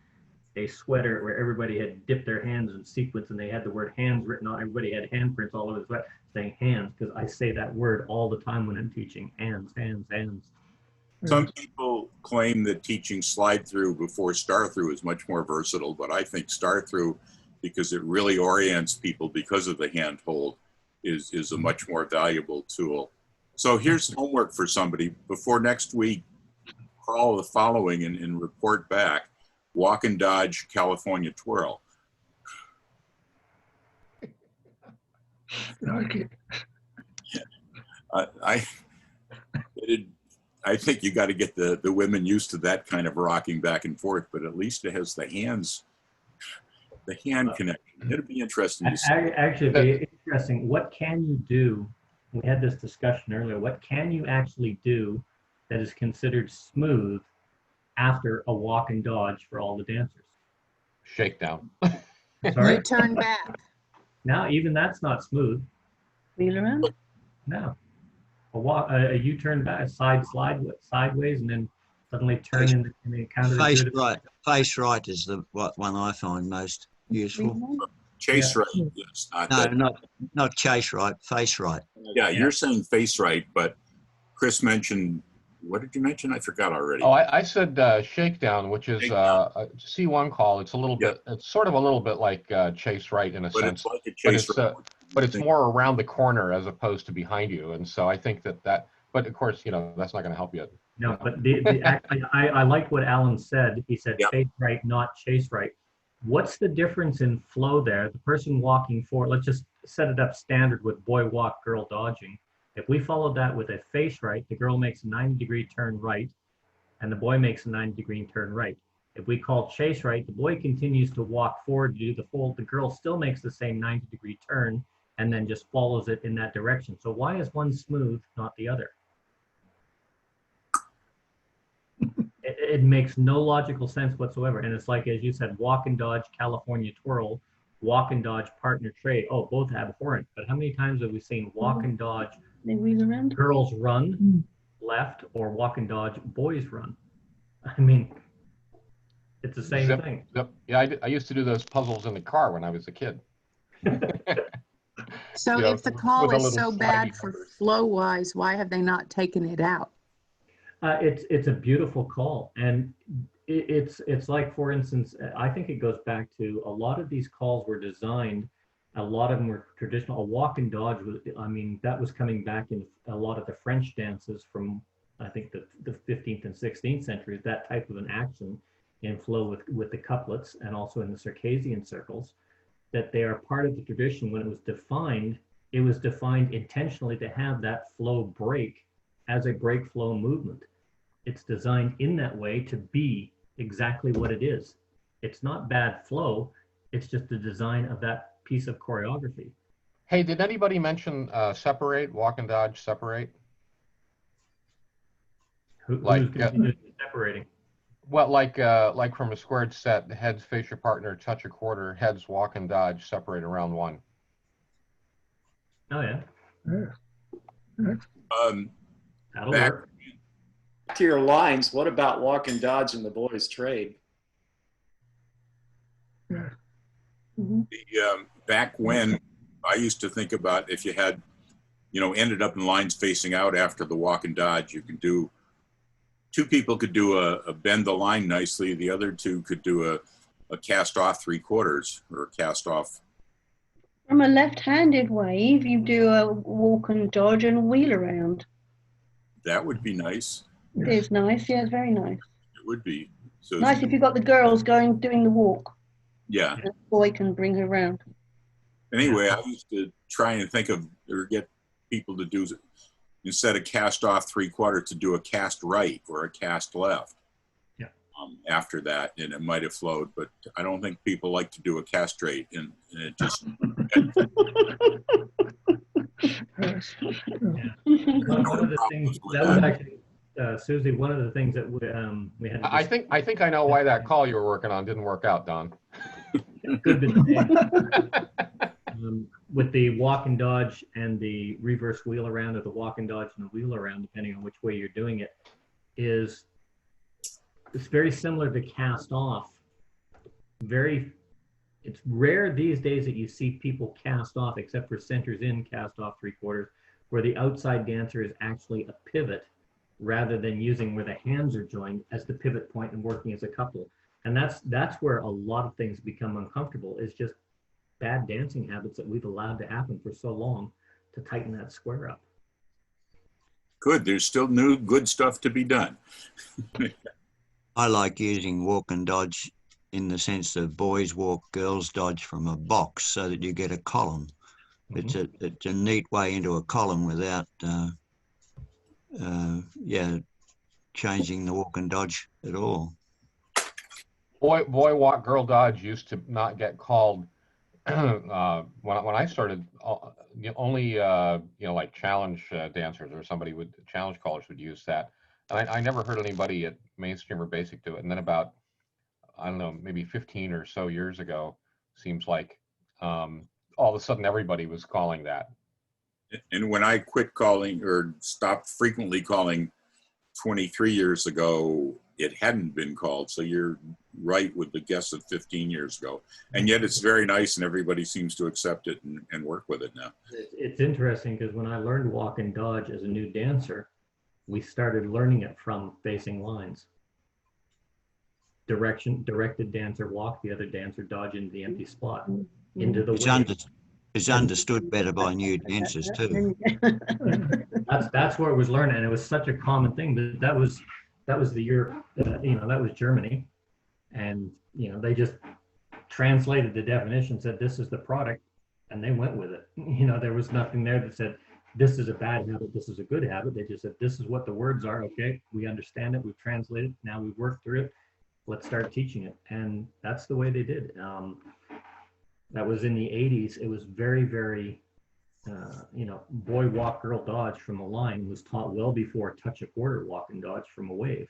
a sweater where everybody had dipped their hands in sequence, and they had the word hands written on. Everybody had handprints all over the sweater saying hands, because I say that word all the time when I'm teaching. Hands, hands, hands.
Some people claim that teaching slide through before star through is much more versatile, but I think star through, because it really orients people because of the hand hold, is a much more valuable tool. So here's homework for somebody. Before next week, call the following and report back. Walk and dodge California twirl.
Like it.
I think you got to get the women used to that kind of rocking back and forth, but at least it has the hand connection. It'd be interesting to see.
Actually, it'd be interesting. What can you do? We had this discussion earlier. What can you actually do that is considered smooth after a walk and dodge for all the dancers?
Shakedown.
Sorry?
You turn back.
No, even that's not smooth.
Wheel around?
No. A U-turn back, a sideways, and then suddenly turn in the counter.
Face right is the one I find most useful.
Chase right. Yes,
not chase right, face right.
Yeah, you're saying face right, but Chris mentioned, what did you mention? I forgot already.
Oh, I said shakedown, which is a C1 call. It's a little bit, it's sort of a little bit like chase right in a sense.
It's like a chase right.
but it's more around the corner as opposed to behind you. And so I think that, but of course, you know, that's not going to help you.
No, but actually, I like what Alan said. He said face right, not chase right. What's the difference in flow there? The person walking forward, let's just set it up standard with boy walk, girl dodging. If we follow that with a face right, the girl makes a 90-degree turn right, and the boy makes a 90-degree turn right. If we call chase right, the boy continues to walk forward to do the fold. The girl still makes the same 90-degree turn and then just follows it in that direction. So why is one smooth, not the other? It makes no logical sense whatsoever. And it's like, as you said, walk and dodge, California twirl, walk and dodge, partner trade. Oh, both abhorrent. But how many times have we seen walk and dodge,
they wheel around,
girls run left, or walk and dodge, boys run? I mean, it's the same thing.
Yeah, I used to do those puzzles in the car when I was a kid.
So
You know,
if the call
with a
is
little
so bad
slidey
for flow-wise, why have they not taken it out?
It's a beautiful call, and it's like, for instance, I think it goes back to a lot of these calls were designed. A lot of them were traditional. A walk and dodge was, I mean, that was coming back in a lot of the French dances from, I think, the 15th and 16th centuries. That type of an action in flow with the couplets, and also in the Circassian circles, that they are part of the tradition. When it was defined intentionally to have that flow break as a break flow movement. It's designed in that way to be exactly what it is. It's not bad flow, it's just the design of that piece of choreography.
Hey, did anybody mention separate, walk and dodge, separate?
Who's going to do separating?
Well, like from a squared set, heads face your partner, touch a quarter, heads walk and dodge, separate around one.
Oh yeah. That'll
Back,
work.
To your lines, what about walk and dodge in the boys trade?
Back when I used to think about, if you had, you know, ended up in lines facing out after the walk and dodge, you could do, two people could do a bend the line nicely. The other two could do a cast off 3/4 or a cast off.
From a left-handed wave, you do a walk and dodge and wheel around.
That would be nice.
It is nice, yeah, it's very nice.
It would be. So
Nice if you've got the girls doing the walk.
Yeah.
And the boy can bring her around.
Anyway, I used to try and think of, or get people to do, instead of cast off 3/4, to do a cast right or a cast left.
Yeah.
After that, and it might have flowed, but I don't think people like to do a cast straight, and it just.
One of the things that was actually, Susie, one of the things that we had.
I think I know why that call you were working on didn't work out, Don.
Could be the same. With the walk and dodge and the reverse wheel around, or the walk and dodge and the wheel around, depending on which way you're doing it, it's very similar to cast off. It's rare these days that you see people cast off, except for centers in cast off 3/4, where the outside dancer is actually a pivot rather than using where the hands are joined as the pivot point and working as a couple. And that's where a lot of things become uncomfortable, is just bad dancing habits that we've allowed to happen for so long to tighten that square up.
Good. There's still new good stuff to be done.
I like using walk and dodge in the sense of boys walk, girls dodge from a box, so that you get a column.
Mm-hmm.
It's a neat way into a column without changing the walk and dodge at all.
Boy walk, girl dodge used to not get called when I started. Only like challenge dancers or challenge callers would use that. And I never heard anybody at mainstream or basic do it. And then about, I don't know, maybe 15 or so years ago, seems like all of a sudden everybody was calling that.
And when I quit calling, or stopped frequently calling 23 years ago, it hadn't been called. So you're right with the guess of 15 years ago. And yet it's very nice, and everybody seems to accept it and work with it now.
It's interesting, because when I learned walk and dodge as a new dancer, we started learning it from facing lines. Directed dancer walk, the other dancer dodge into the empty spot, into the wave.
It's understood better by new dancers too.
That's where it was learned, and it was such a common thing. But that was the year, that was Germany, and they just translated the definition, said this is the product, and they went with it. There was nothing there that said this is a bad habit, this is a good habit. They just said this is what the words are. Okay, we understand it, we've translated it, now we've worked through it, let's start teaching it. And that's the way they did. That was in the 80s. It was very, very boy walk, girl dodge from a line was taught well before touch a quarter, walk and dodge from a wave.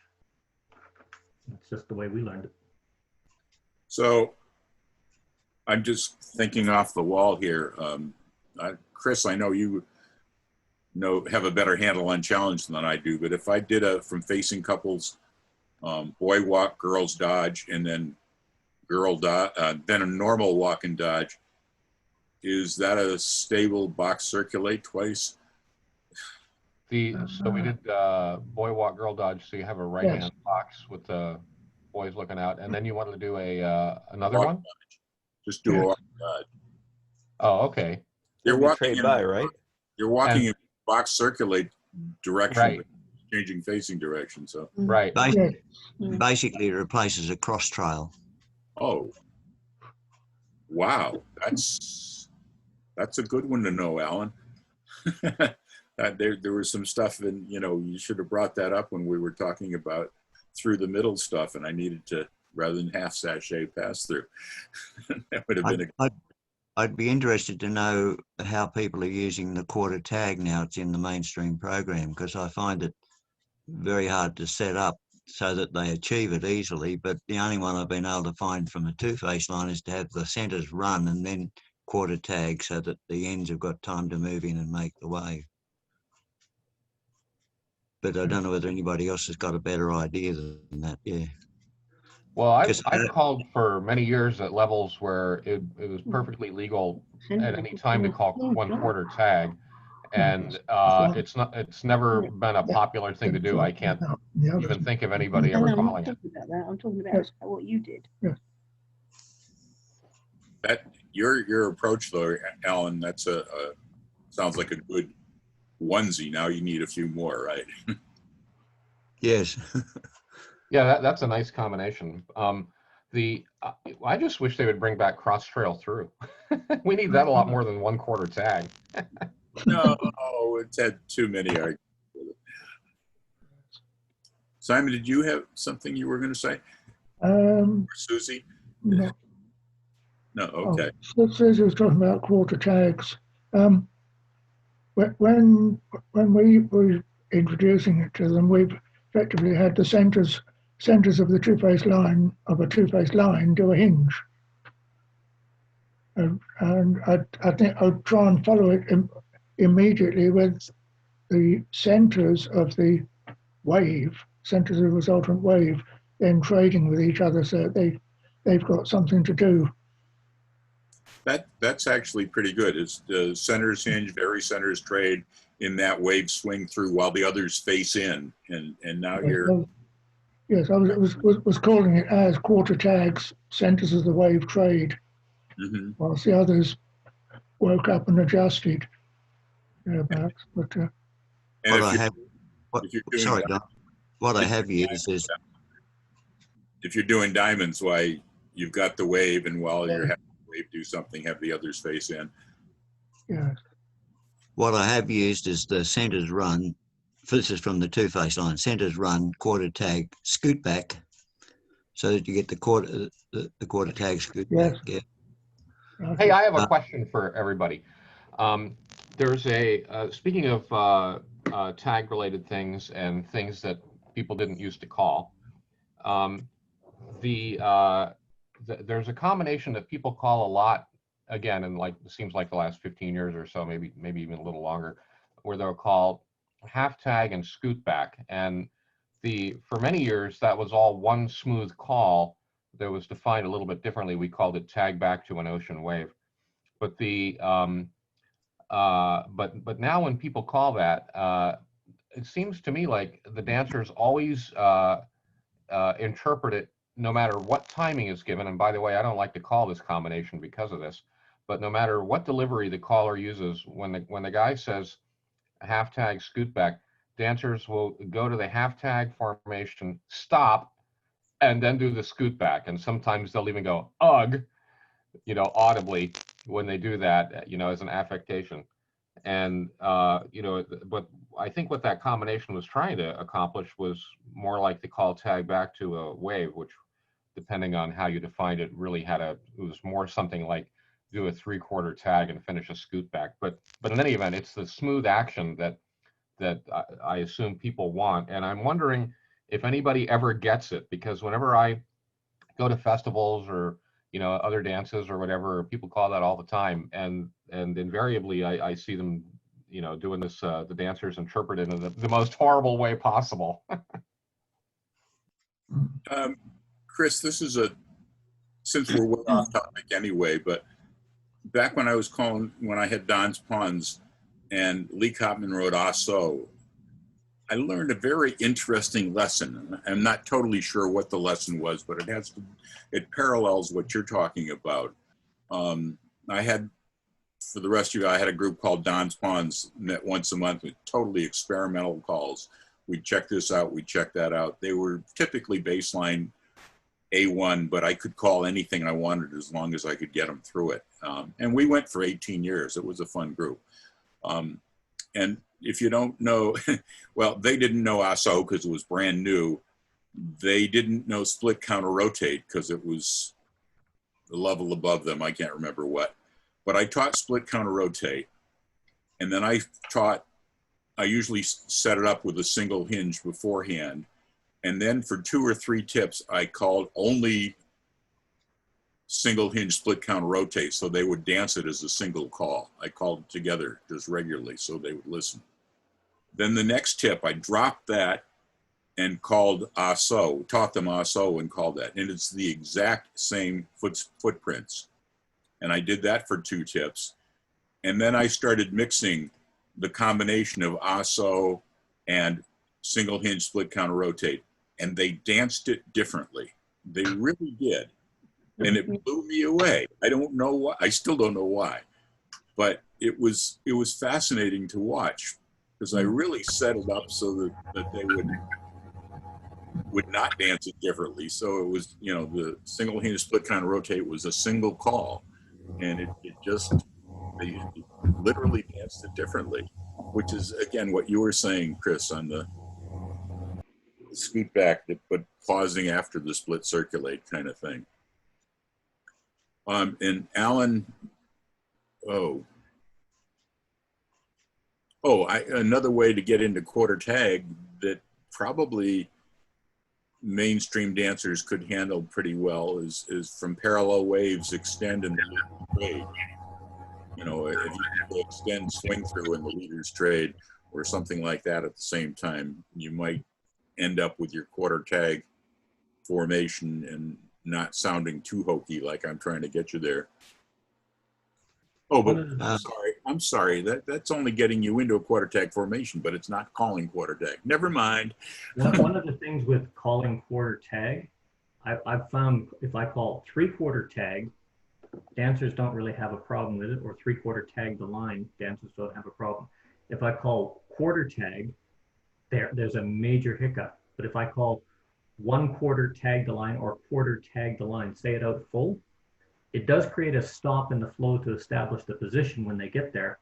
That's just the way we learned it.
So I'm just thinking off the wall here. Chris, I know you have a better handle on challenge than I do, but if I did a from facing couples, boy walk, girls dodge, and then then a normal walk and dodge, is that a stable box circulate twice?
So we did boy walk, girl dodge. So you have a right hand box with the boys looking out, and then you wanted to do another
walk
one.
Dodge. Just do a walk dodge.
Oh, okay.
You're walking in,
right?
You're walking in box circulate direction,
right.
Changing facing direction. So
right.
Basically, it replaces a cross trail.
Oh, wow, that's a good one to know, Alan. There was some stuff, and you should have brought that up when we were talking about through the middle stuff, and I needed to, rather than half sachet, pass through. That would have been
I'd be interested to know how people are using the quarter tag now it's in the mainstream program, because I find it very hard to set up so that they achieve it easily. But the only one I've been able to find from a two-face line is to have the centers run and then quarter tag so that the ends have got time to move in and make the wave. But I don't know whether anybody else has got a better idea than that. Yeah.
Well, I've called for many years at levels where it was perfectly legal at any time to call one quarter tag, and it's never been a popular thing to do. I can't even think of anybody ever calling it.
I'm talking about what you did.
that your approach though, Alan. That's sounds like a good onesie. Now you need a few more, right?
Yes.
Yeah, that's a nice combination. I just wish they would bring back cross trail through. We need that a lot more than one quarter tag.
No, it's had too many arguments with it. Simon, did you have something you were going to say? Or Susie?
No.
No, okay.
Susie was talking about quarter tags. When we were introducing it to them, we've effectively had the centers of the two-face line of a two-face line do a hinge. And I think I'll try and follow it immediately with the centers of the wave, centers of the resultant wave, then trading with each other so they've got something to do.
That's actually pretty good. It's the centers hinge, very centers trade in that wave swing through while the others face in, and now you're.
Yes, I was calling it as quarter tags, centers of the wave trade, whilst the others woke up and adjusted. But
what I have used is
if you're doing diamonds, why you've got the wave, and while you're having the wave do something, have the others face in.
Yeah.
What I have used is the centers run. This is from the two-face line. Centers run, quarter tag, scoot back, so that you get the quarter tag scoot back. Yeah.
Hey, I have a question for everybody. There's speaking of tag-related things and things that people didn't used to call. There's a combination that people call a lot, again, and it seems like the last 15 years or so, maybe even a little longer, where they'll call half tag and scoot back. And for many years, that was all one smooth call that was defined a little bit differently. We called it tag back to an ocean wave. But but now when people call that, it seems to me like the dancers always interpret it no matter what timing is given. And by the way, I don't like to call this combination because of this, but no matter what delivery the caller uses, when the guy says half tag scoot back, dancers will go to the half tag formation, stop, and then do the scoot back. And sometimes they'll even go ugh, audibly when they do that, as an affectation. And, but I think what that combination was trying to accomplish was more like the call tag back to a wave, which, depending on how you defined it, really it was more something like do a 3/4 tag and finish a scoot back. But in any event, it's the smooth action that I assume people want. And I'm wondering if anybody ever gets it, because whenever I go to festivals or other dances or whatever, people call that all the time, and invariably I see them doing this, the dancers interpret it in the most horrible way possible.
Chris, this is since we're way off topic anyway, but back when I had Don's Puns and Lee Kopman wrote Also, I learned a very interesting lesson. I'm not totally sure what the lesson was, but it parallels what you're talking about. For the rest of you, I had a group called Don's Puns, met once a month with totally experimental calls. We'd check this out, we'd check that out. They were typically baseline A1, but I could call anything I wanted as long as I could get them through it. And we went for 18 years. It was a fun group. And if you don't know, well, they didn't know ASO because it was brand new. They didn't know split counter rotate because it was the level above them. I can't remember what. But I taught split counter rotate. And then I usually set it up with a single hinge beforehand. And then for 2 or 3 tips, I called only single hinge split counter rotate. So they would dance it as a single call. I called it together just regularly so they would listen. Then the next tip, I dropped that and called ASO, taught them ASO and called that. And it's the exact same footprints. And I did that for 2 tips. And then I started mixing the combination of ASO and single hinge split counter rotate. And they danced it differently. They really did. And it blew me away. I don't know why. I still don't know why. But it was fascinating to watch because I really set it up so that they would not dance it differently. So it was, the single hinge split counter rotate was a single call. And they literally danced it differently, which is, again, what you were saying, Chris, on the scoot back, but pausing after the split circulate kind of thing. And Alan, another way to get into quarter tag that probably mainstream dancers could handle pretty well is from parallel waves extend in the leader's trade. If you extend swing through in the leader's trade or something like that at the same time, you might end up with your quarter tag formation and not sounding too hokey like I'm trying to get you there. Oh, but I'm sorry. That's only getting you into a quarter tag formation, but it's not calling quarter tag. Never mind.
One of the things with calling quarter tag, I've found if I call 3/4 tag, dancers don't really have a problem with it, or 3/4 tag the line, dancers don't have a problem. If I call quarter tag, there's a major hiccup. But if I call 1/4 tag the line or quarter tag the line, say it out full, it does create a stop in the flow to establish the position when they get there.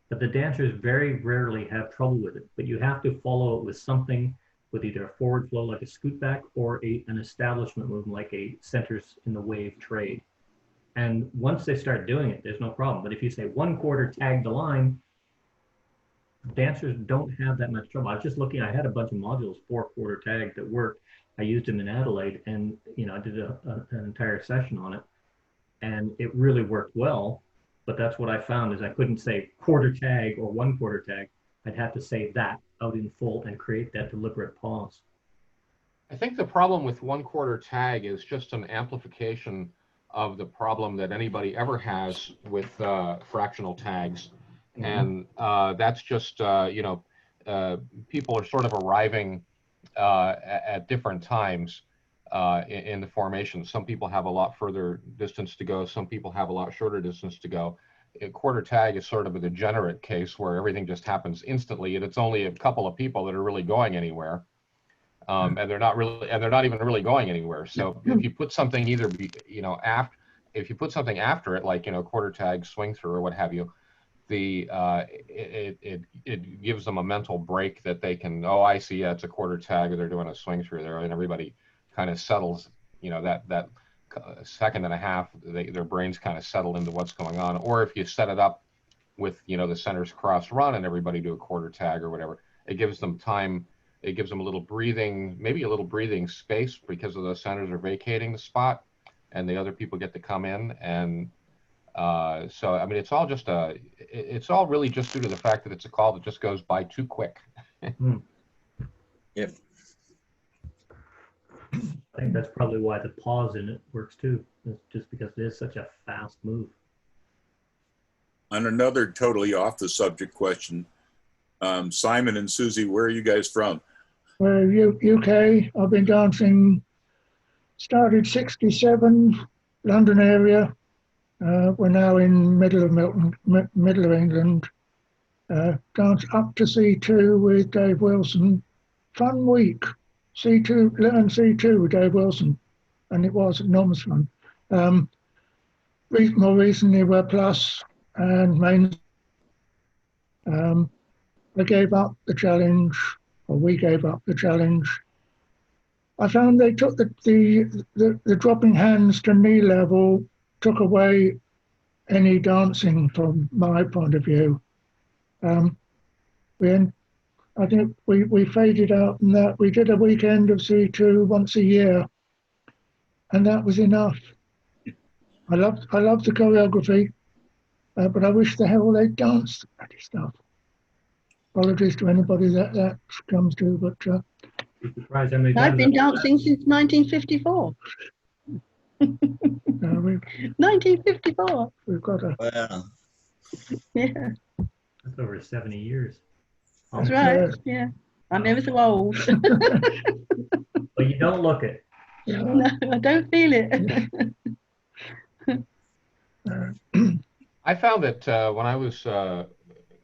But the dancers very rarely have trouble with it. But you have to follow it with something, with either a forward flow like a scoot back or an establishment movement like a centers in the wave trade. And once they start doing it, there's no problem. But if you say 1/4 tag the line, dancers don't have that much trouble. I was just looking, I had a bunch of modules, 4/4 tag that worked. I used them in Adelaide and, I did an entire session on it and it really worked well. But that's what I found is I couldn't say quarter tag or 1/4 tag. I'd have to say that out in full and create that deliberate pause.
I think the problem with 1/4 tag is just an amplification of the problem that anybody ever has with fractional tags. Mm-hmm. And that's just, people are sort of arriving at different times. in the formation. Some people have a lot further distance to go. Some people have a lot shorter distance to go. A quarter tag is sort of a degenerate case where everything just happens instantly, and it's only a couple of people that are really going anywhere, and they're not even really going anywhere. So if you put something if you put something after it, like quarter tag, swing through, or what have you, it gives them a mental break that they can, oh, I see, yeah, it's a quarter tag, or they're doing a swing through there, and everybody kind of settles, that second and a half, their brains kind of settle into what's going on. Or if you set it up with, the centers cross run and everybody do a quarter tag or whatever, it gives them time, it gives them a little breathing, maybe a little breathing space, because of those centers are vacating the spot and the other people get to come in. And so, I mean, it's all really just due to the fact that it's a call that just goes by too quick.
Yep.
I think that's probably why the pause in it works too. It's just because it is such a fast move.
On another totally off the subject question, Simon and Susie, where are you guys from?
We're UK. I've been dancing, started 67, London area. We're now in middle of England. Danced up to C2 with Dave Wilson. Fun week. C2, learn C2 with Dave Wilson, and it was enormous fun. More recently, we're Plus and Main. They gave up the challenge, or we gave up the challenge. I found they took the dropping hands to knee level, took away any dancing from my point of view. I think we faded out in that we did a weekend of C2 once a year, and that was enough. I love the choreography, but I wish the hell they'd danced that stuff. Apologies to anybody that comes to, but
I've been dancing since 1954. 1954.
We've got a.
Wow.
Yeah.
That's over 70 years.
That's right. Yeah. I'm ever so old.
But you don't look it.
No, I don't feel it.
I found that when I was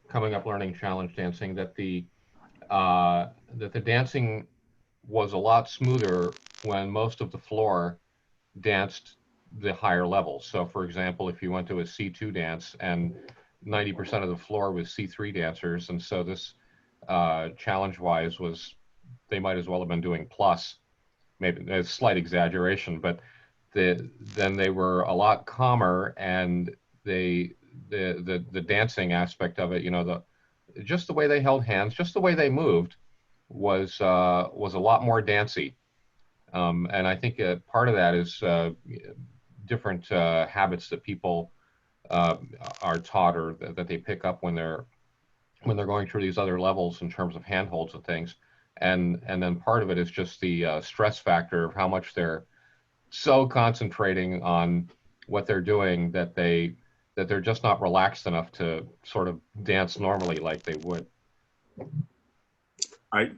coming up learning challenge dancing, that the dancing was a lot smoother when most of the floor danced the higher levels. So for example, if you went to a C2 dance and 90% of the floor was C3 dancers, and so this challenge-wise was, they might as well have been doing Plus, maybe a slight exaggeration, but then they were a lot calmer, and the dancing aspect of it, just the way they held hands, just the way they moved was a lot more dancey. And I think part of that is different habits that people are taught, or that they pick up when they're going through these other levels in terms of handholds and things. And then part of it is just the stress factor of how much they're so concentrating on what they're doing that they're just not relaxed enough to sort of dance normally like they would.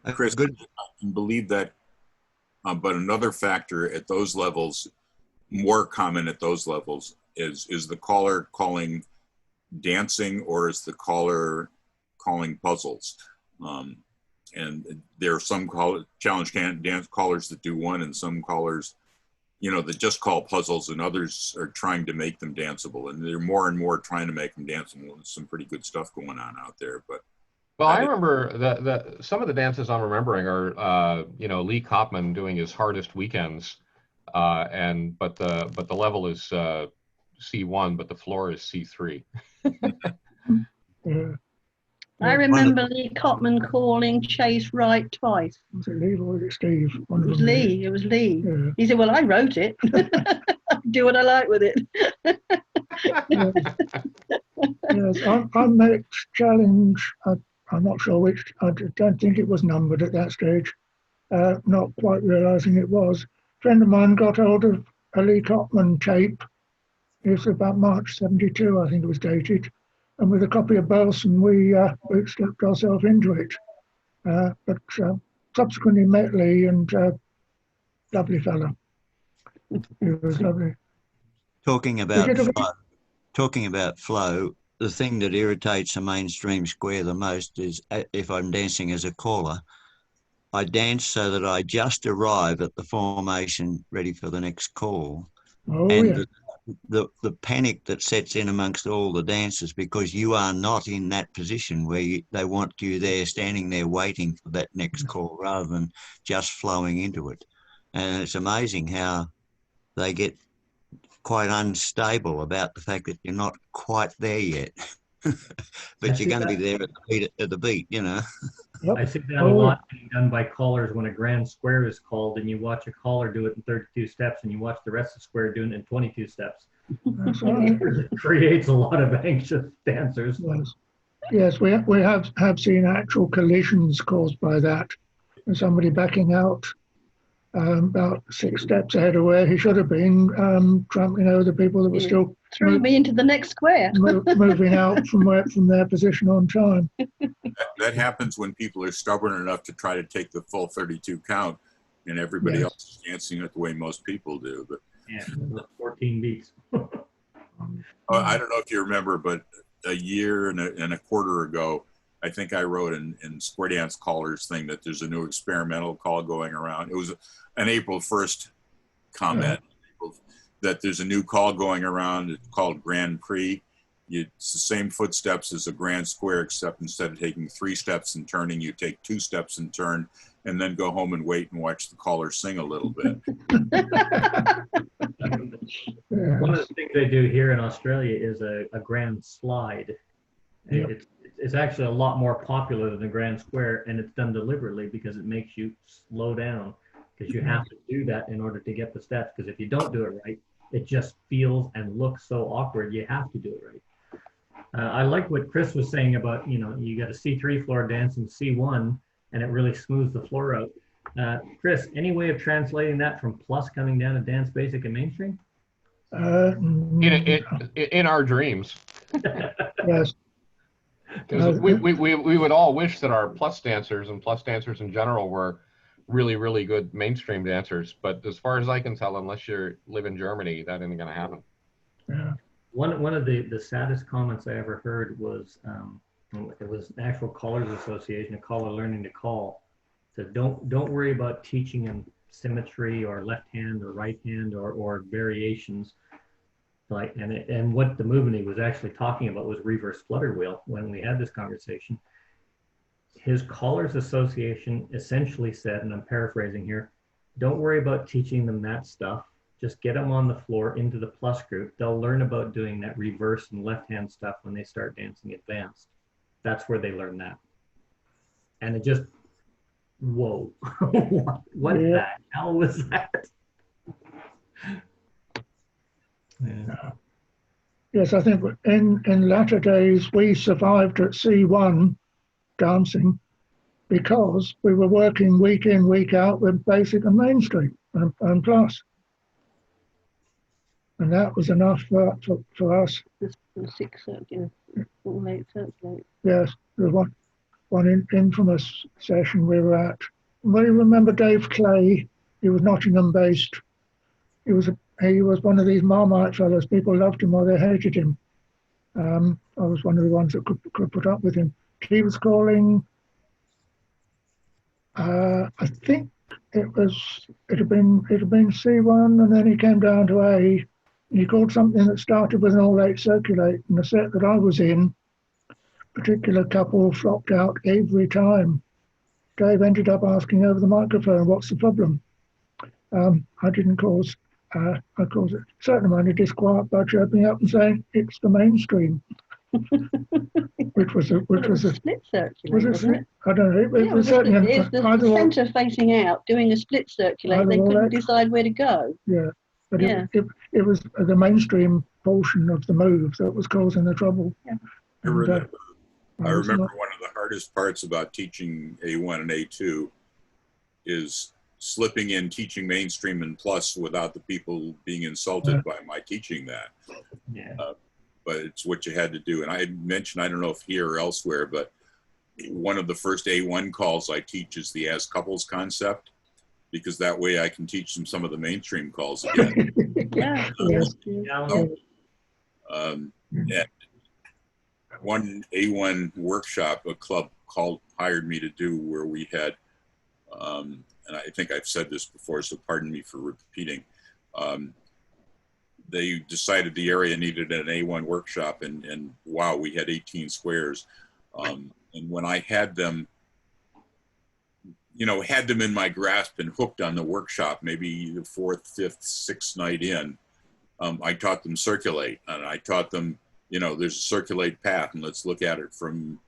Chris, I can believe that, but another factor at those levels, more common at those levels, is the caller calling dancing, or is the caller calling puzzles? And there are some challenge dance callers that do one, and some callers, that just call puzzles, and others are trying to make them danceable, and they're more and more trying to make them danceable. There's some pretty good stuff going on out there. But
well, I remember some of the dances I'm remembering are Lee Kopman doing his Hardest Weekends, but the level is C1, but the floor is C3.
I remember Lee Cotman calling Chase right twice.
Was it Lee or was it Steve?
It was Lee. It was Lee.
Yeah.
He said, "Well, I wrote it. Do what I like with it."
Yes, I met challenge. I'm not sure which. I don't think it was numbered at that stage. Not quite realising it was. A friend of mine got hold of a Lee Cotman tape. It was about March '72, I think it was dated. And with a copy of Burleson, we slipped ourselves into it. But subsequently met Lee, and Lovely fella. He was lovely.
Talking
We
about
did a-
flow, talking about flow, the thing that irritates a mainstream square the most is if I'm dancing as a caller, I dance so that I just arrive at the formation ready for the next call.
Oh,
and
yeah.
the panic that sets in amongst all the dancers because you are not in that position where they want you there, standing there waiting for that next call rather than just flowing into it. And it's amazing how they get quite unstable about the fact that you're not quite there yet. But you're going to be there at the beat, you know.
I see that a lot being done by callers when a grand square is called and you watch a caller do it in 32 steps and you watch the rest of the square doing it in 22 steps.
That's right.
It creates a lot of anxious dancers.
Yes, we have seen actual collisions caused by that. And somebody backing out about 6 steps ahead of where he should have been, trampling over the people that were still
Threw me into the next square.
moving out from their position on time.
That happens when people are stubborn enough to try to take the full 32 count, and everybody else is dancing it the way most people do. But
yeah, 14 beats.
I don't know if you remember, but a year and a quarter ago, I think I wrote in Square Dance Callers thing that there's a new experimental call going around. It was an April 1st comment that there's a new call going around. It's called Grand Prix. It's the same footsteps as a grand square, except instead of taking 3 steps and turning, you take 2 steps and turn, and then go home and wait and watch the caller sing a little bit.
One of the things they do here in Australia is a grand slide.
Yep.
It's actually a lot more popular than the grand square, and it's done deliberately because it makes you slow down, because you have to do that in order to get the steps, because if you don't do it right, it just feels and looks so awkward. You have to do it right. I like what Chris was saying about, you got a C3 floor dancing C1 and it really smooths the floor out. Chris, any way of translating that from plus coming down to dance basic and mainstream?
In our dreams.
Yes.
Because we would all wish that our plus dancers and plus dancers in general were really, really good mainstream dancers. But as far as I can tell, unless you live in Germany, that isn't going to happen.
Yeah.
One of the saddest comments I ever heard was, it was National Callers Association, a caller learning to call. So don't worry about teaching them symmetry or left hand or right hand or variations. And what the movement he was actually talking about was reverse flutter wheel when we had this conversation. His Callers Association essentially said, and I'm paraphrasing here, don't worry about teaching them that stuff. Just get them on the floor into the plus group. They'll learn about doing that reverse and left hand stuff when they start dancing advanced. That's where they learn that. And it just, whoa, what the hell was that?
Yeah. Yes, I think in latter days we survived at C1 dancing because we were working week in, week out with basic and mainstream and plus. And that was enough for us.
The 6 circular, 8 circular.
Yes, there was one infamous session we were at. Well, you remember Dave Clay? He was Nottingham based. He was one of these Marmite fellows. People loved him or they hated him. I was one of the ones that could put up with him. He was calling. I think it had been C1, and then he came down to A. He called something that started with an all 8 circulate, and the set that I was in, particular couple flopped out every time. Dave ended up asking over the microphone, "What's the problem?" I didn't cause. I caused a certain amount of disquiet by chirping up and saying it's the mainstream, which was a
split circulate, wasn't it?
I don't know. It was certainly
it's the centre facing out, doing a split circulate. They couldn't decide where to go.
Yeah, but it was the mainstream portion of the move that was causing the trouble.
Yeah.
I remember one of the hardest parts about teaching A1 and A2 is slipping in teaching mainstream and plus without the people being insulted by my teaching that.
Yeah.
But it's what you had to do. And I mentioned, I don't know if here or elsewhere, but one of the first A1 calls I teach is the as couples concept. because that way I can teach them some of the mainstream calls again.
Yeah.
And one A1 workshop a club hired me to do, where we had, and I think I've said this before, so pardon me for repeating. They decided the area needed an A1 workshop, and wow, we had 18 squares. And when I had them, had them in my grasp and hooked on the workshop, maybe the 4th, 5th, 6th night in, I taught them circulate, and I taught them, there's a circulate path, and let's look at it from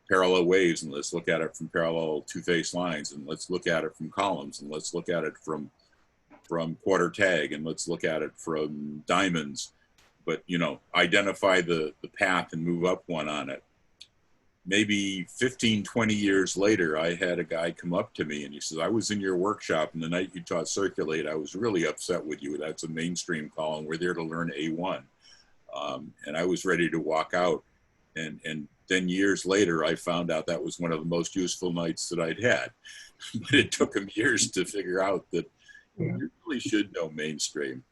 parallel waves, and let's look at it from parallel two-face lines, and let's look at it from columns, and let's look at it from quarter tag, and let's look at it from diamonds. But, identify the path and move up one on it. Maybe 15, 20 years later, I had a guy come up to me and he says, I was in your workshop, and the night you taught circulate, I was really upset with you. That's a mainstream call, and we're there to learn A1. And I was ready to walk out. And then years later, I found out that was one of the most useful nights that I'd had. But it took him years to figure out that you really should know mainstream.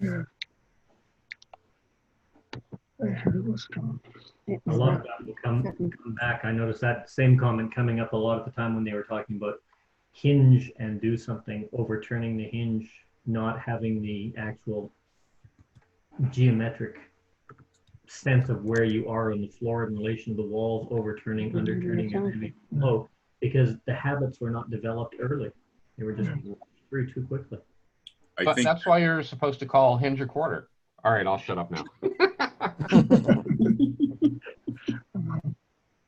Yeah.
A lot of that will come back. I noticed that same comment coming up a lot of the time when they were talking about hinge and do something, overturning the hinge, not having the actual geometric sense of where you are on the floor in relation to the walls, overturning, underturning, and moving low, because the habits were not developed early. They were just through too quickly.
But that's why you're supposed to call hinge a quarter. All right, I'll shut up now.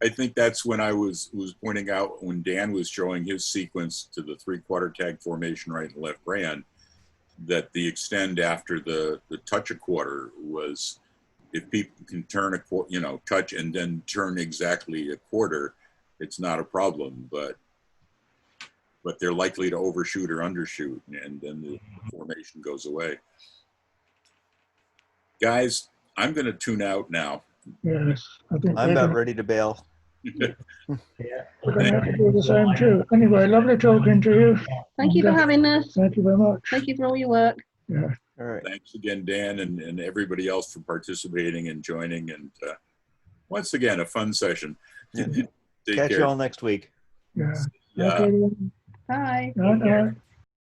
I think that's when I was pointing out, when Dan was showing his sequence to the 3/4 tag formation right and left brand, that the extend after the touch a quarter was, if people can turn a quarter, touch and then turn exactly a quarter, it's not a problem. But they're likely to overshoot or undershoot, and then the formation goes away. Guys, I'm going to tune out now.
Yes, I think
I'm about ready to bail.
we're going to have to do the same too. Anyway, lovely talking to you.
Thank you for having us.
Thank you very much.
Thank you for all your work.
Yeah.
All right.
Thanks again, Dan, and everybody else for participating and joining. And once again, a fun session.
Catch you all next week.
Yeah.
Yeah.
Bye.
Bye.